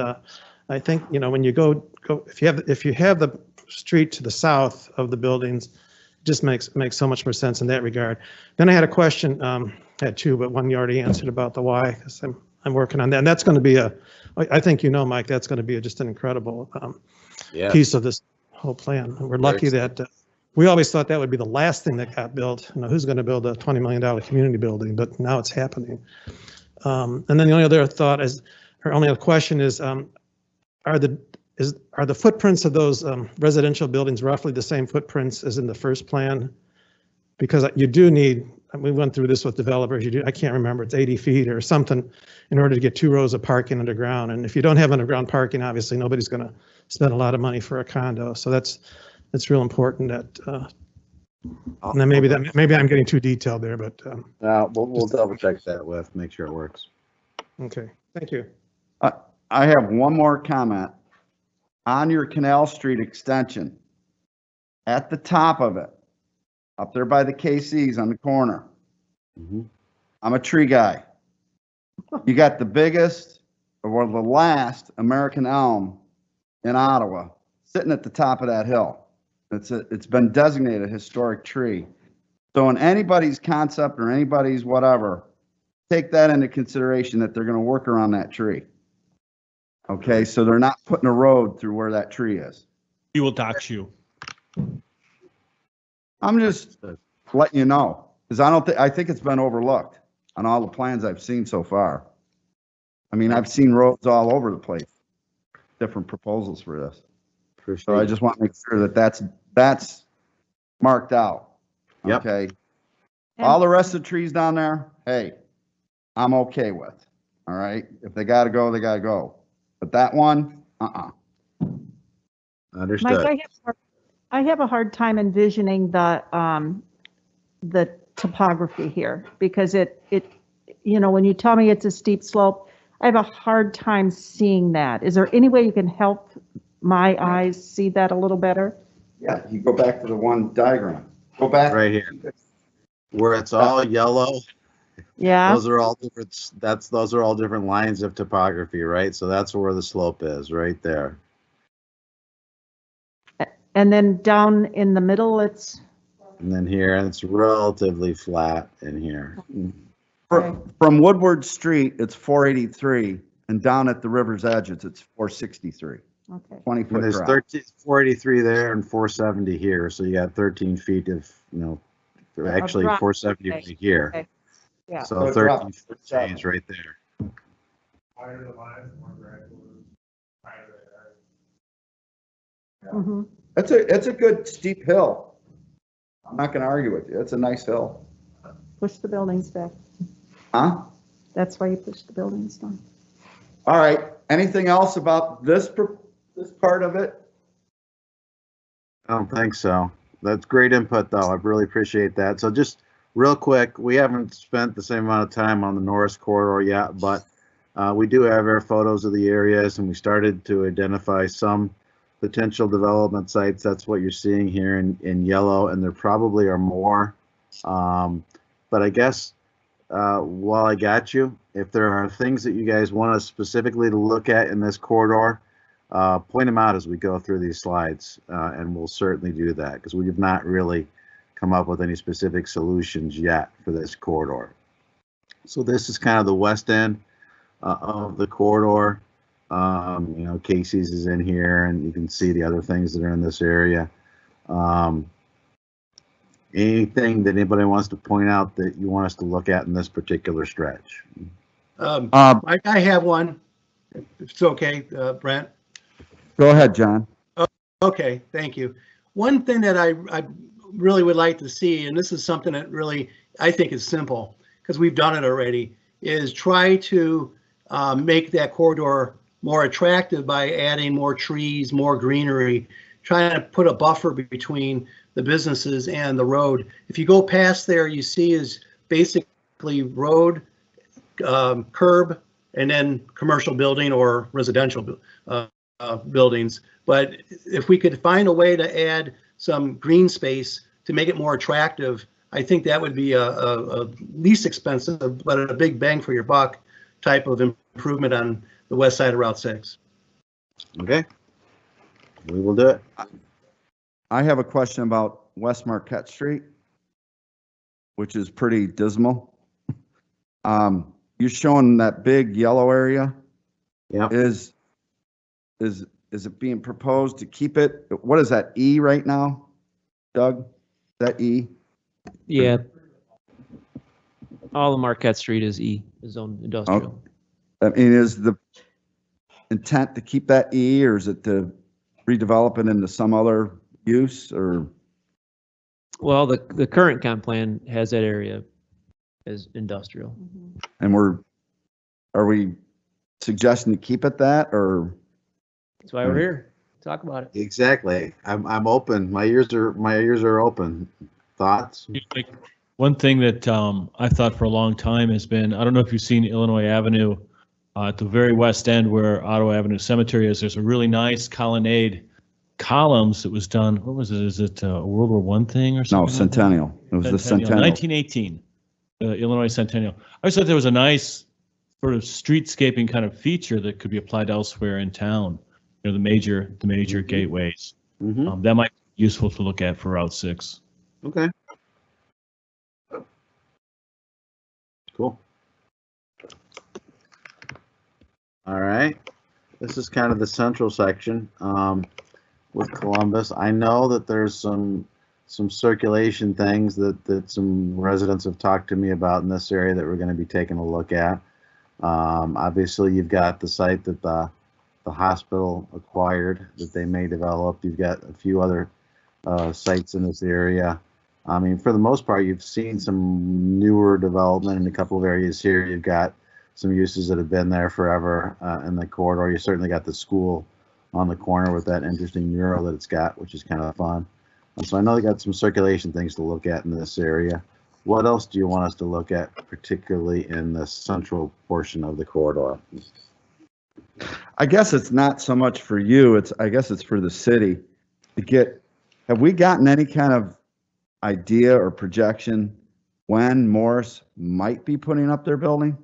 I think, when you go if you have the street to the south of the buildings, it just makes so much more sense in that regard. Then I had a question, I had two, but one you already answered about the why, because I'm working on that. And that's going to be I think Mike, that's going to be just an incredible piece of this whole plan. And we're lucky that we always thought that would be the last thing that got built. Who's going to build a $20 million community building? But now it's happening. And then the only other thought is, or only other question is, are the footprints of those residential buildings roughly the same footprints as in the first plan? Because you do need, we went through this with developers, I can't remember, it's 80 feet or something in order to get 2 rows of parking underground. And if you don't have underground parking, obviously nobody's going to spend a lot of money for a condo. So that's real important that, and then maybe I'm getting too detailed there, but. We'll double check that make sure it works. Okay, thank you. I have one more comment. On your Canal Street extension, at the top of it, up there by the KC's on the corner. I'm a tree guy. You got the biggest or the last American elm in Ottawa sitting at the top of that hill. It's been designated a historic tree. So in anybody's concept or anybody's whatever, take that into consideration that they're going to work around that tree. Okay, so they're not putting a road through where that tree is. We will dox you. I'm just letting you know, because I think it's been overlooked on all the plans I've seen so far. I mean, I've seen roads all over the place, different proposals for this. So I just want to make sure that that's marked out. Yep. Okay. All the rest of the trees down there, hey, I'm okay with. All right. If they got to go, they got to go. But that one, Understood. Mike, I have a hard time envisioning the topography here because it when you tell me it's a steep slope, I have a hard time seeing that. Is there any way you can help my eyes see that a little better? Yeah, you go back to the one diagram. Go back right here, where it's all yellow. Yeah. Those are all different. Those are all different lines of topography, right? So that's where the slope is, right there. And then down in the middle, it's. And then here, and it's relatively flat in here. From Woodward Street, it's 483, and down at the river's edge, it's 463. Okay. 20-foot There's drop. 483 there and 470 here, so you got 13 feet of, actually 470 right here. Okay. Yeah. So 13 foot change right there. Higher the line, more gradual, higher the Mm-hmm. It's a good steep hill. I'm not going to argue with you. It's a nice hill. Push the buildings back. Huh? That's why you push the buildings down. All right. Anything else about this part of it? I don't think so. That's great input, though. I really appreciate that. So just real quick, we haven't spent the same amount of time on the Norris Corridor yet, but we do have our photos of the areas, and we started to identify some potential development sites. That's what you're seeing here in yellow, and there probably are more. But I guess while I got you, if there are things that you guys want us specifically to look at in this corridor, point them out as we go through these slides, and we'll certainly do that because we have not really come up with any specific solutions yet for this corridor. So this is kind of the west end of the corridor. You know, Casey's is in here, and you can see the other things that are in this area. Anything that anybody wants to point out that you want us to look at in this particular stretch? I have one, if it's okay, Brent. Go ahead, John. Okay, thank you. One thing that I really would like to see, and this is something that really I think is simple because we've done it already, is try to make that corridor more attractive by adding more trees, more greenery, trying to put a buffer between the businesses and the road. If you go past there, you see is basically road, curb, and then commercial building or residential buildings. But if we could find a way to add some green space to make it more attractive, I think that would be a least expensive, but a big bang for your buck type of improvement on the west side of Route 6. Okay, we will do it. I have a question about West Marquette Street, which is pretty dismal. You're showing that big yellow area. Yeah. Is it being proposed to keep it? What is that, E right now, Doug? Is that E? Yeah. All of Marquette Street is E, is zone industrial. I mean, is the intent to keep that E, or is it to redevelop it into some other use, or? Well, the current comp plan has that area as industrial. And are we suggesting to keep it that, or? That's why we're here. Talk about it. Exactly. I'm open. My ears are open. Thoughts? One thing that I thought for a long time has been, I don't know if you've seen Illinois Avenue at the very west end where Ottawa Avenue Cemetery is. There's a really nice colonnade columns that was done. What was it? Is it a World War I thing or something? No, Centennial. It was the Centennial. 1918, Illinois Centennial. I always thought there was a nice sort of streetscaping kind of feature that could be applied elsewhere in town. You know, the major gateways. That might be useful to look at for Route 6. Okay. Cool. All right. This is kind of the central section with Columbus. I know that there's some circulation things that some residents have talked to me about in this area that we're going to be taking a look at. Obviously, you've got the site that the hospital acquired that they may develop. You've got a few other sites in this area. I mean, for the most part, you've seen some newer development in a couple of areas here. You've got some uses that have been there forever in the corridor. You certainly got the school on the corner with that interesting mural that it's got, which is kind of fun. So I know they got some circulation things to look at in this area. What else do you want us to look at, particularly in the central portion of the corridor? I guess it's not so much for you. I guess it's for the city to get. Have we gotten any kind of idea or projection when Morris might be putting up their building?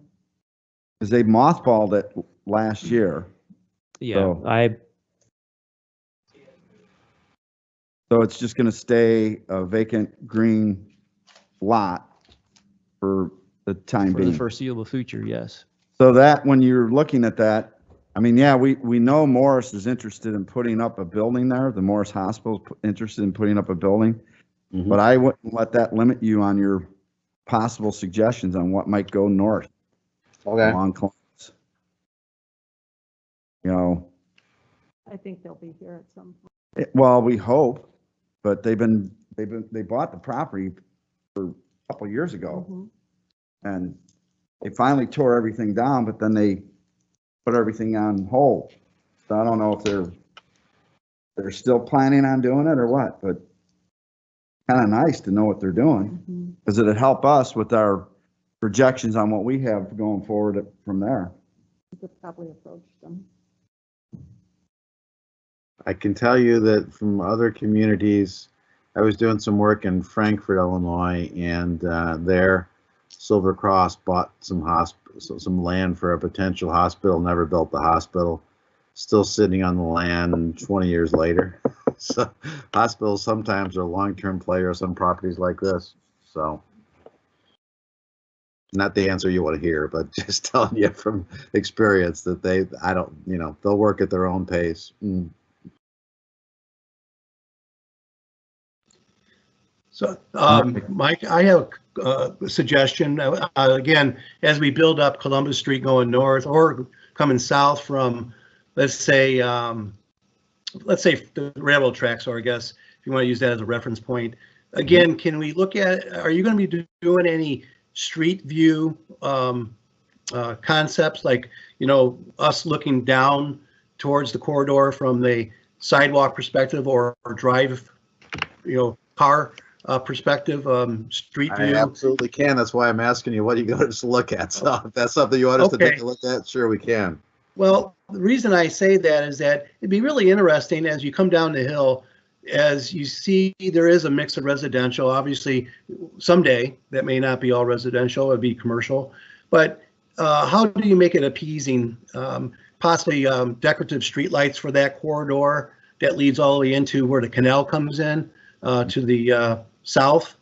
Because they mothballed it last year. Yeah, So it's just going to stay a vacant green lot for the time for being. the foreseeable future, yes. So that when you're looking at that, I mean, yeah, we know Morris is interested in putting up a building there. The Morris Hospital is interested in putting up a building. But I wouldn't let that limit you on your possible suggestions on what might go north. Okay. Along Columbus. You know. I think they'll be here at some point. Well, we hope, but they bought the property for a couple of years ago, and they finally tore everything down, but then they put everything on hold. So I don't know if they're still planning on doing it or what, but kind of nice to know what they're doing, because it'd help us with our projections on what we have going forward from there. You could probably approach them. I can tell you that from other communities, I was doing some work in Frankfort, Illinois, and there Silver Cross bought some land for a potential hospital, never built the hospital. still sitting on the land 20 years later. So hospitals sometimes are long-term players on properties like this. So not the answer you want to hear, but just telling you from experience that they'll work at their own pace. So, Mike, I have a suggestion. Again, as we build up Columbus Street going north or coming south from, let's say the railroad tracks, or I guess if you want to use that as a reference point. Again, can we look at, are you going to be doing any street view concepts, like, us looking down towards the corridor from the sidewalk perspective or drive, car perspective, street view? I absolutely can. That's why I'm asking you what you going to look at. So if that's something you want us to take a look at, sure we can. Well, the reason I say that is that it'd be really interesting as you come down the hill, as you see there is a mix of residential. Obviously, someday that may not be all residential, it'd be commercial. But how do you make it appeasing? Possibly decorative streetlights for that corridor that leads all the way into where the canal comes in to the south.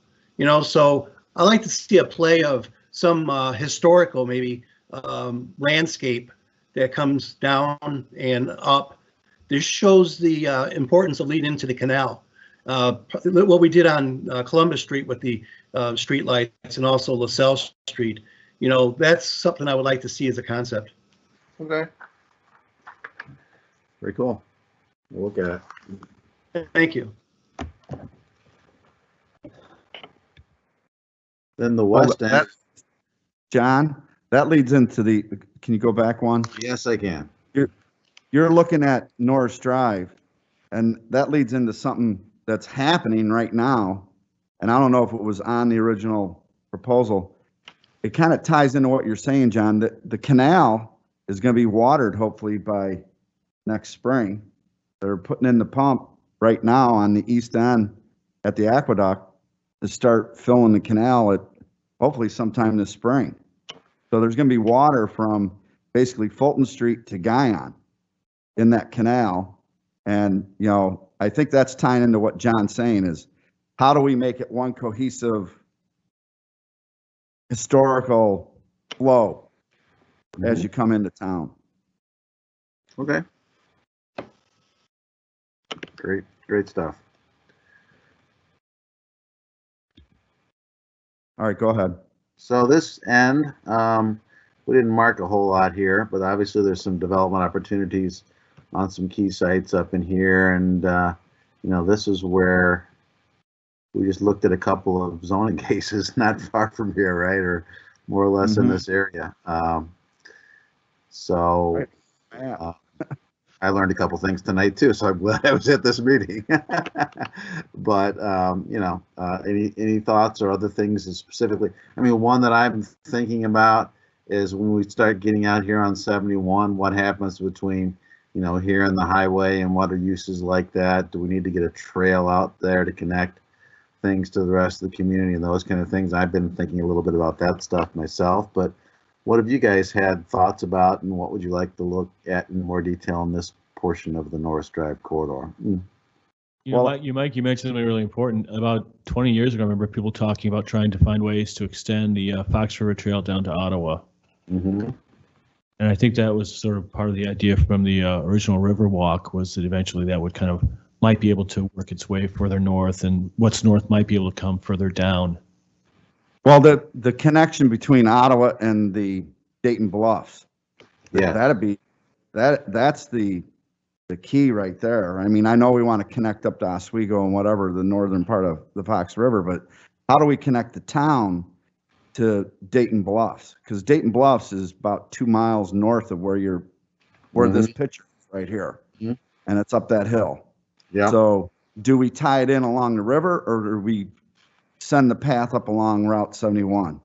So I like to see a play of some historical, maybe landscape that comes down and up. This shows the importance of leading into the canal. What we did on Columbus Street with the street lights, and also LaSalle Street, that's something I would like to see as a concept. Okay. Very cool. We'll look at it. Thank you. Then the west end. John, that leads into the, can you go back one? Yes, I can. You're looking at Norris Drive, and that leads into something that's happening right now. And I don't know if it was on the original proposal. It kind of ties into what you're saying, John, that the canal is going to be watered hopefully by next spring. They're putting in the pump right now on the east end at the aqueduct to start filling the canal at hopefully sometime this spring. So there's going to be water from basically Fulton Street to Guyon in that canal. And, I think that's tying into what John's saying is, how do we make it one cohesive historical flow as you come into town? Okay. Great stuff. All right, go ahead. So this end, we didn't mark a whole lot here, but obviously there's some development opportunities on some key sites up in here. And, this is where we just looked at a couple of zoning cases not far from here, right? Or more or less in this area. I learned a couple things tonight too, so I'm glad I was at this meeting. But any thoughts or other things specifically? I mean, one that I'm thinking about is when we start getting out here on 71, what happens between here and the highway, and what are uses like that? Do we need to get a trail out there to connect things to the rest of the community and those kind of things? I've been thinking a little bit about that stuff myself, but what have you guys had thoughts about, and what would you like to look at in more detail in this portion of the Norris Drive corridor? You mentioned something really important. About 20 years ago, I remember people talking about trying to find ways to extend the Fox River Trail down to Ottawa. Mm-hmm. And I think that was sort of part of the idea from the original Riverwalk, was that eventually that would might be able to work its way further north, and what's north might be able to come further down. Well, the connection between Ottawa and the Dayton Bluffs, that's the key right there. I mean, I know we want to connect up to Oswego and whatever, the northern part of the Fox River, but how do we connect the town to Dayton Bluffs? Because Dayton Bluffs is about 2 miles north of where this picture is right here, and it's up that hill. Yeah. So do we tie it in along the river, or do we send the path up along Route 71?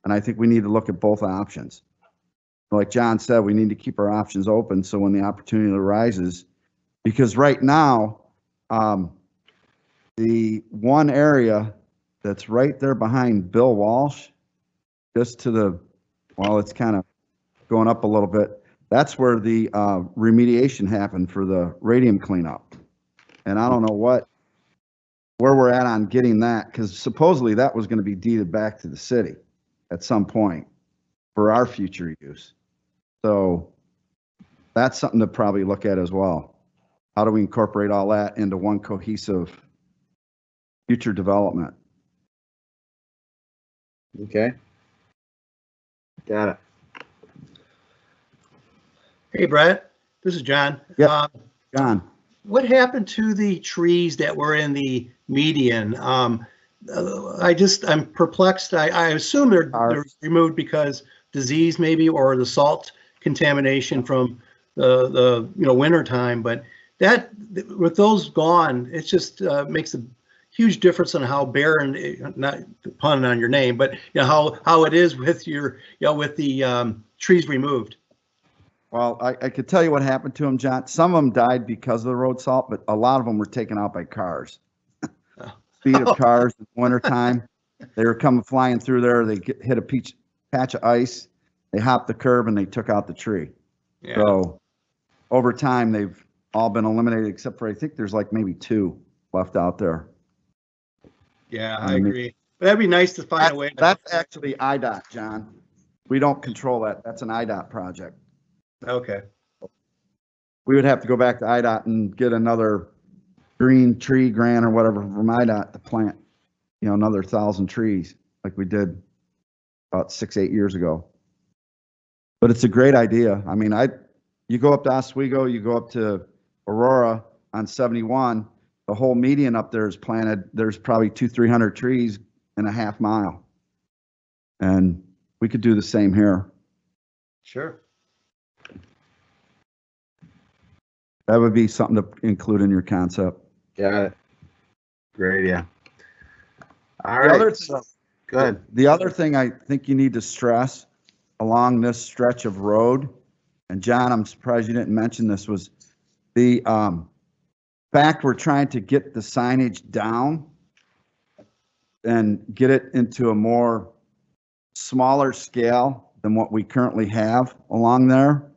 And I think we need to look at both options. Like John said, we need to keep our options open so when the opportunity arises, because right now, the one area that's right there behind Bill Walsh, just to the, well, it's kind of going up a little bit, That's where the remediation happened for the radium cleanup. And I don't know where we're at on getting that, because supposedly that was going to be deeded back to the city at some point for our future use. So that's something to probably look at as well. How do we incorporate all that into one cohesive future development? Okay. Got it. Hey, Brett, this is John. Yep. John. What happened to the trees that were in the median? I'm perplexed. I assume they're removed because disease maybe, or the salt contamination from the winter time. But that, with those gone, it just makes a huge difference on how barren, not pun on your name, but how it is with your with the trees removed. Well, I could tell you what happened to them, John. Some of them died because of the road salt, but a lot of them were taken out by cars. Speed of cars in the wintertime. They were coming flying through there. They hit a patch of ice. They hopped the curb and they took out the tree. Yeah. So over time, they've all been eliminated except for, I think there's like maybe 2 left out there. Yeah, I agree. But that'd be nice to find a way. That's actually IDOT, John. We don't control that. That's an IDOT project. Okay. We would have to go back to IDOT and get another green tree grant or whatever from IDOT to plant, another 1,000 trees like we did about 6-8 years ago. But it's a great idea. I mean, you go up to Oswego, you go up to Aurora on 71, the whole median up there is planted. There's probably 200-300 trees in a half mile. And we could do the same here. Sure. That would be something to include in your concept. Got it. Great, yeah. All right. Go ahead. The other thing I think you need to stress along this stretch of road, and John, I'm surprised you didn't mention this, was the fact we're trying to get the signage down and get it into a more smaller scale than what we currently have along there.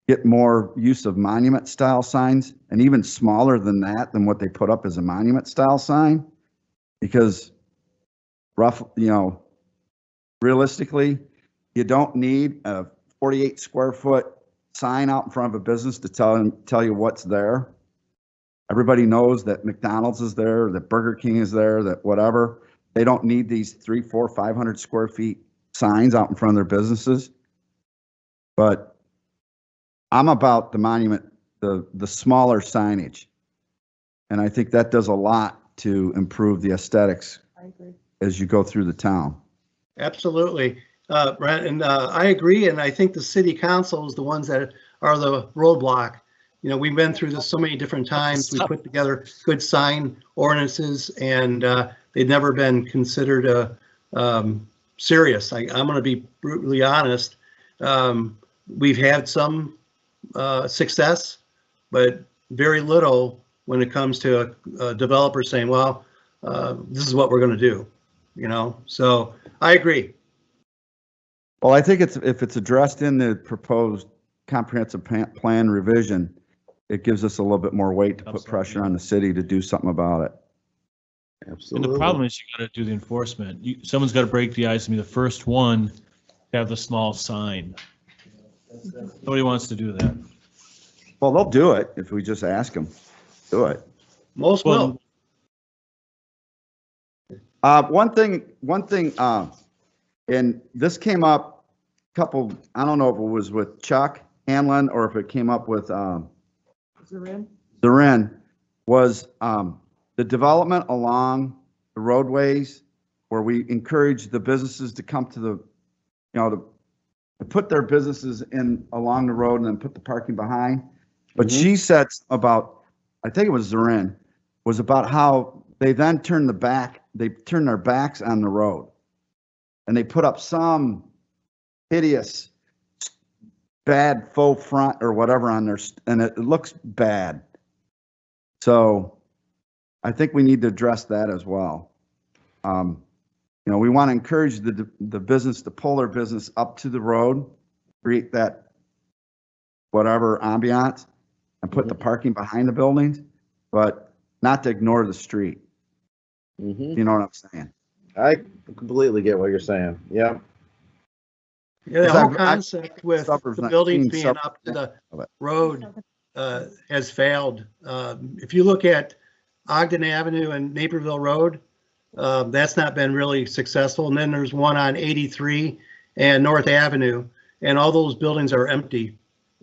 Get more use of monument style signs, and even smaller than that, than what they put up as a monument style sign. Because realistically, you don't need a 48 square foot sign out in front of a business to tell you what's there. Everybody knows that McDonald's is there, that Burger King is there, that whatever. They don't need these 300, 400, 500 square feet signs out in front of their businesses. But I'm about the monument, the smaller signage. And I think that does a lot to improve the aesthetics as you go through the town. Absolutely. Brent, and I agree. And I think the city council is the ones that are the roadblock. We've been through this so many different times. We put together good sign ordinances, and they've never been considered serious. I'm going to be brutally honest. We've had some success, but very little when it comes to a developer saying, well, this is what we're going to do, so I agree. Well, I think if it's addressed in the proposed comprehensive plan revision, it gives us a little bit more weight to put pressure on the city to do something about it. Absolutely. And the problem is you got to do the enforcement. Someone's got to break the ice and be the first one to have the small sign. Nobody wants to do that. Well, they'll do it if we just ask them. Do it. Most will. One thing, and this came up a couple, I don't know if it was with Chuck Hanlon or if it came up with Zorin, was the development along the roadways where we encourage the businesses to come to the, to put their businesses in along the road and then put the parking behind. But she said about, I think it was Zorin, was about how they then turn their backs on the road and they put up some hideous bad faux front or whatever on there, and it looks bad. So I think we need to address that as well. We want to encourage the business to pull their business up to the road, create that whatever ambiance and put the parking behind the buildings, but not to ignore the street. Mhm. You know what I'm saying? I completely get what you're saying. Yeah. Yeah, the Because whole I've concept with suburbs, the I've buildings seen being suburbs up to the of it. road has failed. If you look at Ogden Avenue and Naperville Road, that's not been really successful. And then there's one on 83 and North Avenue, and all those buildings are empty.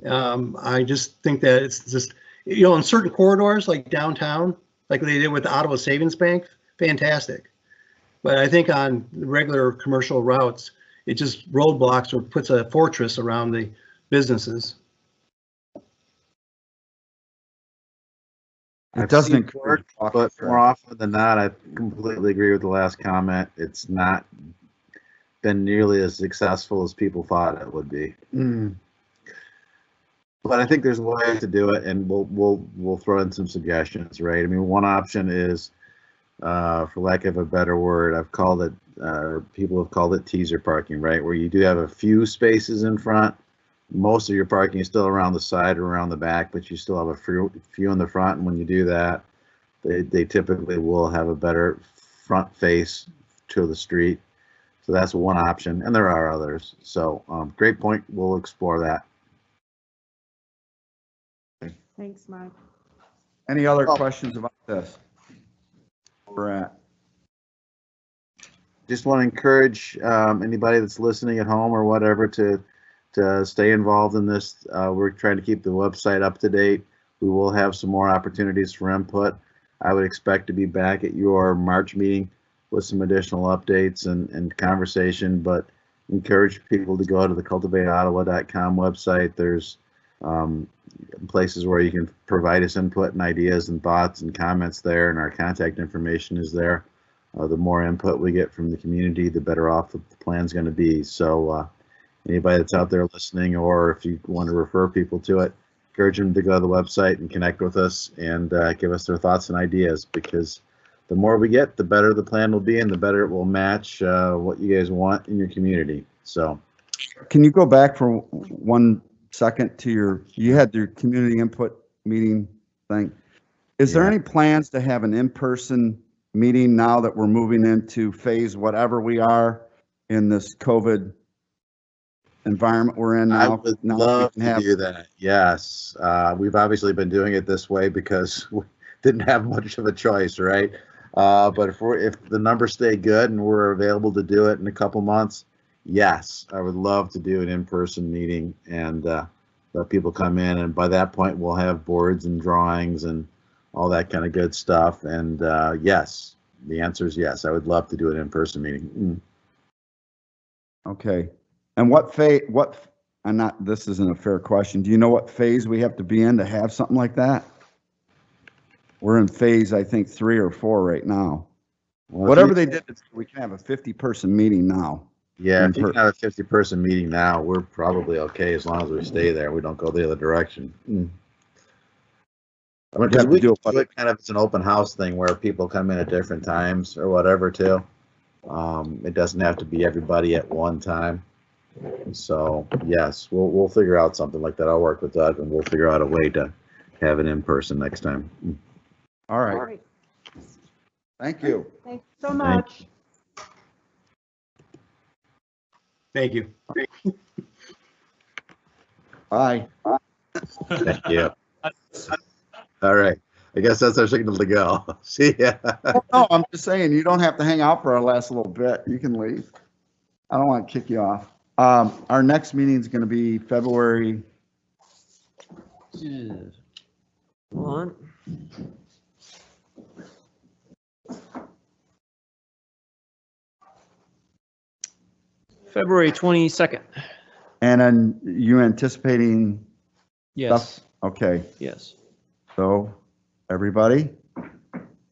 I just think that it's just, you know, in certain corridors like downtown, like they did with the Ottawa Savings Bank, fantastic. But I think on regular commercial routes, it just roadblocks or puts a fortress around the businesses. It doesn't seen it encourage work, walking but more traffic. often than not, I completely agree with the last comment. It's not been nearly as successful as people thought it would be. But I think there's a way to do it, and we'll throw in some suggestions, right? I mean, one option is, for lack of a better word, I've called it, people have called it teaser parking, right? Where you do have a few spaces in front. Most of your parking is still around the side or around the back, but you still have a few in the front. And when you do that, they typically will have a better front face to the street. So that's one option, and there are others. So great point. We'll explore that. Thanks, Mike. Any other questions about this? Where we're at? Just want to encourage anybody that's listening at home or whatever to stay involved in this. We're trying to keep the website up to date. We will have some more opportunities for input. I would expect to be back at your March meeting with some additional updates and conversation, but encourage people to go to the cultivateottawa.com website. There's places where you can provide us input and ideas and thoughts and comments there, and our contact information is there. The more input we get from the community, the better off the plan's going to be. So anybody that's out there listening, or if you want to refer people to it, encourage them to go to the website and connect with us and give us their thoughts and ideas, because the more we get, the better the plan will be and the better it will match what you guys want in your community. So Can you go back for 1 second to you had your community input meeting thing. Is there Yeah. any plans to have an in-person meeting now that we're moving into phase whatever we are in this COVID environment we're in now? I would Now love we can to do that. Yes. We've obviously been doing it this way because we didn't have much of a choice, right? But if the numbers stay good and we're available to do it in a couple months, yes, I would love to do an in-person meeting and let people come in. And by that point, we'll have boards and drawings and all that kind of good stuff. And yes, the answer is yes. I would love to do an in-person meeting. Okay. And this isn't a fair question. Do you know what phase we have to be in to have something like that? We're in phase, I think, 3 or 4 right now. Well, Whatever they did, we can have a 50-person meeting now. Yeah, if you can have a 50-person meeting now, we're probably okay as long as we stay there. We don't go the other direction. I mean, because we do it kind of, it's an open house thing where people come in at different times or whatever too. It doesn't have to be everybody at one time. So yes, we'll figure out something like that. I'll work with Doug and we'll figure out a way to have it in person next time. All right. Thank you. Thanks so much. Thank you. Bye. Thank you. All right. I guess that's our signal to go. See ya. No, I'm just saying, you don't have to hang out for our last little bit. You can leave. I don't want to kick you off. Our next meeting is going to be February. Hold on. February 22nd. And then you anticipating Yes. stuff? Okay. Yes. So everybody,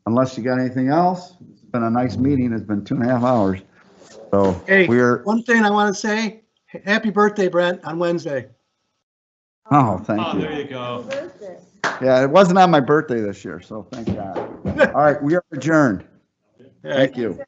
unless you got anything else, it's been a nice meeting. It's been 2.5 hours. So Hey, we're, one thing I want to say, happy birthday, Brent, on Wednesday. oh, thank Oh, you. there you go. Yeah, it wasn't on my birthday this year, so thank God. All right, we are adjourned. Thank you.